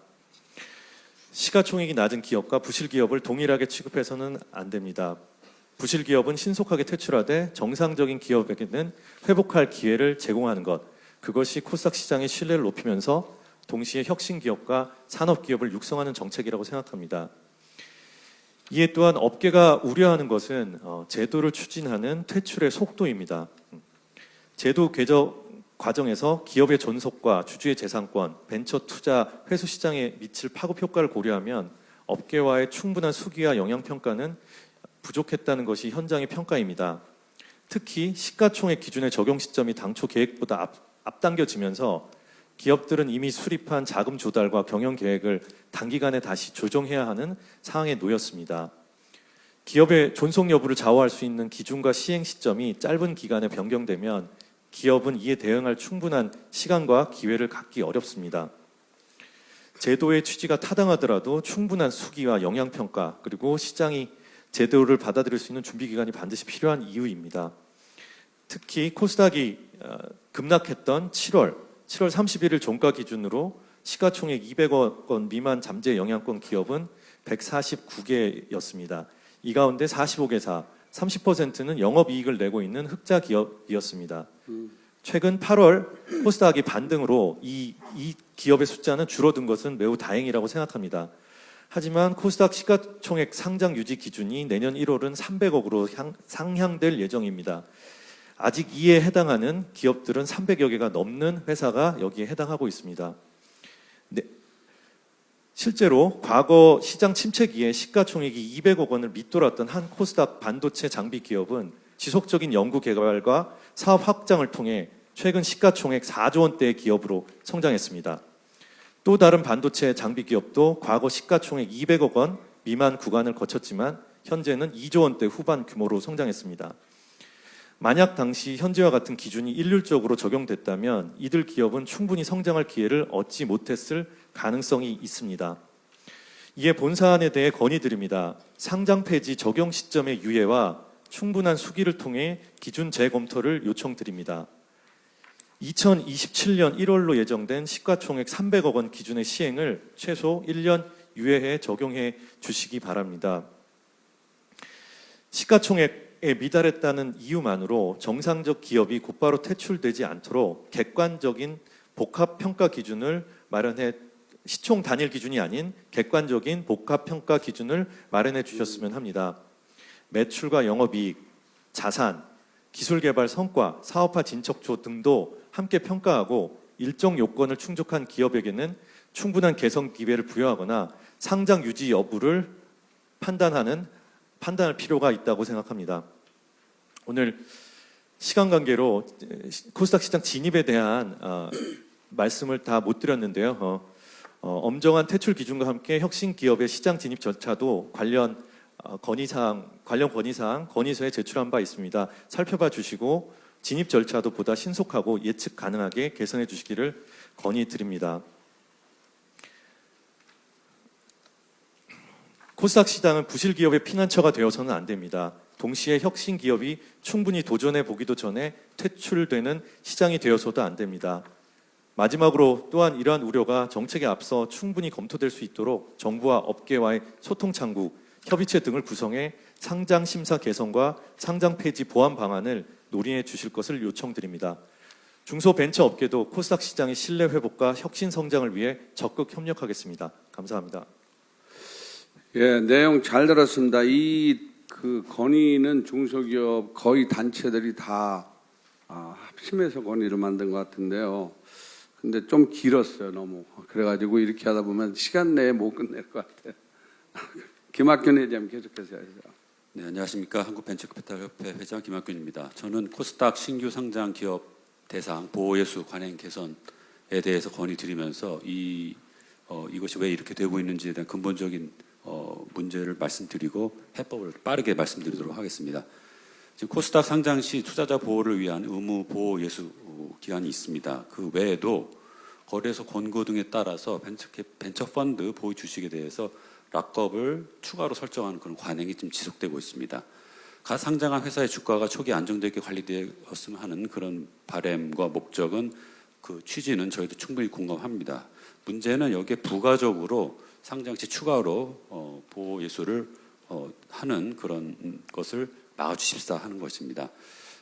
시가총액이 낮은 기업과 부실 기업을 동일하게 취급해서는 안 됩니다. 부실 기업은 신속하게 퇴출하되 정상적인 기업에게는 회복할 기회를 제공하는 것, 그것이 코스닥 시장의 신뢰를 높이면서 동시에 혁신 기업과 산업 기업을 육성하는 정책이라고 생각합니다. 이에 또한 업계가 우려하는 것은 제도를 추진하는 퇴출의 속도입니다. 제도 개정 과정에서 기업의 존속과 주주의 재산권, 벤처 투자 회수 시장에 미칠 파급 효과를 고려하면 업계와의 충분한 수기와 영향 평가는 부족했다는 것이 현장의 평가입니다. 특히 시가총액 기준의 적용 시점이 당초 계획보다 앞당겨지면서 기업들은 이미 수립한 자금 조달과 경영 계획을 단기간에 다시 조정해야 하는 상황에 놓였습니다. 기업의 존속 여부를 좌우할 수 있는 기준과 시행 시점이 짧은 기간에 변경되면 기업은 이에 대응할 충분한 시간과 기회를 갖기 어렵습니다. 제도의 취지가 타당하더라도 충분한 수기와 영향평가 그리고 시장이 제도를 받아들일 수 있는 준비 기간이 반드시 필요한 이유입니다. 특히 코스닥이 급락했던 7월 31일 종가 기준으로 시가총액 200억 원 미만 잠재 영향권 기업은 149개였습니다. 이 가운데 45개사, 30%는 영업이익을 내고 있는 흑자 기업이었습니다. 최근 8월 코스닥이 반등으로 이 기업의 숫자는 줄어든 것은 매우 다행이라고 생각합니다. 하지만 코스닥 시가총액 상장 유지 기준이 내년 1월은 300억으로 상향될 예정입니다. 아직 이에 해당하는 기업들은 300여 개가 넘는 회사가 여기에 해당하고 있습니다. 네. 실제로 과거 시장 침체기에 시가총액이 200억 원을 밑돌았던 한 코스닥 반도체 장비 기업은 지속적인 연구 개발과 사업 확장을 통해 최근 시가총액 4조 원대의 기업으로 성장했습니다. 또 다른 반도체 장비 기업도 과거 시가총액 200억 원 미만 구간을 거쳤지만 현재는 2조 원대 후반 규모로 성장했습니다. 만약 당시 현재와 같은 기준이 일률적으로 적용됐다면 이들 기업은 충분히 성장할 기회를 얻지 못했을 가능성이 있습니다. 이에 본 사안에 대해 건의드립니다. 상장 폐지 적용 시점의 유예와 충분한 수기를 통해 기준 재검토를 요청드립니다. 2027년 1월로 예정된 시가총액 300억 원 기준의 시행을 최소 1년 유예해 적용해 주시기 바랍니다. 시가총액에 미달했다는 이유만으로 정상적 기업이 곧바로 퇴출되지 않도록 객관적인 복합평가 기준을 마련해 시총 단일 기준이 아닌 객관적인 복합평가 기준을 마련해 주셨으면 합니다. 매출과 영업이익, 자산, 기술개발 성과, 사업화 진척조 등도 함께 평가하고 일정 요건을 충족한 기업에게는 충분한 개선 기회를 부여하거나 상장 유지 여부를 판단할 필요가 있다고 생각합니다. 오늘 시간 관계로 코스닥 시장 진입에 대한 말씀을 다 못 드렸는데요. 엄정한 퇴출 기준과 함께 혁신 기업의 시장 진입 절차도 관련 건의사항 건의서에 제출한 바 있습니다. 살펴봐 주시고 진입 절차도 보다 신속하고 예측 가능하게 개선해 주시기를 건의드립니다. 코스닥 시장은 부실 기업의 피난처가 되어서는 안 됩니다. 동시에 혁신 기업이 충분히 도전해 보기도 전에 퇴출되는 시장이 되어서도 안 됩니다. 마지막으로 또한 이러한 우려가 정책에 앞서 충분히 검토될 수 있도록 정부와 업계와의 소통 창구, 협의체 등을 구성해 상장 심사 개선과 상장 폐지 보완 방안을 논의해 주실 것을 요청드립니다. 중소벤처업계도 코스닥 시장의 신뢰 회복과 혁신 성장을 위해 적극 협력하겠습니다. 감사합니다. 예, 내용 잘 들었습니다. 그 건의는 중소기업 거의 단체들이 다 합심해서 건의를 만든 것 같은데요. 근데 좀 길었어요, 너무. 그래가지고 이렇게 하다 보면 시간 내에 못 끝낼 것 같아요. 김학균 회장님 계속해서 하시죠. 네, 안녕하십니까. 한국벤처캐피탈협회 회장 김학균입니다. 저는 코스닥 신규 상장 기업 대상 보호예수 관행 개선에 대해서 건의드리면서 이것이 왜 이렇게 되고 있는지에 대한 근본적인 문제를 말씀드리고 해법을 빠르게 말씀드리도록 하겠습니다. 지금 코스닥 상장 시 투자자 보호를 위한 의무 보호 예수 기간이 있습니다. 그 외에도 거래소 권고 등에 따라서 벤처 펀드 보유 주식에 대해서 락업을 추가로 설정하는 그런 관행이 지금 지속되고 있습니다. 가 상장한 회사의 주가가 초기 안정되게 관리되었으면 하는 그런 바람과 목적은 그 취지는 저희도 충분히 공감합니다. 문제는 여기에 부가적으로 상장 시 추가로 보호 예수를 하는 그런 것을 막아주십사 하는 것입니다.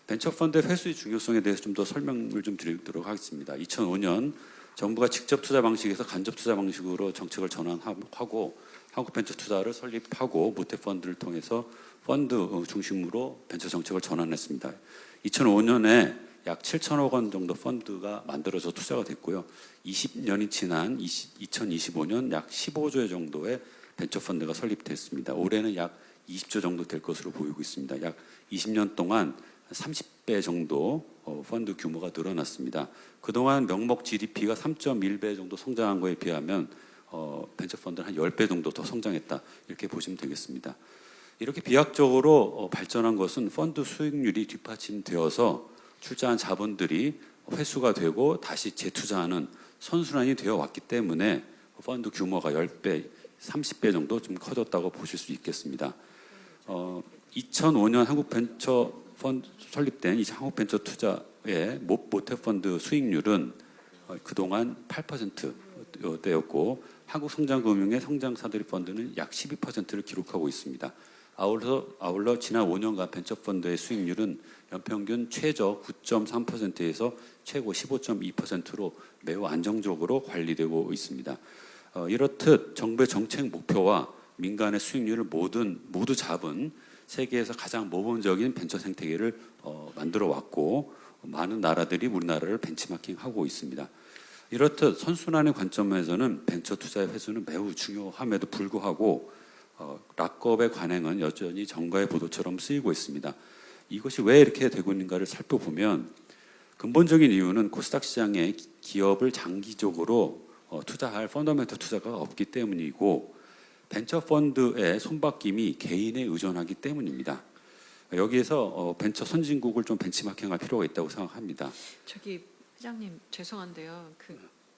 벤처펀드 회수의 중요성에 대해서 좀 더 설명을 좀 드리도록 하겠습니다. 2005년 정부가 직접 투자 방식에서 간접 투자 방식으로 정책을 전환하고 한국벤처투자를 설립하고 모태펀드를 통해서 펀드 중심으로 벤처 정책을 전환했습니다. 2005년에 약 7천억 원 정도 펀드가 만들어져 투자가 됐고요. 20년이 지난 2025년 약 15조 정도의 벤처 펀드가 설립됐습니다. 올해는 약 20조 정도 될 것으로 보이고 있습니다. 약 20년 동안 30배 정도 펀드 규모가 늘어났습니다. 그동안 명목 GDP가 3.1배 정도 성장한 거에 비하면 벤처 펀드는 한 10배 정도 더 성장했다, 이렇게 보시면 되겠습니다. 이렇게 비약적으로 발전한 것은 펀드 수익률이 뒷받침되어서 출자한 자본들이 회수가 되고 다시 재투자하는 선순환이 되어 왔기 때문에 펀드 규모가 10배, 30배 정도 좀 커졌다고 보실 수 있겠습니다. 2005년 한국벤처 펀드 설립된 이 한국벤처 투자의 모태펀드 수익률은 그동안 8%대였고 한국성장금융의 성장사들이 펀드는 약 12%를 기록하고 있습니다. 아울러 지난 5년간 벤처펀드의 수익률은 연평균 최저 9.3%에서 최고 15.2%로 매우 안정적으로 관리되고 있습니다. 이렇듯 정부의 정책 목표와 민간의 수익률을 모두 잡은 세계에서 가장 모범적인 벤처 생태계를 만들어 왔고 많은 나라들이 우리나라를 벤치마킹하고 있습니다. 이렇듯 선순환의 관점에서는 벤처 투자의 회수는 매우 중요함에도 불구하고 락업의 관행은 여전히 정가의 보도처럼 쓰이고 있습니다. 이것이 왜 이렇게 되고 있는가를 살펴보면 근본적인 이유는 코스닥 시장에 기업을 장기적으로 투자할 펀더멘털 투자가 없기 때문이고 벤처 펀드의 손바뀜이 개인에 의존하기 때문입니다. 여기에서 벤처 선진국을 좀 벤치마킹할 필요가 있다고 생각합니다. 저기 회장님 죄송한데요.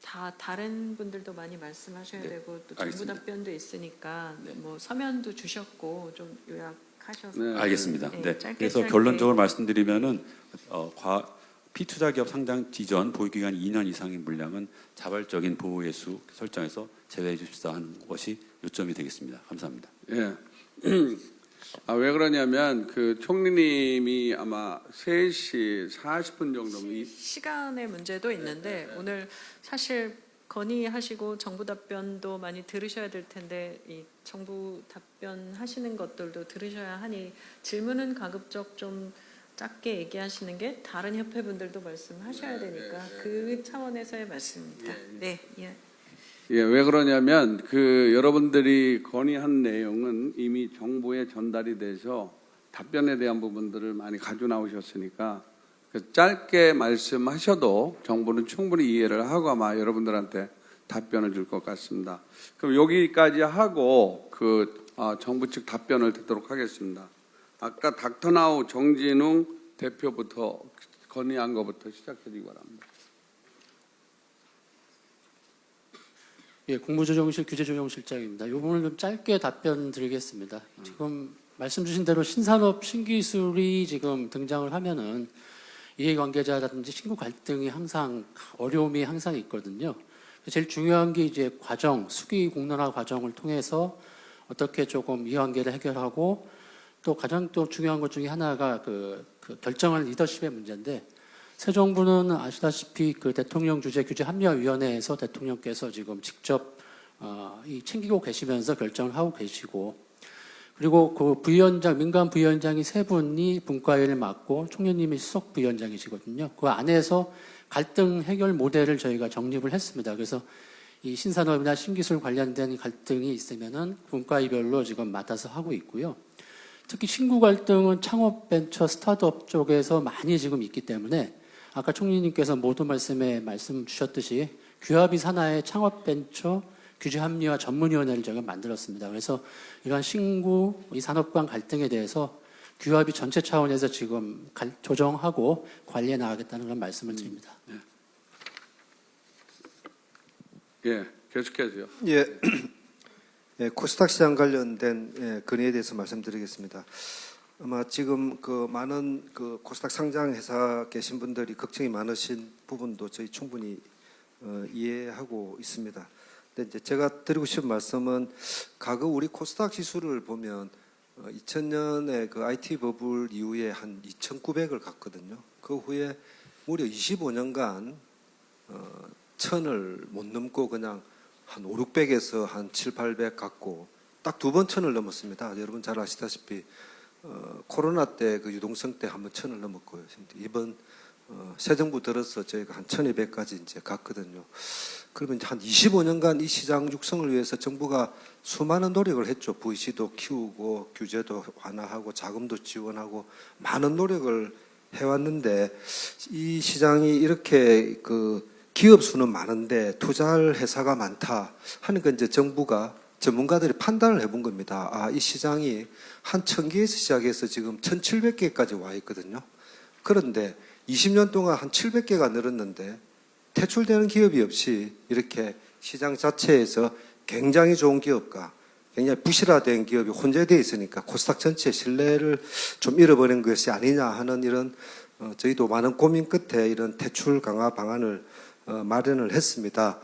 다 다른 분들도 많이 말씀하셔야 되고 또 정부 알겠습니다. 답변도 있으니까 뭐 서면도 주셨고 좀 요약하셔서. 네, 알겠습니다. 네. 그래서 짧게. 결론적으로 말씀드리면은 피투자 기업 상장 이전 보유기간 2년 이상인 물량은 자발적인 보호예수 설정해서 제외해 주십사 하는 것이 요점이 되겠습니다. 감사합니다. 예. 왜 그러냐면 그 총리님이 아마 3시 40분 정도 시간의 문제도 있는데 오늘 사실 건의하시고 정부 답변도 많이 들으셔야 될 텐데 이 정부 답변하시는 것들도 들으셔야 하니 질문은 가급적 좀 짧게 얘기하시는 게 다른 협회분들도 말씀하셔야 되니까 그 차원에서의 말씀입니다. 네. 예. 예, 왜 그러냐면 그 여러분들이 건의한 내용은 이미 정부에 전달이 돼서 답변에 대한 부분들을 많이 가져 나오셨으니까 짧게 말씀하셔도 정부는 충분히 이해를 하고 아마 여러분들한테 답변을 줄 것 같습니다. 그럼 여기까지 하고 정부 측 답변을 듣도록 하겠습니다. 아까 닥터나우 정진웅 대표부터 건의한 것부터 시작해 주기 바랍니다. 예, 국무조정실 규제조정실장입니다. 이 부분을 좀 짧게 답변 드리겠습니다. 지금 말씀 주신 대로 신산업 신기술이 지금 등장을 하면은 이해관계자라든지 신구 갈등이 항상 어려움이 항상 있거든요. 제일 중요한 게 이제 과정, 수기 공론화 과정을 통해서 어떻게 조금 이해관계를 해결하고 또 가장 또 중요한 것 중에 하나가 그 결정할 리더십의 문제인데 새 정부는 아시다시피 그 대통령 주재 규제 합리화위원회에서 대통령께서 지금 직접 챙기고 계시면서 결정을 하고 계시고 그리고 그 부위원장 민간 부위원장이 3분이 분과회를 맡고 총리님이 수석 부위원장이시거든요. 그 안에서 갈등 해결 모델을 저희가 정립을 했습니다. 그래서 이 신산업이나 신기술 관련된 갈등이 있으면은 분과위별로 지금 맡아서 하고 있고요. 특히 신구 갈등은 창업 벤처 스타트업 쪽에서 많이 지금 있기 때문에 아까 총리님께서 모두 말씀 주셨듯이 규합이 산하의 창업 벤처 규제 합리화 전문위원회를 제가 만들었습니다. 그래서 이러한 신구 이 산업 간 갈등에 대해서 규합이 전체 차원에서 지금 조정하고 관리해 나가겠다는 그런 말씀을 드립니다. 예, 계속해서요. 예. 예, 코스닥 시장 관련된 건의에 대해서 말씀드리겠습니다. 아마 지금 그 많은 그 코스닥 상장 회사 계신 분들이 걱정이 많으신 부분도 저희 충분히 이해하고 있습니다. 근데 이제 제가 드리고 싶은 말씀은 과거 우리 코스닥 지수를 보면 2000년에 그 IT 버블 이후에 한 2,900을 갔거든요. 그 후에 무려 25년간 1000을 못 넘고 그냥 한 5, 600에서 한 7, 800 갔고 딱 2번 1000을 넘었습니다. 여러분 잘 아시다시피 코로나 때 그 유동성 때 한번 1000을 넘었고요. 이번 새 정부 들어서 저희가 한 1200까지 이제 갔거든요. 그러면 이제 한 25년간 이 시장 육성을 위해서 정부가 수많은 노력을 했죠. VC도 키우고 규제도 완화하고 자금도 지원하고 많은 노력을 해왔는데 이 시장이 이렇게 그 기업 수는 많은데 투자할 회사가 많다 하니까 이제 정부가 전문가들이 판단을 해본 겁니다. 아, 이 시장이 한 1000개에서 시작해서 지금 1700개까지 와 있거든요. 그런데 20년 동안 한 700개가 늘었는데 퇴출되는 기업이 없이 이렇게 시장 자체에서 굉장히 좋은 기업과 굉장히 부실화된 기업이 혼재되어 있으니까 코스닥 전체의 신뢰를 좀 잃어버린 것이 아니냐 하는 이런 저희도 많은 고민 끝에 이런 퇴출 강화 방안을 마련을 했습니다.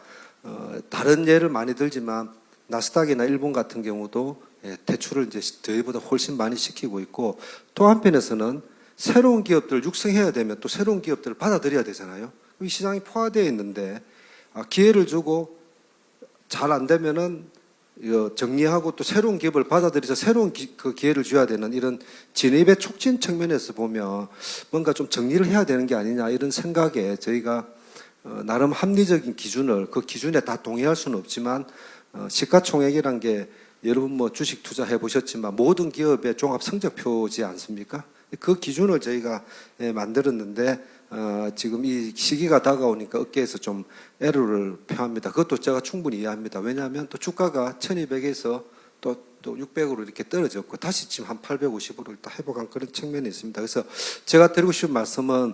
다른 예를 많이 들지만 나스닥이나 일본 같은 경우도 퇴출을 이제 저희보다 훨씬 많이 시키고 있고, 또 한편에서는 새로운 기업들을 육성해야 되면 또 새로운 기업들을 받아들여야 되잖아요. 이 시장이 포화되어 있는데 기회를 주고 잘 안 되면은 정리하고 또 새로운 기업을 받아들여서 새로운 그 기회를 줘야 되는 이런 진입의 촉진 측면에서 보면 뭔가 좀 정리를 해야 되는 게 아니냐 이런 생각에 저희가 나름 합리적인 기준을, 그 기준에 다 동의할 수는 없지만 시가총액이란 게 여러분 뭐 주식 투자해 보셨지만 모든 기업의 종합 성적표지 않습니까? 그 기준을 저희가 만들었는데 지금 이 시기가 다가오니까 업계에서 좀 애로를 표합니다. 그것도 제가 충분히 이해합니다. 왜냐하면 또 주가가 1200에서 또 600으로 이렇게 떨어졌고 다시 지금 한 850으로 일단 회복한 그런 측면이 있습니다. 그래서 제가 드리고 싶은 말씀은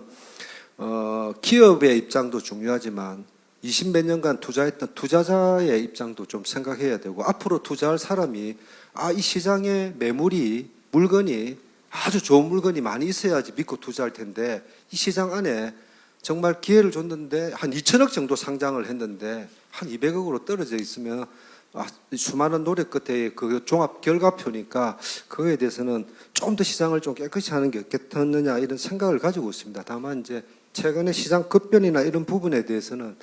기업의 입장도 중요하지만 20몇 년간 투자했던 투자자의 입장도 좀 생각해야 되고, 앞으로 투자할 사람이 이 시장에 매물이, 물건이 아주 좋은 물건이 많이 있어야지 믿고 투자할 텐데, 이 시장 안에 정말 기회를 줬는데 한 2천억 정도 상장을 했는데 한 200억으로 떨어져 있으면 수많은 노력 끝에 그 종합 결과표니까 그거에 대해서는 좀 더 시장을 좀 깨끗이 하는 게 어떻겠느냐 이런 생각을 가지고 있습니다. 다만 이제 최근에 시장 급변이나 이런 부분에 대해서는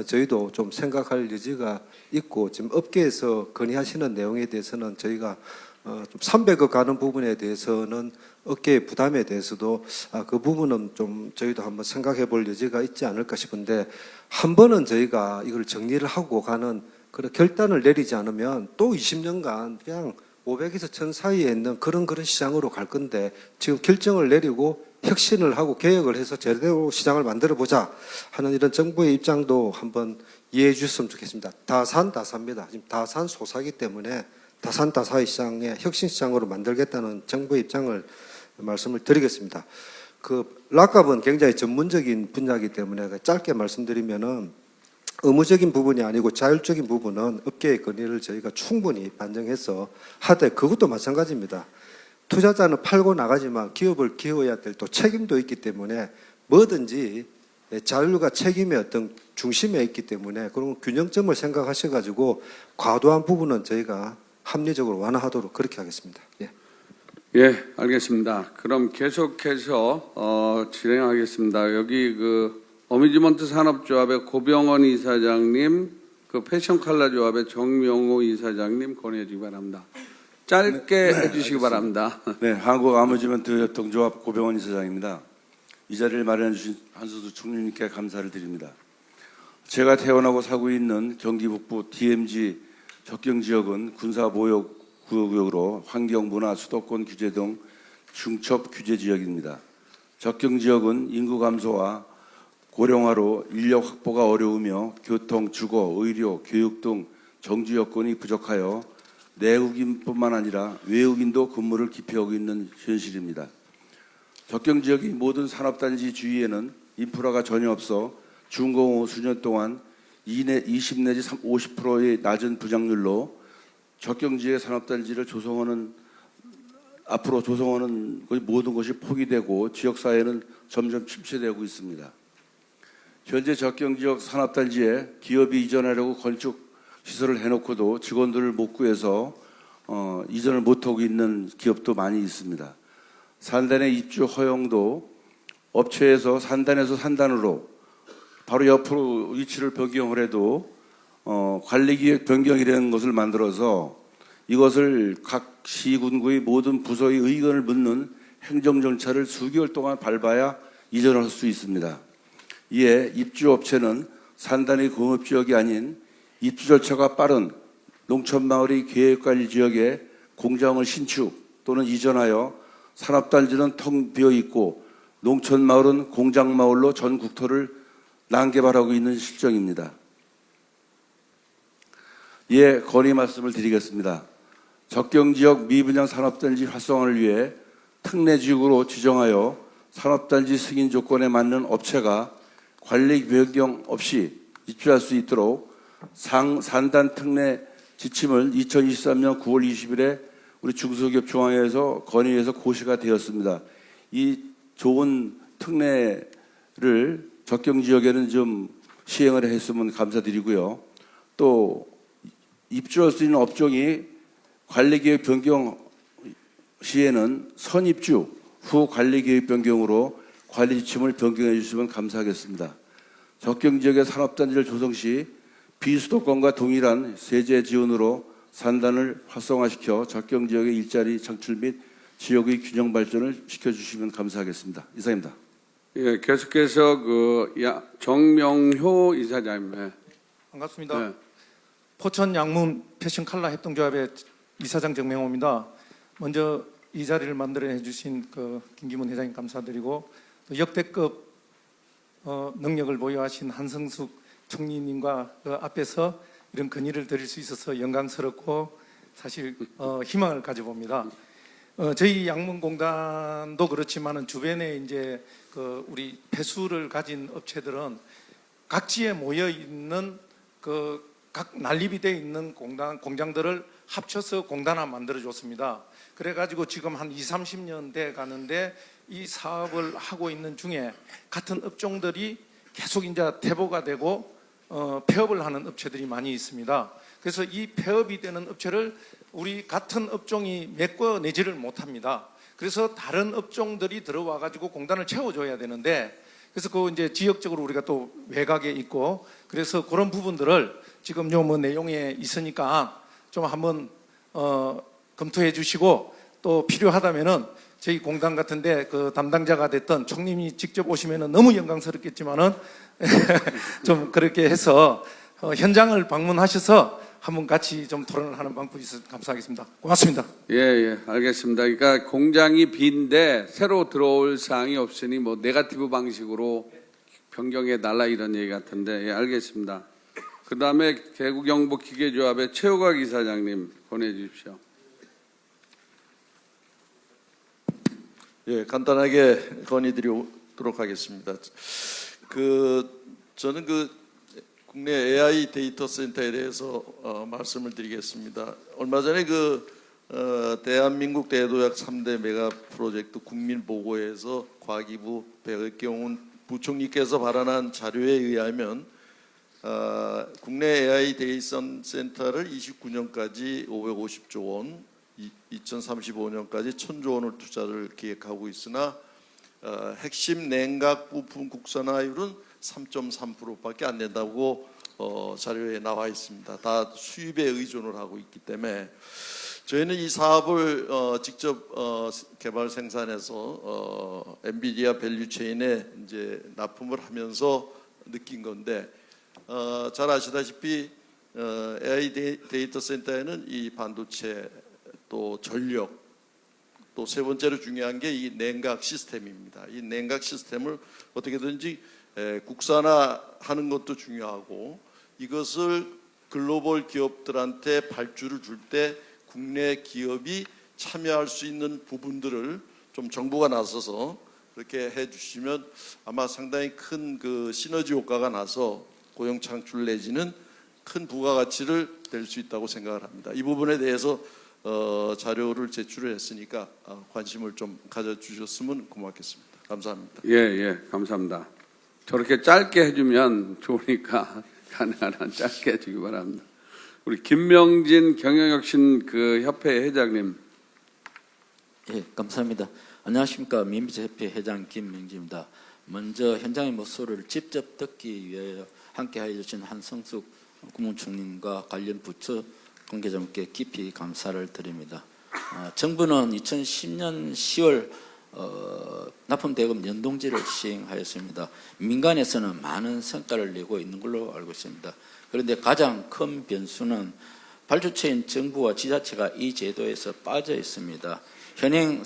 저희도 좀 생각할 여지가 있고, 지금 업계에서 건의하시는 내용에 대해서는 저희가 좀 300억 가는 부분에 대해서는 업계의 부담에 대해서도 그 부분은 좀 저희도 한번 생각해 볼 여지가 있지 않을까 싶은데, 한 번은 저희가 이걸 정리를 하고 가는 그런 결단을 내리지 않으면 또 20년간 그냥 500에서 1000 사이에 있는 그런 시장으로 갈 건데, 지금 결정을 내리고 혁신을 하고 개혁을 해서 제대로 시장을 만들어 보자 하는 이런 정부의 입장도 한번 이해해 주셨으면 좋겠습니다. 다산다사입니다. 지금 다산소사기 때문에 다산다사의 시장에 혁신 시장으로 만들겠다는 정부의 입장을 말씀을 드리겠습니다. 그 락값은 굉장히 전문적인 분야이기 때문에 짧게 말씀드리면은 의무적인 부분이 아니고 자율적인 부분은 업계의 건의를 저희가 충분히 반영해서 하되, 그것도 마찬가지입니다. 투자자는 팔고 나가지만 기업을 키워야 될 또 책임도 있기 때문에 뭐든지 자율과 책임의 어떤 중심에 있기 때문에 그런 균형점을 생각하셔가지고 과도한 부분은 저희가 합리적으로 완화하도록 그렇게 하겠습니다. 예, 알겠습니다. 그럼 계속해서 진행하겠습니다. 여기 그 어뮤즈먼트 산업조합의 고병원 이사장님, 그 패션 컬러 조합의 정명호 이사장님 건의해 주기 바랍니다. 짧게 해주시기 바랍니다. 네, 한국 아뮤즈먼트 협동조합 고병원 이사장입니다. 이 자리를 마련해 주신 한수수 총리님께 감사를 드립니다. 제가 태어나고 살고 있는 경기 북부 DMZ 접경지역은 군사보호구역으로 환경, 문화, 수도권 규제 등 중첩 규제 지역입니다. 접경지역은 인구 감소와 고령화로 인력 확보가 어려우며 교통, 주거, 의료, 교육 등 정주 여건이 부족하여 내국인뿐만 아니라 외국인도 근무를 기피하고 있는 현실입니다. 접경지역의 모든 산업단지 주위에는 인프라가 전혀 없어 준공 후 수년 동안 20 내지 50%의 낮은 부장률로 접경지역 산업단지를 앞으로 조성하는 모든 것이 포기되고 지역사회는 점점 침체되고 있습니다. 현재 접경지역 산업단지에 기업이 이전하려고 건축 시설을 해놓고도 직원들을 못 구해서 이전을 못하고 있는 기업도 많이 있습니다. 산단의 입주 허용도 업체에서 산단에서 산단으로 바로 옆으로 위치를 변경을 해도 관리기획 변경이라는 것을 만들어서 이것을 각 시군구의 모든 부서의 의견을 묻는 행정절차를 수개월 동안 밟아야 이전을 할 수 있습니다. 이에 입주업체는 산단의 공업지역이 아닌 입주 절차가 빠른 농촌마을의 계획관리지역에 공장을 신축 또는 이전하여 산업단지는 텅 비어있고 농촌마을은 공장마을로 전 국토를 난개발하고 있는 실정입니다. 이에 건의 말씀을 드리겠습니다. 적경지역 미분양 산업단지 활성화를 위해 특례지역으로 지정하여 산업단지 승인 조건에 맞는 업체가 관리 변경 없이 입주할 수 있도록 산단 특례 지침을 2023년 9월 20일에 우리 중소기업 중앙회에서 건의해서 고시가 되었습니다. 이 좋은 특례를 적경지역에는 좀 시행을 했으면 감사드리고요. 또 입주할 수 있는 업종이 관리계획 변경 시에는 선입주 후 관리계획 변경으로 관리 지침을 변경해 주시면 감사하겠습니다. 적경지역의 산업단지를 조성 시 비수도권과 동일한 세제 지원으로 산단을 활성화시켜 적경지역의 일자리 창출 및 지역의 균형 발전을 시켜주시면 감사하겠습니다. 이상입니다. 예, 계속해서 정명효 이사장님. 네. 반갑습니다. 네. 포천 양문 패션 칼라 협동조합의 이사장 정명호입니다. 먼저 이 자리를 만들어 주신 김기문 회장님 감사드리고 또 역대급 능력을 보유하신 한성숙 총리님과 앞에서 이런 건의를 드릴 수 있어서 영광스럽고 사실 희망을 가져봅니다. 저희 양문공단도 그렇지만은 주변에 이제 우리 배수를 가진 업체들은 각지에 모여 있는 각 난립이 되어 있는 공장들을 합쳐서 공단 하나 만들어 줬습니다. 그래가지고 지금 한 20-30년 돼 가는데 이 사업을 하고 있는 중에 같은 업종들이 계속 이제 대보가 되고 폐업을 하는 업체들이 많이 있습니다. 그래서 이 폐업이 되는 업체를 우리 같은 업종이 메꿔내지를 못합니다. 그래서 다른 업종들이 들어와 가지고 공단을 채워줘야 되는데 그래서 이제 지역적으로 우리가 또 외곽에 있고 그래서 그런 부분들을 지금 요 내용에 있으니까 좀 한번 검토해 주시고 또 필요하다면은 저희 공단 같은데 담당자가 됐던 총님이 직접 오시면은 너무 영광스럽겠지만은 좀 그렇게 해서 현장을 방문하셔서 한번 같이 좀 토론을 하는 방법이 있어서 감사하겠습니다. 고맙습니다. 예, 알겠습니다. 그러니까 공장이 빈데 새로 들어올 사항이 없으니 뭐 네거티브 방식으로 변경해 달라 이런 얘기 같은데, 예, 알겠습니다. 그 다음에 대구경북기계조합의 최호각 이사장님 보내 주십시오. 예, 간단하게 건의드리도록 하겠습니다. 저는 국내 AI 데이터 센터에 대해서 말씀을 드리겠습니다. 얼마 전에 대한민국 대도약 3대 메가 프로젝트 국민보고에서 과기부 백경훈 부총리께서 발언한 자료에 의하면 국내 AI 데이터 센터를 29년까지 550조 원, 2035년까지 1000조 원을 투자를 계획하고 있으나 핵심 냉각 부품 국산화율은 3.3%밖에 안 된다고 자료에 나와 있습니다. 다 수입에 의존을 하고 있기 때문에 저희는 이 사업을 직접 개발 생산해서 엔비디아 밸류체인에 이제 납품을 하면서 느낀 건데 잘 아시다시피 AI 데이터 센터에는 이 반도체 또 전력 또 세 번째로 중요한 게 이 냉각 시스템입니다. 이 냉각 시스템을 어떻게든지 국산화하는 것도 중요하고 이것을 글로벌 기업들한테 발주를 줄 때 국내 기업이 참여할 수 있는 부분들을 좀 정부가 나서서 그렇게 해주시면 아마 상당히 큰 시너지 효과가 나서 고용 창출 내지는 큰 부가가치를 낼 수 있다고 생각을 합니다. 이 부분에 대해서 자료를 제출을 했으니까 관심을 좀 가져주셨으면 고맙겠습니다. 감사합니다. 예, 감사합니다. 저렇게 짧게 해주면 좋으니까 가능한 한 짧게 해주기 바랍니다. 우리 김명진 경영혁신 협회 회장님. 예, 감사합니다. 안녕하십니까. 민비협회 회장 김명진입니다. 먼저 현장의 목소리를 직접 듣기 위해 함께해 주신 한성숙 국무총리님과 관련 부처 관계자분께 깊이 감사를 드립니다. 정부는 2010년 10월 납품대금 연동제를 시행하였습니다. 민간에서는 많은 성과를 내고 있는 걸로 알고 있습니다. 그런데 가장 큰 변수는 발주처인 정부와 지자체가 이 제도에서 빠져 있습니다. 현행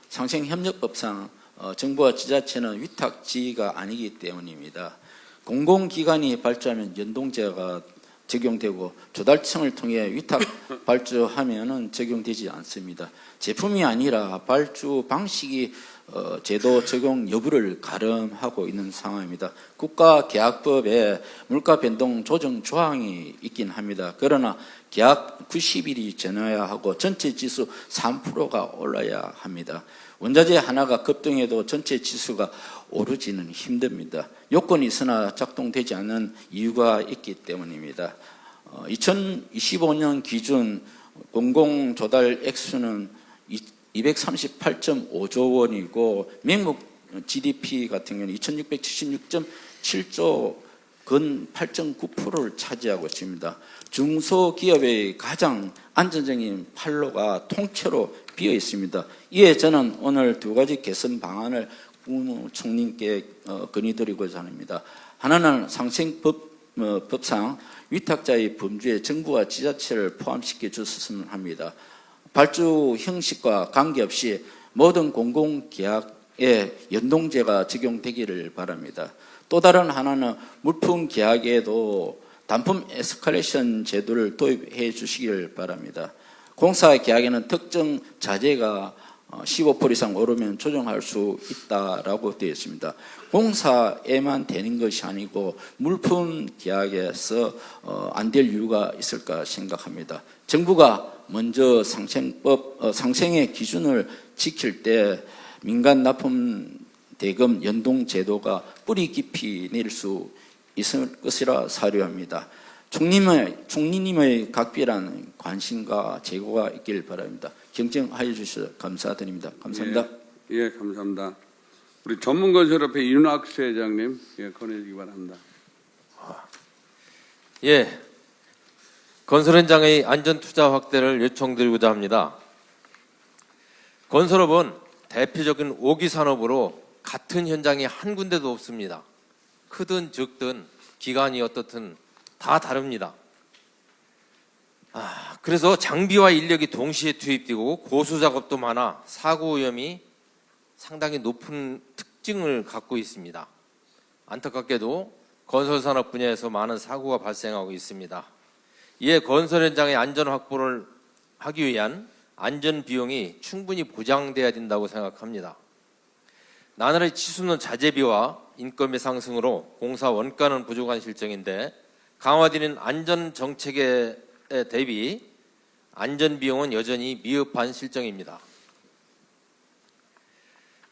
상생협력법상 정부와 지자체는 위탁지가 아니기 때문입니다. 공공기관이 발주하면 연동제가 적용되고 조달청을 통해 위탁 발주하면은 적용되지 않습니다. 제품이 아니라 발주 방식이 제도 적용 여부를 가름하고 있는 상황입니다. 국가계약법에 물가 변동 조정 조항이 있긴 합니다. 그러나 계약 90일이 지나야 하고 전체 지수 3%가 올라야 합니다. 원자재 하나가 급등해도 전체 지수가 오르지는 힘듭니다. 요건이 있으나 작동되지 않는 이유가 있기 때문입니다. 2025년 기준 공공조달 액수는 238.5조 원이고 명목 GDP 같은 경우는 2676.7조 근 8.9%를 차지하고 있습니다. 중소기업의 가장 안전적인 판로가 통째로 비어 있습니다. 이에 저는 오늘 두 가지 개선 방안을 국무총리께 건의드리고자 합니다. 하나는 상생법상 위탁자의 범주에 정부와 지자체를 포함시켜 주셨으면 합니다. 발주 형식과 관계없이 모든 공공계약에 연동제가 적용되기를 바랍니다. 또 다른 하나는 물품 계약에도 단품 에스컬레이션 제도를 도입해 주시길 바랍니다. 공사 계약에는 특정 자재가 15% 이상 오르면 조정할 수 있다라고 되어 있습니다. 공사에만 되는 것이 아니고 물품 계약에서 안 될 이유가 있을까 생각합니다. 정부가 먼저 상생의 기준을 지킬 때 민간 납품 대금 연동 제도가 뿌리 깊이 내릴 수 있을 것이라 사료합니다. 총리님의 각별한 관심과 제고가 있길 바랍니다. 경청하여 주셔서 감사드립니다. 감사합니다. 예, 감사합니다. 우리 전문건설협회 윤학수 회장님, 건의주기 바랍니다. 예, 건설 현장의 안전 투자 확대를 요청드리고자 합니다. 건설업은 대표적인 5기 산업으로 같은 현장이 한 군데도 없습니다. 크든 적든 기간이 어떻든 다 다릅니다. 그래서 장비와 인력이 동시에 투입되고 고수 작업도 많아 사고 위험이 상당히 높은 특징을 갖고 있습니다. 안타깝게도 건설 산업 분야에서 많은 사고가 발생하고 있습니다. 이에 건설 현장의 안전 확보를 하기 위한 안전 비용이 충분히 보장돼야 된다고 생각합니다. 나날이 치솟는 자재비와 인건비 상승으로 공사 원가는 부족한 실정인데 강화되는 안전 정책에 대비 안전 비용은 여전히 미흡한 실정입니다.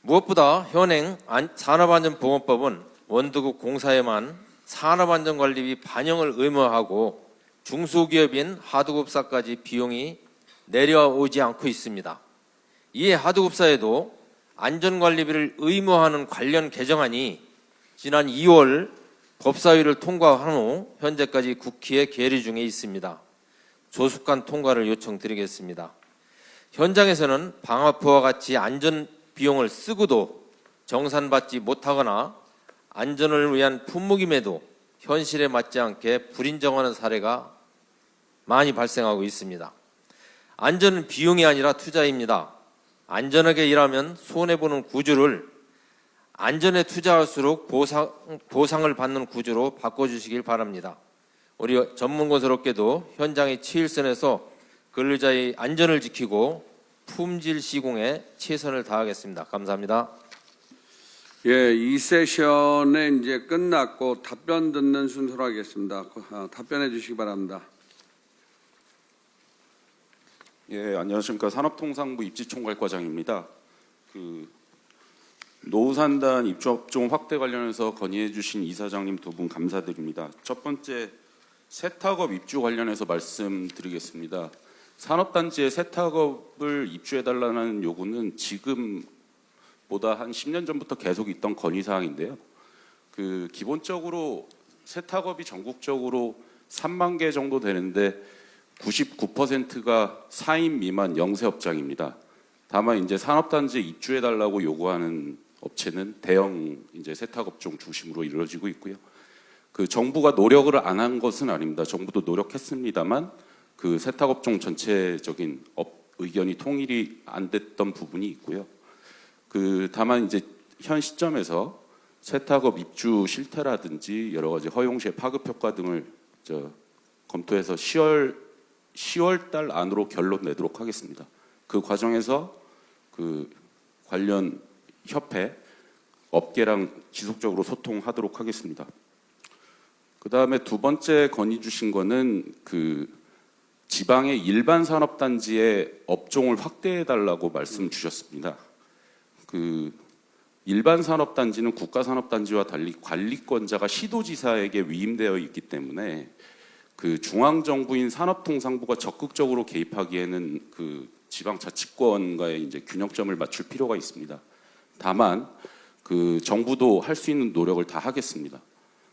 무엇보다 현행 산업안전보건법은 원두국 공사에만 산업안전관리비 반영을 의무화하고 중소기업인 하도급사까지 비용이 내려오지 않고 있습니다. 이에 하도급사에도 안전관리비를 의무화하는 관련 개정안이 지난 2월 법사위를 통과한 후 현재까지 국회에 계류 중에 있습니다. 조속한 통과를 요청드리겠습니다. 현장에서는 방화포와 같이 안전 비용을 쓰고도 정산받지 못하거나 안전을 위한 품목임에도 현실에 맞지 않게 불인정하는 사례가 많이 발생하고 있습니다. 안전은 비용이 아니라 투자입니다. 안전하게 일하면 손해보는 구조를 안전에 투자할수록 보상을 받는 구조로 바꿔주시길 바랍니다. 우리 전문건설업계도 현장의 치일선에서 근로자의 안전을 지키고 품질 시공에 최선을 다하겠습니다. 감사합니다. 예, 이 세션에 이제 끝났고 답변 듣는 순서로 하겠습니다. 답변해 주시기 바랍니다. 예, 안녕하십니까. 산업통상부 입지총괄과장입니다. 노후산단 입주업종 확대 관련해서 건의해 주신 이사장님 두 분 감사드립니다. 첫 번째, 세탁업 입주 관련해서 말씀드리겠습니다. 산업단지에 세탁업을 입주해달라는 요구는 지금보다 한 10년 전부터 계속 있던 건의사항인데요. 기본적으로 세탁업이 전국적으로 3만 개 정도 되는데 99%가 4인 미만 영세업장입니다. 다만 이제 산업단지에 입주해달라고 요구하는 업체는 대형 이제 세탁업종 중심으로 이루어지고 있고요. 정부가 노력을 안 한 것은 아닙니다. 정부도 노력했습니다만 세탁업종 전체적인 의견이 통일이 안 됐던 부분이 있고요. 다만 이제 현 시점에서 세탁업 입주 실태라든지 여러 가지 허용시의 파급 효과 등을 검토해서 10월 달 안으로 결론 내도록 하겠습니다. 그 과정에서 그 관련 협회 업계랑 지속적으로 소통하도록 하겠습니다. 그 다음에 두 번째 건의 주신 거는 그 지방의 일반 산업단지의 업종을 확대해달라고 말씀 주셨습니다. 그 일반 산업단지는 국가산업단지와 달리 관리권자가 시도지사에게 위임되어 있기 때문에 그 중앙정부인 산업통상부가 적극적으로 개입하기에는 그 지방자치권과의 이제 균형점을 맞출 필요가 있습니다. 다만 그 정부도 할 수 있는 노력을 다 하겠습니다.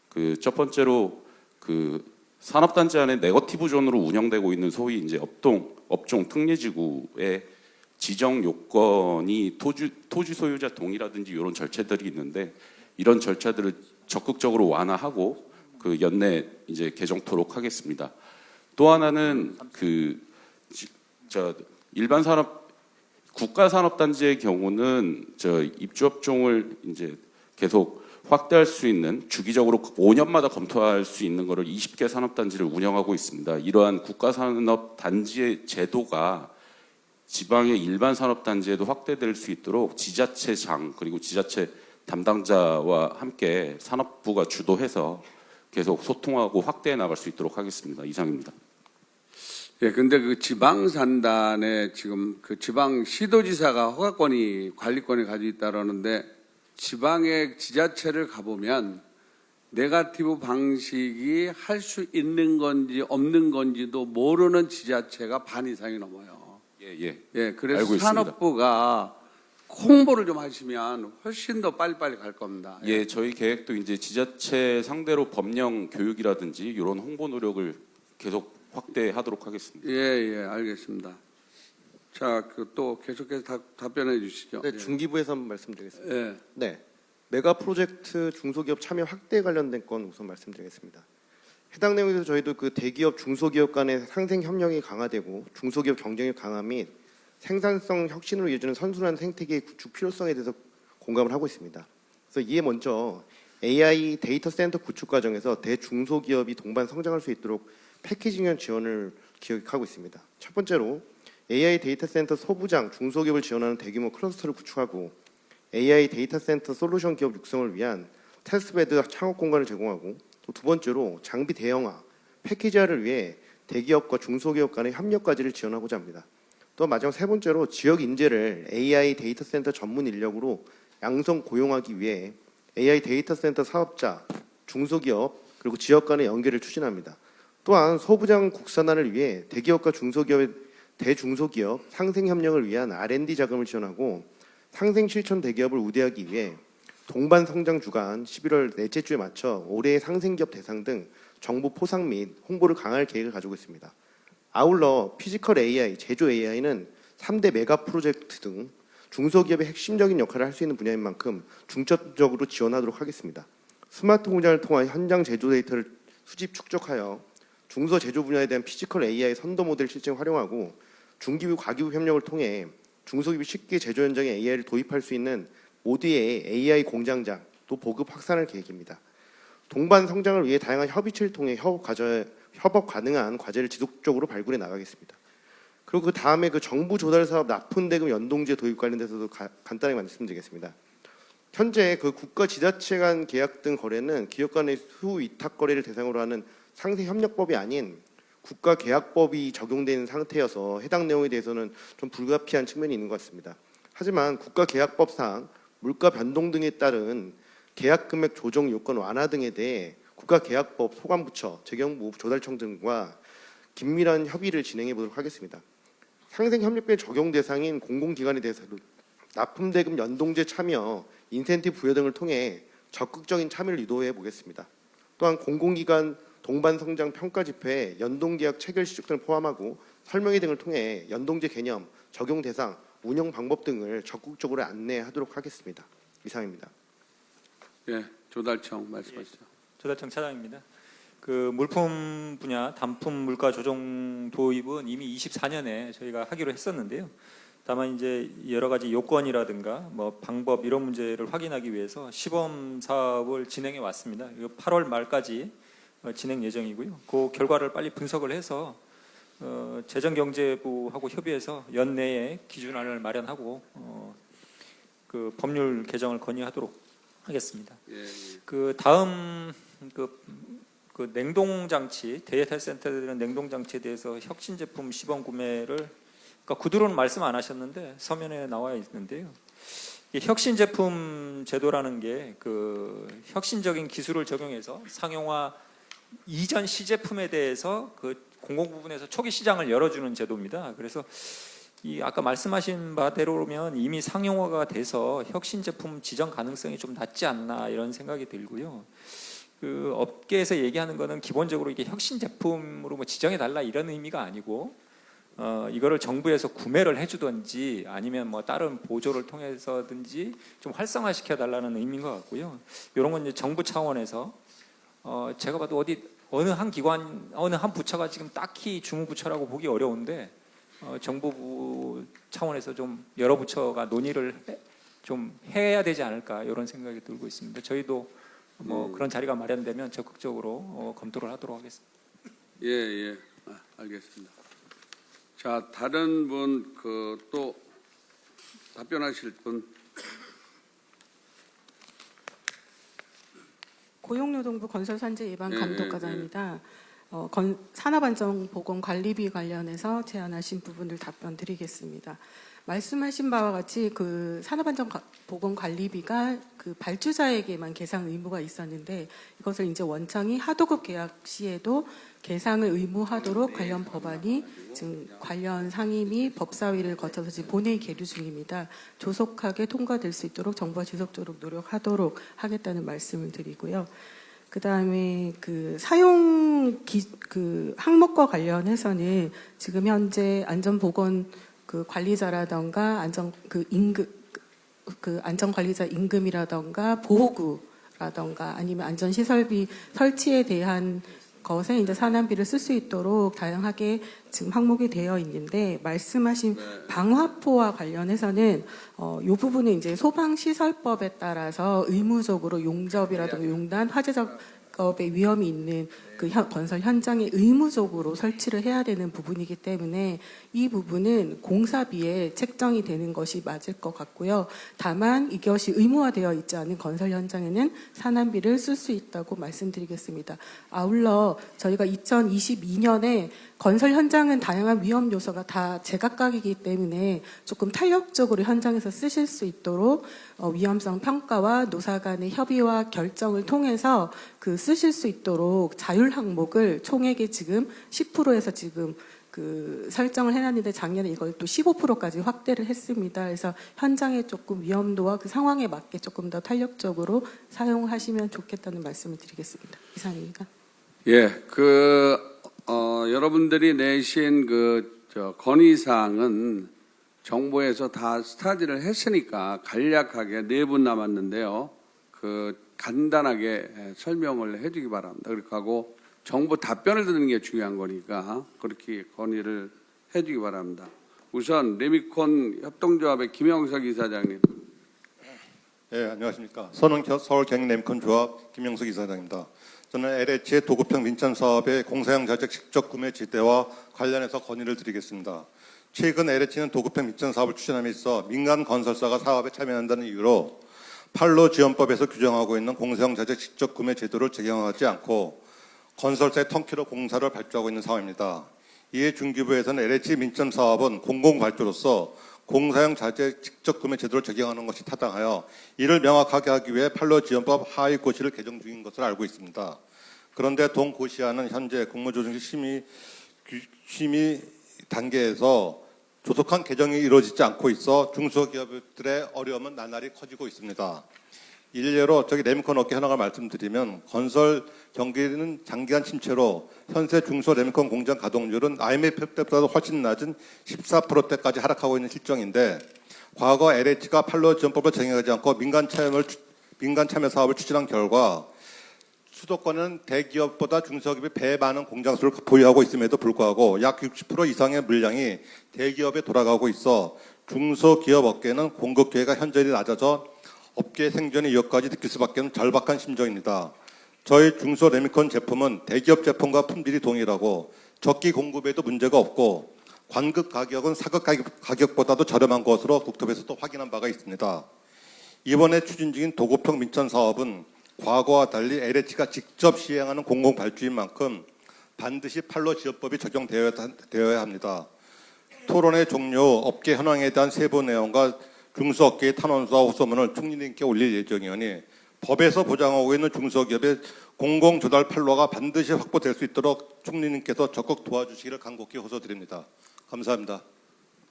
그 첫 번째로 그 산업단지 안에 네거티브 존으로 운영되고 있는 소위 이제 업종 특례지구의 지정 요건이 토지 소유자 동의라든지 이런 절차들이 있는데 이런 절차들을 적극적으로 완화하고 그 연내 이제 개정토록 하겠습니다. 또 하나는 일반 산업 국가 산업단지의 경우는 입주 업종을 이제 계속 확대할 수 있는 주기적으로 5년마다 검토할 수 있는 거를 20개 산업단지를 운영하고 있습니다. 이러한 국가 산업단지의 제도가 지방의 일반 산업단지에도 확대될 수 있도록 지자체장 그리고 지자체 담당자와 함께 산업부가 주도해서 계속 소통하고 확대해 나갈 수 있도록 하겠습니다. 이상입니다. 예, 근데 그 지방산단에 지금 그 지방 시도지사가 허가권이 관리권을 가지고 있다라는데 지방의 지자체를 가보면 네거티브 방식이 할 수 있는 건지 없는 건지도 모르는 지자체가 반 이상이 넘어요. 예, 그래서 알고 있습니다. 산업부가 홍보를 좀 하시면 훨씬 더 빨리빨리 갈 겁니다. 예, 저희 계획도 이제 지자체 상대로 법령 교육이라든지 이런 홍보 노력을 계속 확대하도록 하겠습니다. 예, 알겠습니다. 자, 또 계속해서 답변해 주시죠. 네, 중기부에서 한번 말씀드리겠습니다. 예. 네, 메가 프로젝트 중소기업 참여 확대 관련된 건 우선 말씀드리겠습니다. 해당 내용에서 저희도 그 대기업, 중소기업 간의 상생 협력이 강화되고 중소기업 경쟁이 강화 및 생산성 혁신으로 이어지는 선순환 생태계의 구축 필요성에 대해서 공감을 하고 있습니다. 그래서 이에 먼저 AI 데이터 센터 구축 과정에서 대중소기업이 동반 성장할 수 있도록 패키징형 지원을 기획하고 있습니다. 첫 번째로 AI 데이터 센터 소부장 중소기업을 지원하는 대규모 클러스터를 구축하고 AI 데이터 센터 솔루션 기업 육성을 위한 테스트베드 창업 공간을 제공하고 또 두 번째로 장비 대형화, 패키지화를 위해 대기업과 중소기업 간의 협력까지를 지원하고자 합니다. 또 마지막 세 번째로 지역 인재를 AI 데이터 센터 전문 인력으로 양성 고용하기 위해 AI 데이터 센터 사업자, 중소기업 그리고 지역 간의 연계를 추진합니다. 또한 소부장 국산화를 위해 대기업과 중소기업의 대중소기업 상생 협력을 위한 R&D 자금을 지원하고 상생 실천 대기업을 우대하기 위해 동반 성장 주간 11월 넷째 주에 맞춰 올해의 상생기업 대상 등 정보 포상 및 홍보를 강화할 계획을 가지고 있습니다. 아울러 피지컬 AI, 제조 AI는 3대 메가 프로젝트 등 중소기업의 핵심적인 역할을 할 수 있는 분야인 만큼 중점적으로 지원하도록 하겠습니다. 스마트 공장을 통한 현장 제조 데이터를 수집 축적하여 중소 제조 분야에 대한 피지컬 AI 선도 모델 실증 활용하고 중기부 과기부 협력을 통해 중소기업이 쉽게 제조 현장에 AI를 도입할 수 있는 모두의 AI 공장장 또 보급 확산할 계획입니다. 동반 성장을 위해 다양한 협의체를 통해 협업 가능한 과제를 지속적으로 발굴해 나가겠습니다. 그리고 그 다음에 그 정부 조달 사업 납품대금 연동제 도입 관련돼서도 간단하게 말씀드리겠습니다. 현재 그 국가 지자체 간 계약 등 거래는 기업 간의 수위탁 거래를 대상으로 하는 상생 협력법이 아닌 국가 계약법이 적용되는 상태여서 해당 내용에 대해서는 좀 불가피한 측면이 있는 것 같습니다. 하지만 국가 계약법상 물가 변동 등에 따른 계약 금액 조정 요건 완화 등에 대해 국가계약법 소관부처, 재경부, 조달청 등과 긴밀한 협의를 진행해 보도록 하겠습니다. 상생협력법의 적용 대상인 공공기관에 대해서도 납품대금 연동제 참여, 인센티브 부여 등을 통해 적극적인 참여를 유도해 보겠습니다. 또한 공공기관 동반 성장 평가 집회에 연동계약 체결 시적 등을 포함하고 설명회 등을 통해 연동제 개념, 적용 대상, 운영 방법 등을 적극적으로 안내하도록 하겠습니다. 이상입니다. 예, 조달청 말씀하시죠. 조달청 차장입니다. 그 물품 분야 단품 물가 조정 도입은 이미 24년에 저희가 하기로 했었는데요. 다만 이제 여러 가지 요건이라든가 뭐 방법 이런 문제를 확인하기 위해서 시범 사업을 진행해 왔습니다. 이거 8월 말까지 진행 예정이고요. 그 결과를 빨리 분석을 해서 재정경제부하고 협의해서 연내에 기준안을 마련하고 그 법률 개정을 건의하도록 하겠습니다. 그 다음 그 냉동장치, 대예탈센터들은 냉동장치에 대해서 혁신 제품 시범 구매를, 그러니까 구두로는 말씀 안 하셨는데 서면에 나와 있는데요. 이 혁신 제품 제도라는 게 그 혁신적인 기술을 적용해서 상용화 이전 시제품에 대해서 그 공공 부분에서 초기 시장을 열어주는 제도입니다. 그래서 이 아까 말씀하신 바대로면 이미 상용화가 돼서 혁신 제품 지정 가능성이 좀 낮지 않나 이런 생각이 들고요. 그 업계에서 얘기하는 거는 기본적으로 이게 혁신 제품으로 뭐 지정해 달라 이런 의미가 아니고 이거를 정부에서 구매를 해주든지 아니면 뭐 다른 보조를 통해서든지 좀 활성화시켜 달라는 의미인 것 같고요. 이런 건 이제 정부 차원에서 제가 봐도 어느 한 기관, 어느 한 부처가 지금 딱히 주무부처라고 보기 어려운데 정부부 차원에서 좀 여러 부처가 논의를 좀 해야 되지 않을까 이런 생각이 들고 있습니다. 저희도 뭐 그런 자리가 마련되면 적극적으로 검토를 하도록 하겠습니다. 예. 알겠습니다. 자, 다른 분 또 답변하실 분. 고용노동부 건설산재예방감독과장입니다. 산업안전보건관리비 관련해서 제안하신 부분을 답변 드리겠습니다. 말씀하신 바와 같이 그 산업안전보건관리비가 그 발주자에게만 계상 의무가 있었는데 이것을 이제 원청이 하도급 계약 시에도 계상을 의무하도록 관련 법안이 지금 관련 상임위 법사위를 거쳐서 지금 본회의 계류 중입니다. 조속하게 통과될 수 있도록 정부가 지속적으로 노력하도록 하겠다는 말씀을 드리고요. 그 다음에 그 그 항목과 관련해서는 지금 현재 안전보건 그 관리자라던가 안전관리자 임금이라던가 보호구라던가 아니면 안전시설비 설치에 대한 것에 이제 산안비를 쓸 수 있도록 다양하게 지금 항목이 되어 있는데 말씀하신 방화포와 관련해서는 이 부분은 이제 소방시설법에 따라서 의무적으로 용접이라든가 용단, 화재 작업의 위험이 있는 그 건설 현장에 의무적으로 설치를 해야 되는 부분이기 때문에 이 부분은 공사비에 책정이 되는 것이 맞을 것 같고요. 다만 이것이 의무화되어 있지 않은 건설 현장에는 산안비를 쓸 수 있다고 말씀드리겠습니다. 아울러 저희가 2022년에 건설 현장은 다양한 위험 요소가 다 제각각이기 때문에 조금 탄력적으로 현장에서 쓰실 수 있도록 위험성 평가와 노사 간의 협의와 결정을 통해서 그 쓰실 수 있도록 자율 항목을 총액의 지금 10%에서 지금 그 설정을 해놨는데 작년에 이걸 또 15%까지 확대를 했습니다. 그래서 현장의 조금 위험도와 그 상황에 맞게 조금 더 탄력적으로 사용하시면 좋겠다는 말씀을 드리겠습니다. 이상입니다. 예, 여러분들이 내신 건의사항은 정부에서 다 스타디를 했으니까 간략하게 4분 남았는데요. 간단하게 설명을 해주기 바랍니다. 그렇게 하고 정부 답변을 듣는 게 중요한 거니까 그렇게 건의를 해주기 바랍니다. 우선 레미콘 협동조합의 김영석 이사장님. 네, 안녕하십니까. 서울경영레미콘조합 김영석 이사장입니다. 저는 LH의 도급형 민간 사업의 공사용 자재 직접 구매 지대와 관련해서 건의를 드리겠습니다. 최근 LH는 도급형 민간 사업을 추진함에 있어 민간 건설사가 사업에 참여한다는 이유로 판로지원법에서 규정하고 있는 공사용 자재 직접 구매 제도를 적용하지 않고 건설사의 턴키로 공사를 발주하고 있는 상황입니다. 이에 중기부에서는 LH 민점 사업은 공공발주로서 공사용 자재 직접 구매 제도를 적용하는 것이 타당하여 이를 명확하게 하기 위해 판로지원법 하위 고시를 개정 중인 것으로 알고 있습니다. 그런데 동고시안은 현재 국무조정실 심의 단계에서 조속한 개정이 이루어지지 않고 있어 중소기업들의 어려움은 나날이 커지고 있습니다. 일례로 레미콘 업계 현황을 말씀드리면 건설 경기는 장기간 침체로 현재 중소 레미콘 공장 가동률은 IMF 때보다도 훨씬 낮은 14%대까지 하락하고 있는 실정인데 과거 LH가 판로지원법을 적용하지 않고 민간 참여 사업을 추진한 결과 수도권은 대기업보다 중소기업이 배 많은 공장 수를 보유하고 있음에도 불구하고 약 60% 이상의 물량이 대기업에 돌아가고 있어 중소기업 업계는 공급 기회가 현저히 낮아져 업계 생존의 위협까지 느낄 수밖에 없는 절박한 심정입니다. 저희 중소 레미콘 제품은 대기업 제품과 품질이 동일하고 적기 공급에도 문제가 없고 관급 가격은 사급 가격보다도 저렴한 것으로 국토부에서도 확인한 바가 있습니다. 이번에 추진 중인 도급형 민천 사업은 과거와 달리 LH가 직접 시행하는 공공발주인 만큼 반드시 판로 지원법이 적용되어야 합니다. 토론회 종료 후 업계 현황에 대한 세부 내용과 중소업계의 탄원서와 호소문을 총리님께 올릴 예정이오니 법에서 보장하고 있는 중소기업의 공공조달 판로가 반드시 확보될 수 있도록 총리님께서 적극 도와주시기를 간곡히 호소드립니다. 감사합니다.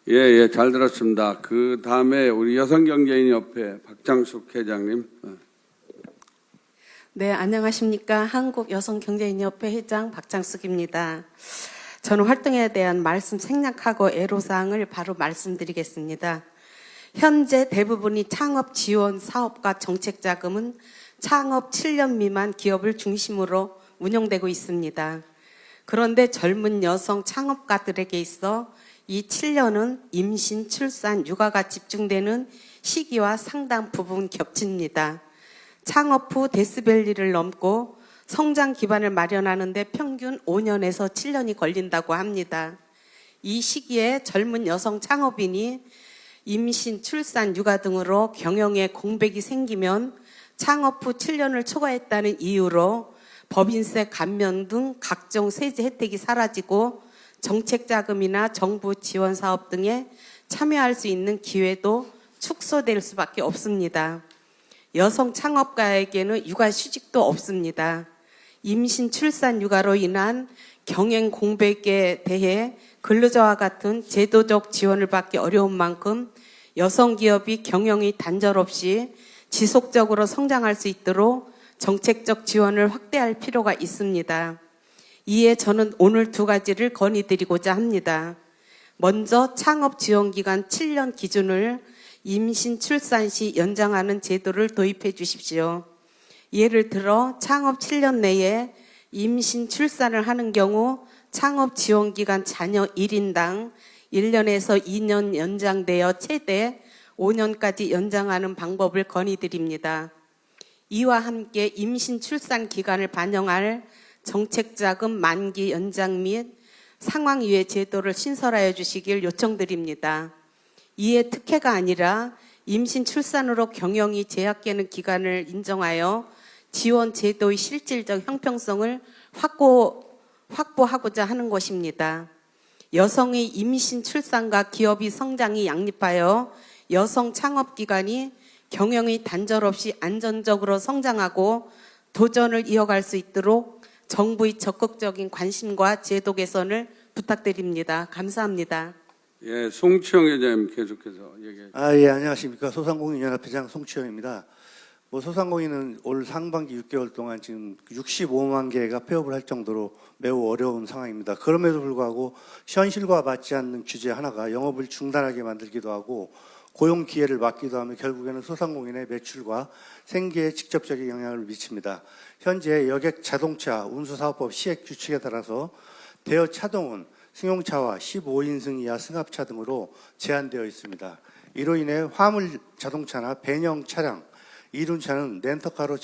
예, 잘 들었습니다. 그 다음에 우리 여성경제인협회 박장숙 회장님. 네, 안녕하십니까. 한국여성경제인협회 회장 박장숙입니다. 저는 활동에 대한 말씀 생략하고 애로사항을 바로 말씀드리겠습니다. 현재 대부분이 창업 지원 사업과 정책 자금은 창업 7년 미만 기업을 중심으로 운영되고 있습니다. 그런데 젊은 여성 창업가들에게 있어 이 7년은 임신, 출산, 육아가 집중되는 시기와 상당 부분 겹칩니다. 창업 후 데스밸리를 넘고 성장 기반을 마련하는 데 평균 5년에서 7년이 걸린다고 합니다. 이 시기에 젊은 여성 창업인이 임신, 출산, 육아 등으로 경영에 공백이 생기면 창업 후 7년을 초과했다는 이유로 법인세 감면 등 각종 세제 혜택이 사라지고 정책 자금이나 정부 지원 사업 등에 참여할 수 있는 기회도 축소될 수밖에 없습니다. 여성 창업가에게는 육아휴직도 없습니다. 임신, 출산, 육아로 인한 경영 공백에 대해 근로자와 같은 제도적 지원을 받기 어려운 만큼 여성 기업이 경영이 단절 없이 지속적으로 성장할 수 있도록 정책적 지원을 확대할 필요가 있습니다. 이에 저는 오늘 두 가지를 건의드리고자 합니다. 먼저 창업 지원 기간 7년 기준을 임신, 출산 시 연장하는 제도를 도입해 주십시오. 예를 들어 창업 7년 내에 임신, 출산을 하는 경우 창업 지원 기간 자녀 1인당 1년에서 2년 연장되어 최대 5년까지 연장하는 방법을 건의드립니다. 이와 함께 임신, 출산 기간을 반영할 정책자금 만기 연장 및 상황이해 제도를 신설하여 주시길 요청드립니다. 이에 특혜가 아니라 임신, 출산으로 경영이 제약되는 기간을 인정하여 지원 제도의 실질적 형평성을 확보하고자 하는 것입니다. 여성의 임신, 출산과 기업의 성장이 양립하여 여성 창업 기관이 경영의 단절 없이 안전적으로 성장하고 도전을 이어갈 수 있도록 정부의 적극적인 관심과 제도 개선을 부탁드립니다. 감사합니다. 예, 송치영 회장님 계속해서 얘기해 주세요. 예, 안녕하십니까. 소상공인연합회장 송치영입니다. 소상공인은 올 상반기 6개월 동안 지금 65만 개가 폐업을 할 정도로 매우 어려운 상황입니다. 그럼에도 불구하고 현실과 맞지 않는 규제 하나가 영업을 중단하게 만들기도 하고 고용 기회를 막기도 하며 결국에는 소상공인의 매출과 생계에 직접적인 영향을 미칩니다. 현재 여객 자동차 운수사업법 시행 규칙에 따라서 대여 차동은 승용차와 15인승 이하 승합차 등으로 제한되어 있습니다. 이로 인해 화물 자동차나 배영 차량, 이륜차는 렌터카로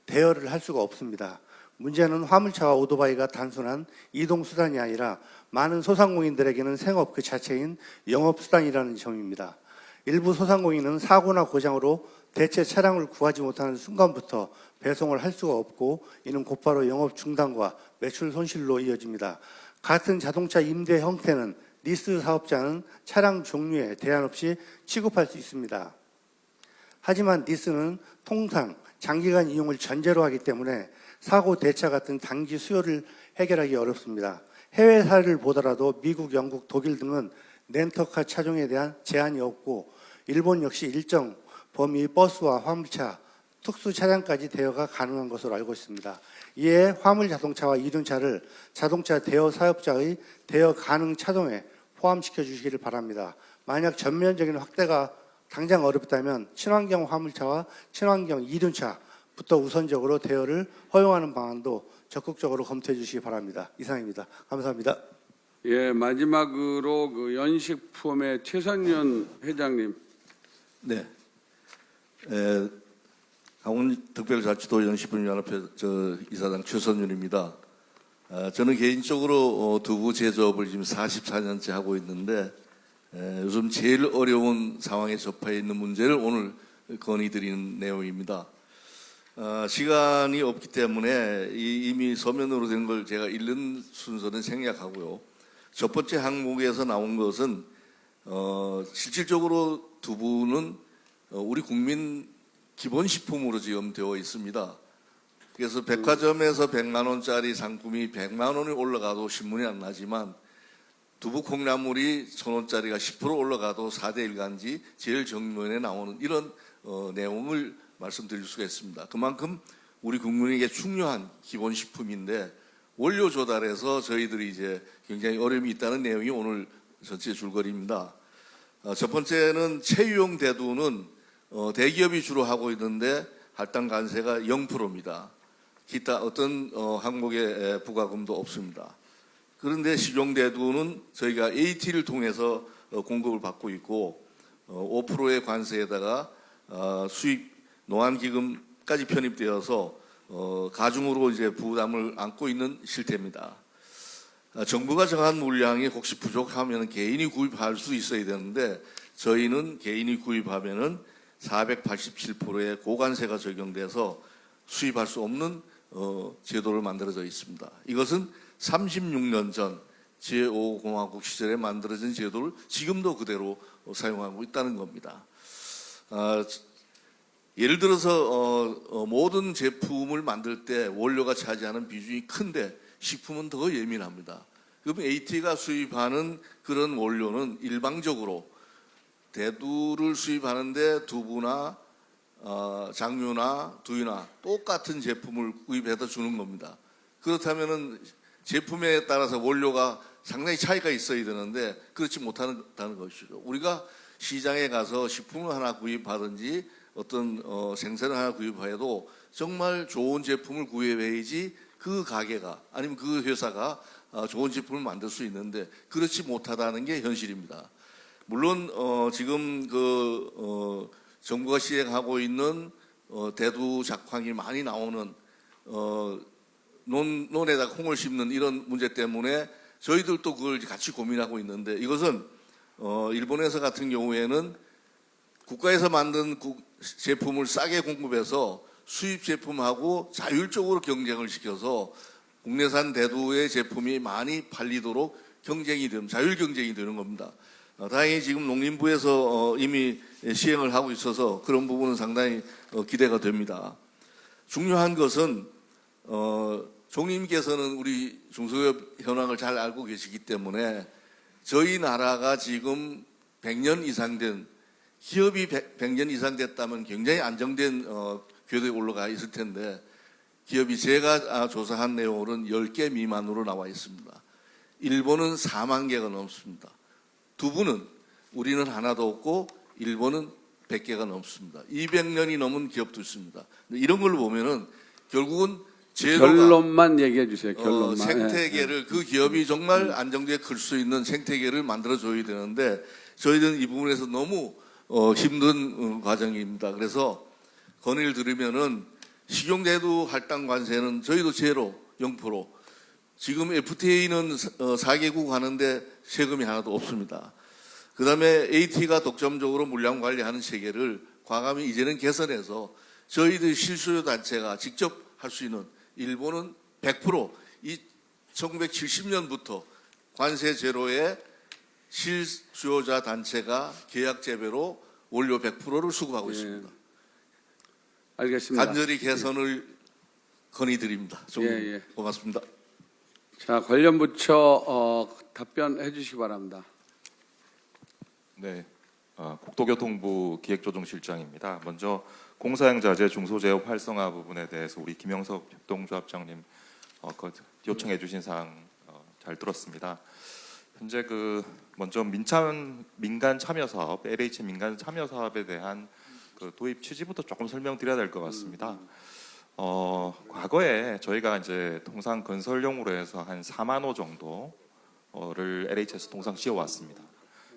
대여를 할 수가 없습니다. 문제는 화물차와 오토바이가 단순한 이동수단이 아니라 많은 소상공인들에게는 생업 그 자체인 영업수단이라는 점입니다. 일부 소상공인은 사고나 고장으로 대체 차량을 구하지 못하는 순간부터 배송을 할 수가 없고 이는 곧바로 영업 중단과 매출 손실로 이어집니다. 같은 자동차 임대 형태는 리스 사업자는 차량 종류에 대안 없이 취급할 수 있습니다. 하지만 리스는 통상 장기간 이용을 전제로 하기 때문에 사고 대차 같은 단기 수요를 해결하기 어렵습니다. 해외 사례를 보더라도 미국, 영국, 독일 등은 렌터카 차종에 대한 제한이 없고 일본 역시 일정 범위 버스와 화물차, 특수 차량까지 대여가 가능한 것으로 알고 있습니다. 이에 화물 자동차와 이륜차를 자동차 대여 사업자의 대여 가능 차종에 포함시켜 주시기를 바랍니다. 만약 전면적인 확대가 당장 어렵다면 친환경 화물차와 친환경 이륜차부터 우선적으로 대여를 허용하는 방안도 적극적으로 검토해 주시기 바랍니다. 이상입니다. 감사합니다. 예, 마지막으로 그 연식품의 최선윤 회장님. 네. 강원특별자치도 연식품연합회 이사장 최선윤입니다. 저는 개인적으로 두부 제조업을 지금 44년째 하고 있는데 요즘 제일 어려운 상황에 접해 있는 문제를 오늘 건의드리는 내용입니다. 시간이 없기 때문에 이미 서면으로 된 걸 제가 읽는 순서는 생략하고요. 첫 번째 항목에서 나온 것은 실질적으로 두부는 우리 국민 기본식품으로 지금 되어 있습니다. 그래서 백화점에서 100만 원짜리 상품이 100만 원이 올라가도 신문이 안 나지만 두부 콩나물이 1,000원짜리가 10% 올라가도 4대 일간지 제일 정면에 나오는 이런 내용을 말씀드릴 수가 있습니다. 그만큼 우리 국민에게 중요한 기본식품인데 원료 조달에서 저희들이 이제 굉장히 어려움이 있다는 내용이 오늘 전체 줄거리입니다. 첫 번째는 체유용 대두는 대기업이 주로 하고 있는데 할당 관세가 0%입니다. 기타 어떤 항목의 부과금도 없습니다. 그런데 식용 대두는 저희가 AT를 통해서 공급을 받고 있고 5%의 관세에다가 수입 노안기금까지 편입되어서 가중으로 이제 부담을 안고 있는 실태입니다. 정부가 정한 물량이 혹시 부족하면 개인이 구입할 수 있어야 되는데 저희는 개인이 구입하면은 487%의 고관세가 적용돼서 수입할 수 없는 제도를 만들어져 있습니다. 이것은 36년 전 제5공화국 시절에 만들어진 제도를 지금도 그대로 사용하고 있다는 겁니다. 예를 들어서 모든 제품을 만들 때 원료가 차지하는 비중이 큰데 식품은 더 예민합니다. 그럼 AT가 수입하는 그런 원료는 일방적으로 대두를 수입하는데 두부나 장류나 두유나 똑같은 제품을 구입해서 주는 겁니다. 그렇다면은 제품에 따라서 원료가 상당히 차이가 있어야 되는데 그렇지 못한다는 것이죠. 우리가 시장에 가서 식품을 하나 구입하든지 어떤 생선을 하나 구입해도 정말 좋은 제품을 구입해야지 그 가게가 아니면 그 회사가 좋은 제품을 만들 수 있는데 그렇지 못하다는 게 현실입니다. 물론 지금 정부가 시행하고 있는 대두 작황이 많이 나오는 논에다 콩을 심는 이런 문제 때문에 저희들도 그걸 같이 고민하고 있는데 이것은 일본에서 같은 경우에는 국가에서 만든 제품을 싸게 공급해서 수입 제품하고 자율적으로 경쟁을 시켜서 국내산 대두의 제품이 많이 팔리도록 자율 경쟁이 되는 겁니다. 다행히 지금 농림부에서 이미 시행을 하고 있어서 그런 부분은 상당히 기대가 됩니다. 중요한 것은 총리님께서는 우리 중소기업 현황을 잘 알고 계시기 때문에 저희 나라가 지금 100년 이상 된 기업이 100년 이상 됐다면 굉장히 안정된 궤도에 올라가 있을 텐데 기업이 제가 조사한 내용으로는 10개 미만으로 나와 있습니다. 일본은 4만 개가 넘습니다. 두부는 우리는 하나도 없고 일본은 100개가 넘습니다. 200년이 넘은 기업도 있습니다. 이런 걸 보면은 결국은 결론만 얘기해 주세요. 결론만. 생태계를 그 기업이 정말 안정되게 클 수 있는 생태계를 만들어줘야 되는데 저희들은 이 부분에서 너무 힘든 과정입니다. 그래서 건의를 드리면은 식용대두 할당 관세는 저희도 제로 0%. 지금 FTA는 4개국 하는데 세금이 하나도 없습니다. 그 다음에 AT가 독점적으로 물량 관리하는 체계를 과감히 이제는 개선해서 저희들 실수요 단체가 직접 할 수 있는 일본은 100% 이 1970년부터 관세 제로에 실수요자 단체가 계약 재배로 원료 100%를 수급하고 있습니다. 알겠습니다. 간절히 개선을 건의드립니다. 고맙습니다. 자, 관련 부처 답변해 주시기 바랍니다. 네, 국토교통부 기획조정실장입니다. 먼저 공사형자재 중소제업 활성화 부분에 대해서 우리 김영석 협동조합장님 요청해 주신 사항 잘 들었습니다. 현재 먼저 민간 참여 사업, LH 민간 참여 사업에 대한 도입 취지부터 조금 설명드려야 될 것 같습니다. 과거에 저희가 이제 통상 건설용으로 해서 한 4만 호 정도 LH에서 통상 지어왔습니다.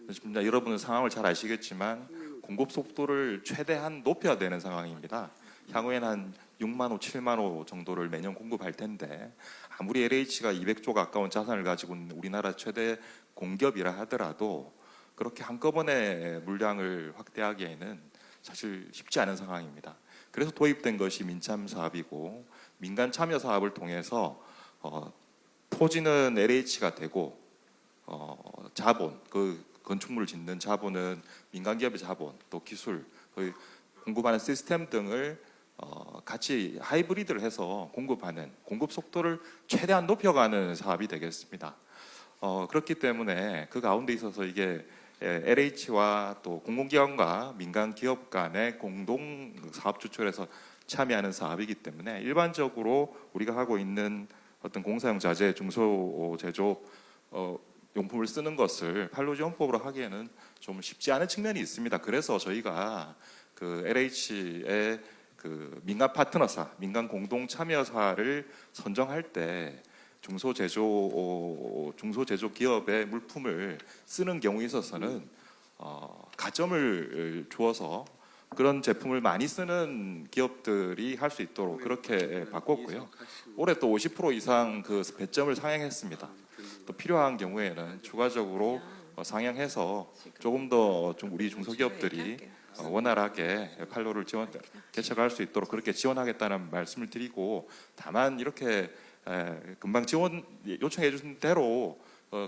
그래서 여러분은 상황을 잘 아시겠지만 공급 속도를 최대한 높여야 되는 상황입니다. 향후에는 한 6만 호, 7만 호 정도를 매년 공급할 텐데 아무리 LH가 200조 가까운 자산을 가지고 있는 우리나라 최대 공기업이라 하더라도 그렇게 한꺼번에 물량을 확대하기에는 사실 쉽지 않은 상황입니다. 그래서 도입된 것이 민참 사업이고 민간 참여 사업을 통해서 토지는 LH가 되고 자본, 그 건축물을 짓는 자본은 민간 기업의 자본, 또 기술, 공급하는 시스템 등을 같이 하이브리드를 해서 공급하는 공급 속도를 최대한 높여가는 사업이 되겠습니다. 그렇기 때문에 그 가운데 있어서 이게 LH와 또 공공기관과 민간 기업 간의 공동 사업 추천에서 참여하는 사업이기 때문에 일반적으로 우리가 하고 있는 어떤 공사용 자재, 중소제조 용품을 쓰는 것을 판로지원법으로 하기에는 좀 쉽지 않은 측면이 있습니다. 그래서 저희가 그 LH의 그 민간 파트너사, 민간 공동 참여사를 선정할 때 중소제조 기업의 물품을 쓰는 경우에 있어서는 가점을 주어서 그런 제품을 많이 쓰는 기업들이 할 수 있도록 그렇게 바꿨고요. 올해 또 50% 이상 그 배점을 상향했습니다. 또 필요한 경우에는 추가적으로 상향해서 조금 더 좀 우리 중소기업들이 원활하게 판로를 개척할 수 있도록 그렇게 지원하겠다는 말씀을 드리고, 다만 이렇게 금방 지원 요청해 주신 대로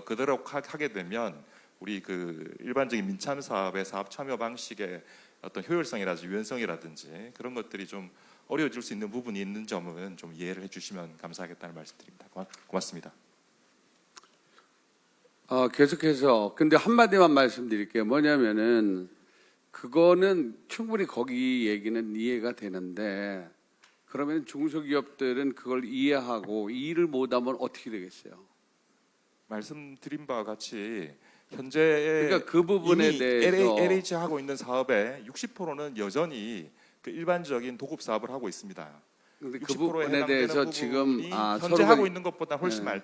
그대로 하게 되면 우리 그 일반적인 민참 사업의 사업 참여 방식의 어떤 효율성이라든지 유연성이라든지 그런 것들이 좀 어려워질 수 있는 부분이 있는 점은 좀 이해를 해주시면 감사하겠다는 말씀드립니다. 고맙습니다. 계속해서 근데 한마디만 말씀드릴게요. 뭐냐면은 그거는 충분히 거기 얘기는 이해가 되는데, 그러면 중소기업들은 그걸 이해하고 이해를 못하면 어떻게 되겠어요? 말씀드린 바와 같이 현재 그러니까 그 부분에 이미 대해서 LH 하고 있는 사업의 60%는 여전히 그 일반적인 도급 사업을 하고 있습니다. 근데 그 60%에 부분에 해당되는 대해서 부분이 지금 현재 서로가 하고 있는 것보다 훨씬 네.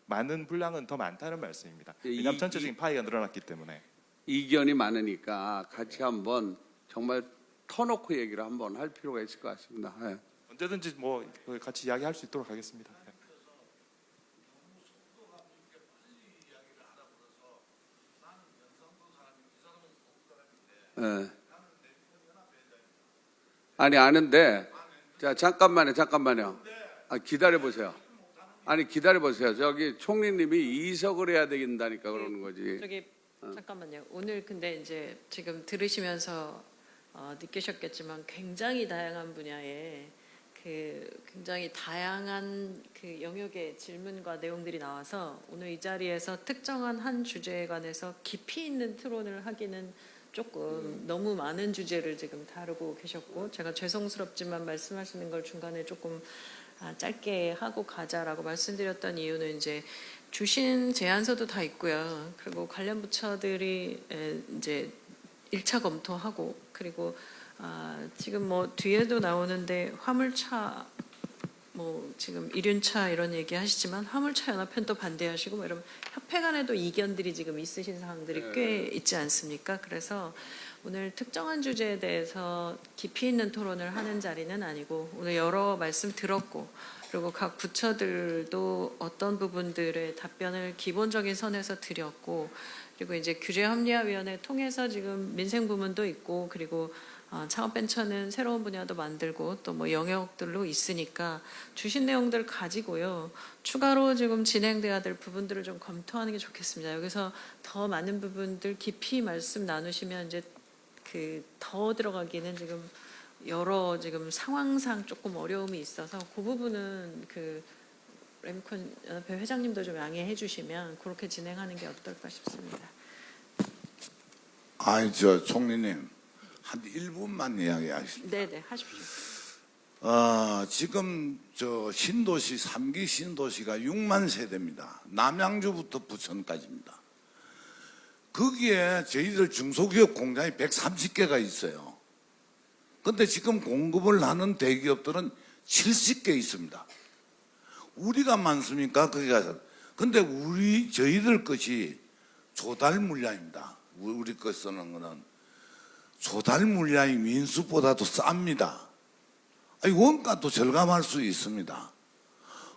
많은 분량은 더 많다는 말씀입니다. 왜냐하면 전체적인 파이가 늘어났기 때문에. 이견이 많으니까 같이 한번 정말 터놓고 얘기를 한번 할 필요가 있을 것 같습니다. 네. 언제든지 뭐 같이 이야기할 수 있도록 하겠습니다. 네. 아니 아는데, 자 잠깐만요. 기다려 보세요. 아니 기다려 보세요. 저기 총리님이 이석을 해야 된다니까 그러는 거지. 저기 잠깐만요. 오늘 근데 이제 지금 들으시면서 느끼셨겠지만 굉장히 다양한 분야에 굉장히 다양한 그 영역의 질문과 내용들이 나와서 오늘 이 자리에서 특정한 한 주제에 관해서 깊이 있는 토론을 하기는 조금 너무 많은 주제를 지금 다루고 계셨고, 제가 죄송스럽지만 말씀하시는 걸 중간에 조금 짧게 하고 가자라고 말씀드렸던 이유는 이제 주신 제안서도 다 있고요. 그리고 관련 부처들이 이제 1차 검토하고, 그리고 지금 뭐 뒤에도 나오는데 화물차 뭐 지금 이륜차 이런 얘기 하시지만 화물차 연합회는 또 반대하시고 뭐 이런 협회 간에도 이견들이 지금 있으신 사항들이 꽤 있지 않습니까? 그래서 오늘 특정한 주제에 대해서 깊이 있는 토론을 하는 자리는 아니고, 오늘 여러 말씀 들었고, 그리고 각 부처들도 어떤 부분들의 답변을 기본적인 선에서 드렸고, 그리고 이제 규제합리화위원회 통해서 지금 민생 부문도 있고, 그리고 창업벤처는 새로운 분야도 만들고 또 뭐 영역들로 있으니까 주신 내용들 가지고요. 추가로 지금 진행돼야 될 부분들을 좀 검토하는 게 좋겠습니다. 여기서 더 많은 부분들 깊이 말씀 나누시면 이제 더 들어가기는 지금 여러 지금 상황상 조금 어려움이 있어서 그 부분은 레미콘 연합회 회장님도 좀 양해해 주시면 그렇게 진행하는 게 어떨까 싶습니다. 저 총리님 한 1분만 이야기하십시오. 네네, 하십시오. 지금 저 신도시 3기 신도시가 6만 세대입니다. 남양주부터 부천까지입니다. 거기에 저희들 중소기업 공장이 130개가 있어요. 근데 지금 공급을 하는 대기업들은 70개 있습니다. 우리가 많습니까? 거기가 근데 저희들 것이 조달 물량입니다. 우리 것 쓰는 거는 조달 물량이 민수보다도 쌉니다. 아니, 원가도 절감할 수 있습니다.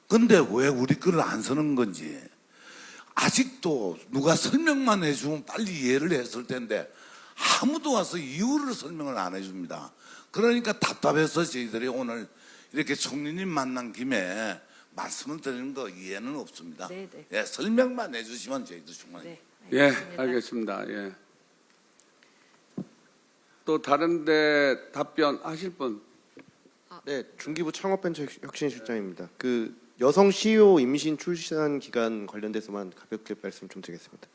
근데 왜 우리 거를 안 쓰는 건지 아직도 누가 설명만 해주면 빨리 이해를 했을 텐데 아무도 와서 이유를 설명을 안 해줍니다. 그러니까 답답해서 저희들이 오늘 이렇게 총리님 만난 김에 말씀을 드리는 거 이해는 없습니다. 네네. 예, 설명만 해주시면 저희도 충분히. 네, 예, 알겠습니다. 예. 또 다른데 답변하실 분? 네, 중기부 창업벤처혁신실장입니다. 그 여성 CEO 임신 출산 기간 관련돼서만 가볍게 말씀 좀 드리겠습니다.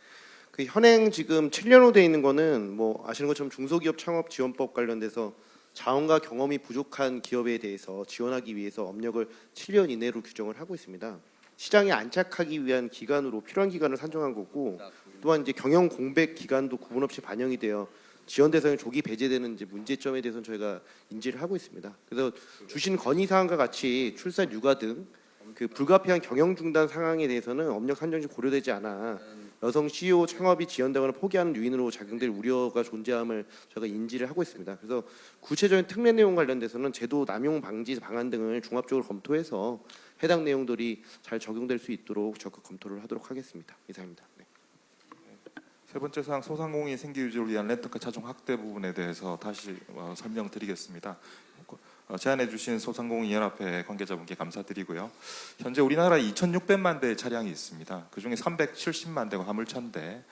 그 현행 지금 7년으로 돼 있는 거는 뭐 아시는 것처럼 중소기업 창업 지원법 관련돼서 자원과 경험이 부족한 기업에 대해서 지원하기 위해서 업력을 7년 이내로 규정을 하고 있습니다. 시장에 안착하기 위한 기간으로 필요한 기간을 산정한 거고, 또한 이제 경영 공백 기간도 구분 없이 반영이 되어 지원 대상이 조기 배제되는 이제 문제점에 대해서는 저희가 인지를 하고 있습니다. 그래서 주신 건의 사항과 같이 출산 육아 등 그 불가피한 경영 중단 상황에 대해서는 업력 산정 시 고려되지 않아 여성 CEO 창업이 지연되거나 포기하는 요인으로 작용될 우려가 존재함을 저희가 인지를 하고 있습니다. 그래서 구체적인 특례 내용 관련돼서는 제도 남용 방지 방안 등을 종합적으로 검토해서 해당 내용들이 잘 적용될 수 있도록 적극 검토를 하도록 하겠습니다. 이상입니다. 네. 세 번째 사항, 소상공인 생계 유지를 위한 렌터카 차종 확대 부분에 대해서 다시 설명드리겠습니다. 제안해 주신 소상공인 연합회 관계자분께 감사드리고요. 현재 우리나라에 2,600만 대의 차량이 있습니다. 그중에 370만 대가 화물차인데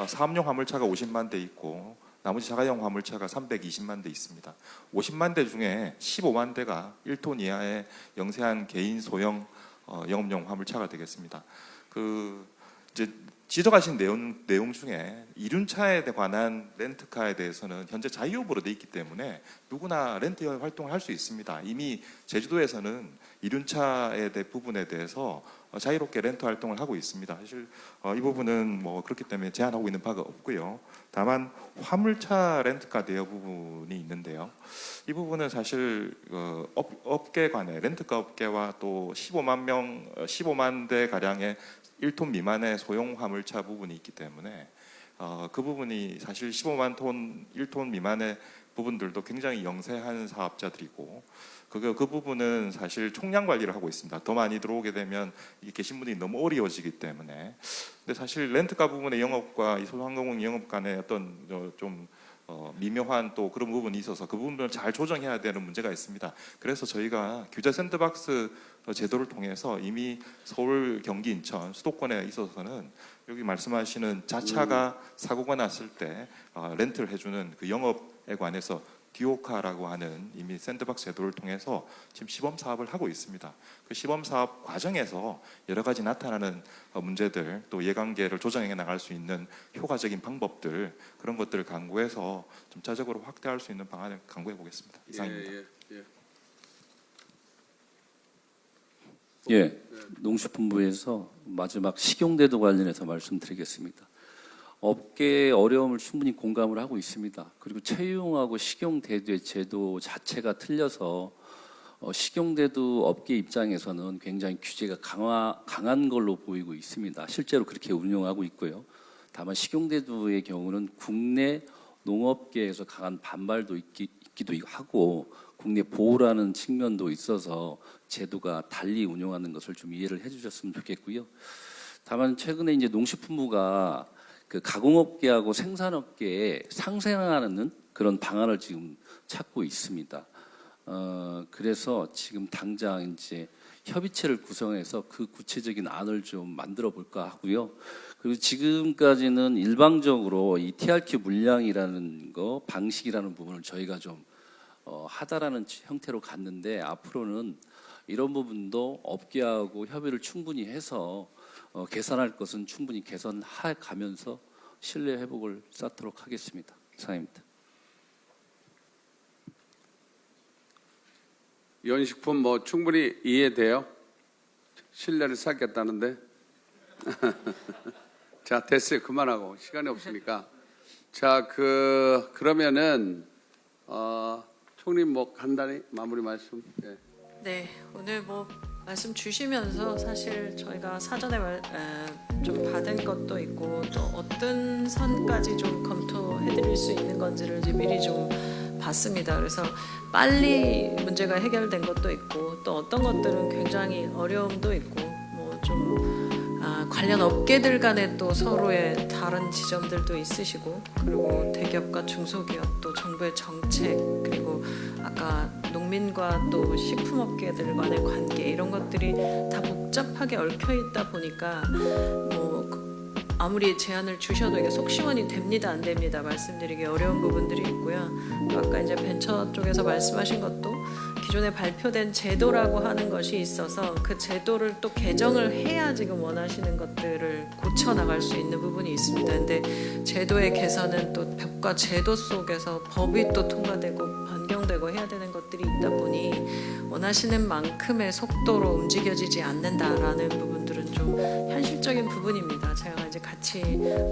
사업용 화물차가 50만 대 있고 나머지 자가용 화물차가 320만 대 있습니다. 50만 대 중에 15만 대가 1톤 이하의 영세한 개인 소형 영업용 화물차가 되겠습니다. 이제 지적하신 내용 중에 이륜차에 관한 렌트카에 대해서는 현재 자유업으로 돼 있기 때문에 누구나 렌트 활동을 할 수 있습니다. 이미 제주도에서는 이륜차에 대한 부분에 대해서 자유롭게 렌트 활동을 하고 있습니다. 사실 이 부분은 뭐 그렇기 때문에 제한하고 있는 바가 없고요. 다만 화물차 렌트카 대여 부분이 있는데요. 이 부분은 사실 업계 간의 렌트카 업계와 또 15만 대 가량의 1톤 미만의 소형 화물차 부분이 있기 때문에 그 부분이 사실 15만 톤 1톤 미만의 부분들도 굉장히 영세한 사업자들이고 그 부분은 사실 총량 관리를 하고 있습니다. 더 많이 들어오게 되면 계신 분들이 너무 어려워지기 때문에. 근데 사실 렌트카 부분의 영업과 이 소상공인 영업 간의 어떤 좀 미묘한 또 그런 부분이 있어서 그 부분을 잘 조정해야 되는 문제가 있습니다. 그래서 저희가 규제 샌드박스 제도를 통해서 이미 서울, 경기, 인천 수도권에 있어서는 여기 말씀하시는 자차가 사고가 났을 때 렌트를 해주는 그 영업에 관해서 디오카라고 하는 이미 샌드박스 제도를 통해서 지금 시범 사업을 하고 있습니다. 그 시범 사업 과정에서 여러 가지 나타나는 문제들 또 이해관계를 조정해 나갈 수 있는 효과적인 방법들 그런 것들을 강구해서 점차적으로 확대할 수 있는 방안을 강구해 보겠습니다. 이상입니다. 예, 농식품부에서 마지막 식용대도 관련해서 말씀드리겠습니다. 업계의 어려움을 충분히 공감을 하고 있습니다. 그리고 채용하고 식용대두의 제도 자체가 틀려서 식용대두 업계 입장에서는 굉장히 규제가 강한 걸로 보이고 있습니다. 실제로 그렇게 운영하고 있고요. 다만 식용대두의 경우는 국내 농업계에서 강한 반발도 있기도 하고 국내 보호라는 측면도 있어서 제도가 달리 운영하는 것을 좀 이해를 해주셨으면 좋겠고요. 다만 최근에 이제 농식품부가 그 가공업계하고 생산업계에 상생하는 그런 방안을 지금 찾고 있습니다. 그래서 지금 당장 이제 협의체를 구성해서 그 구체적인 안을 좀 만들어 볼까 하고요. 그리고 지금까지는 일방적으로 이 TRQ 물량이라는 거, 방식이라는 부분을 저희가 좀 하다라는 형태로 갔는데 앞으로는 이런 부분도 업계하고 협의를 충분히 해서 개선할 것은 충분히 개선해 가면서 신뢰 회복을 쌓도록 하겠습니다. 이상입니다. 연식품 뭐 충분히 이해돼요? 신뢰를 쌓겠다는데. 자, 됐어요. 그만하고 시간이 없으니까. 자, 그러면은 총리 뭐 간단히 마무리 말씀. 예. 네, 오늘 뭐 말씀 주시면서 사실 저희가 사전에 좀 받은 것도 있고 또 어떤 선까지 좀 검토해드릴 수 있는 건지를 이제 미리 좀 봤습니다. 그래서 빨리 문제가 해결된 것도 있고 또 어떤 것들은 굉장히 어려움도 있고 뭐 좀 관련 업계들 간에 또 서로의 다른 지점들도 있으시고 그리고 대기업과 중소기업 또 정부의 정책 그리고 아까 농민과 또 식품업계들 간의 관계 이런 것들이 다 복잡하게 얽혀 있다 보니까 뭐 아무리 제안을 주셔도 이게 속 시원이 됩니다 안 됩니다 말씀드리기 어려운 부분들이 있고요. 또 아까 이제 벤처 쪽에서 말씀하신 것도 기존에 발표된 제도라고 하는 것이 있어서 그 제도를 또 개정을 해야 지금 원하시는 것들을 고쳐 나갈 수 있는 부분이 있습니다. 근데 제도의 개선은 또 법과 제도 속에서 법이 또 통과되고 변경되고 해야 되는 것들이 있다 보니 원하시는 만큼의 속도로 움직여지지 않는다라는 부분들은 좀 현실적인 부분입니다. 제가 이제 같이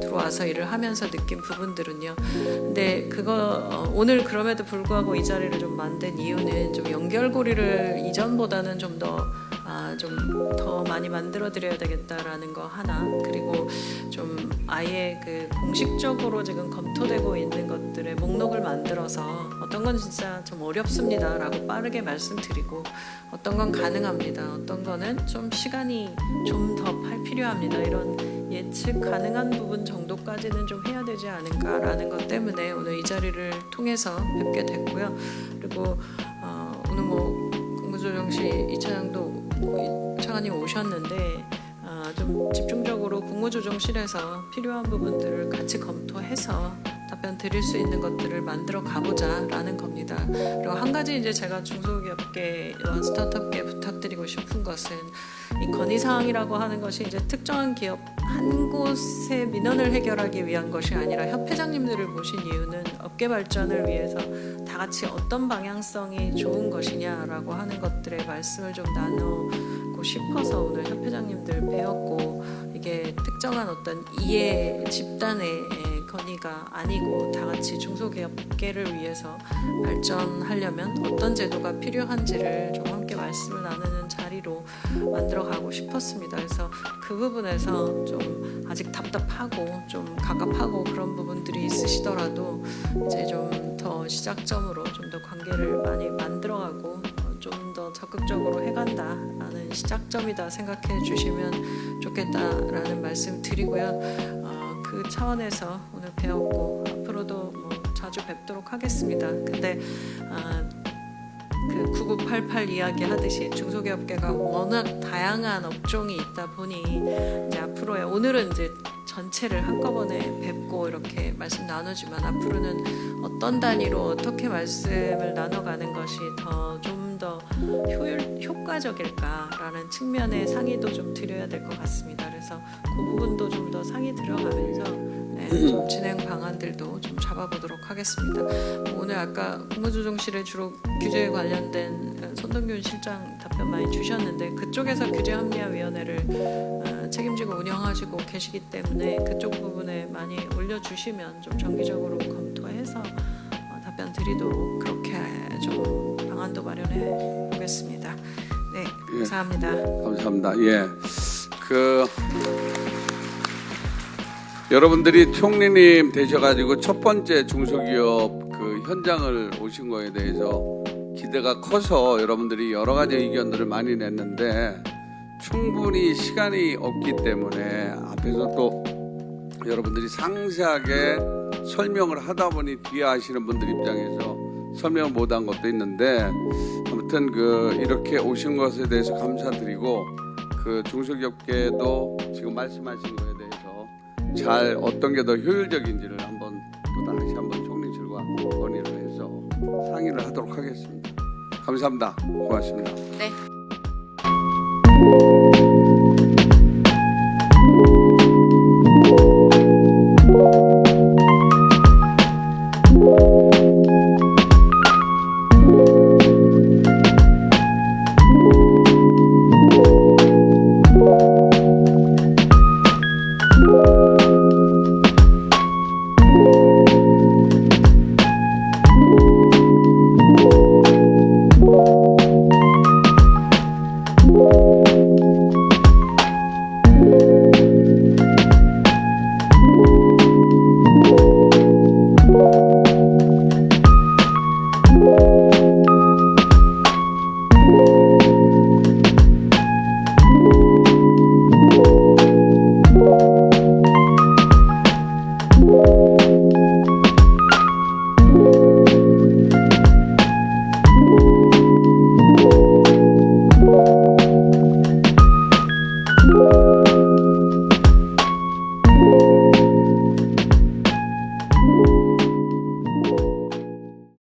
들어와서 일을 하면서 느낀 부분들은요. 근데 그거 오늘 그럼에도 불구하고 이 자리를 좀 만든 이유는 좀 연결고리를 이전보다는 좀 더 많이 만들어 드려야 되겠다라는 거 하나 그리고 좀 아예 그 공식적으로 지금 검토되고 있는 것들의 목록을 만들어서 어떤 건 진짜 좀 어렵습니다라고 빠르게 말씀드리고 어떤 건 가능합니다. 어떤 거는 좀 시간이 좀 더 필요합니다. 이런 예측 가능한 부분 정도까지는 좀 해야 되지 않을까라는 것 때문에 오늘 이 자리를 통해서 뵙게 됐고요. 그리고 오늘 뭐 국무조정실 이차장도 차관님 오셨는데 좀 집중적으로 국무조정실에서 필요한 부분들을 같이 검토해서 답변 드릴 수 있는 것들을 만들어 가보자라는 겁니다. 그리고 한 가지 이제 제가 중소기업계와 스타트업계 부탁드리고 싶은 것은 이 건의사항이라고 하는 것이 이제 특정한 기업 한 곳의 민원을 해결하기 위한 것이 아니라 협회장님들을 모신 이유는 업계 발전을 위해서 다 같이 어떤 방향성이 좋은 것이냐라고 하는 것들의 말씀을 좀 나누고 싶어서 오늘 협회장님들 배웠고 이게 특정한 어떤 이해 집단의 건의가 아니고 다 같이 중소기업계를 위해서 발전하려면 어떤 제도가 필요한지를 좀 함께 말씀을 나누는 자리로 만들어가고 싶었습니다. 그래서 그 부분에서 좀 아직 답답하고 좀 갑갑하고 그런 부분들이 있으시더라도 이제 좀 더 시작점으로 좀 더 관계를 많이 만들어가고 좀 더 적극적으로 해간다라는 시작점이다 생각해 주시면 좋겠다라는 말씀 드리고요. 그 차원에서 오늘 배웠고 앞으로도 뭐 자주 뵙도록 하겠습니다. 근데 그 9988 이야기 하듯이 중소기업계가 워낙 다양한 업종이 있다 보니 이제 앞으로의 오늘은 이제 전체를 한꺼번에 뵙고 이렇게 말씀 나누지만 앞으로는 어떤 단위로 어떻게 말씀을 나눠가는 것이 좀 더 효과적일까라는 측면의 상의도 좀 드려야 될 것 같습니다. 그래서 그 부분도 좀 더 상의 들어가면서 좀 진행 방안들도 좀 잡아보도록 하겠습니다. 오늘 아까 국무조정실에 주로 규제에 관련된 손동균 실장 답변 많이 주셨는데 그쪽에서 규제합리화위원회를 책임지고 운영하시고 계시기 때문에 그쪽 부분에 많이 올려주시면 좀 정기적으로 검토해서 답변 드리도록 그렇게 좀 방안도 마련해 보겠습니다. 네, 감사합니다. 감사합니다. 예, 여러분들이 총리님 되셔가지고 첫 번째 중소기업 그 현장을 오신 거에 대해서 기대가 커서 여러분들이 여러 가지 의견들을 많이 냈는데 충분히 시간이 없기 때문에 앞에서 또 여러분들이 상세하게 설명을 하다 보니 뒤에 하시는 분들 입장에서 설명을 못한 것도 있는데 아무튼 이렇게 오신 것에 대해서 감사드리고 그 중소기업계도 지금 말씀하신 거에 대해서 잘 어떤 게 더 효율적인지를 또 다시 한번 총리실과 건의를 해서 상의를 하도록 하겠습니다. 감사합니다. 고맙습니다. 네.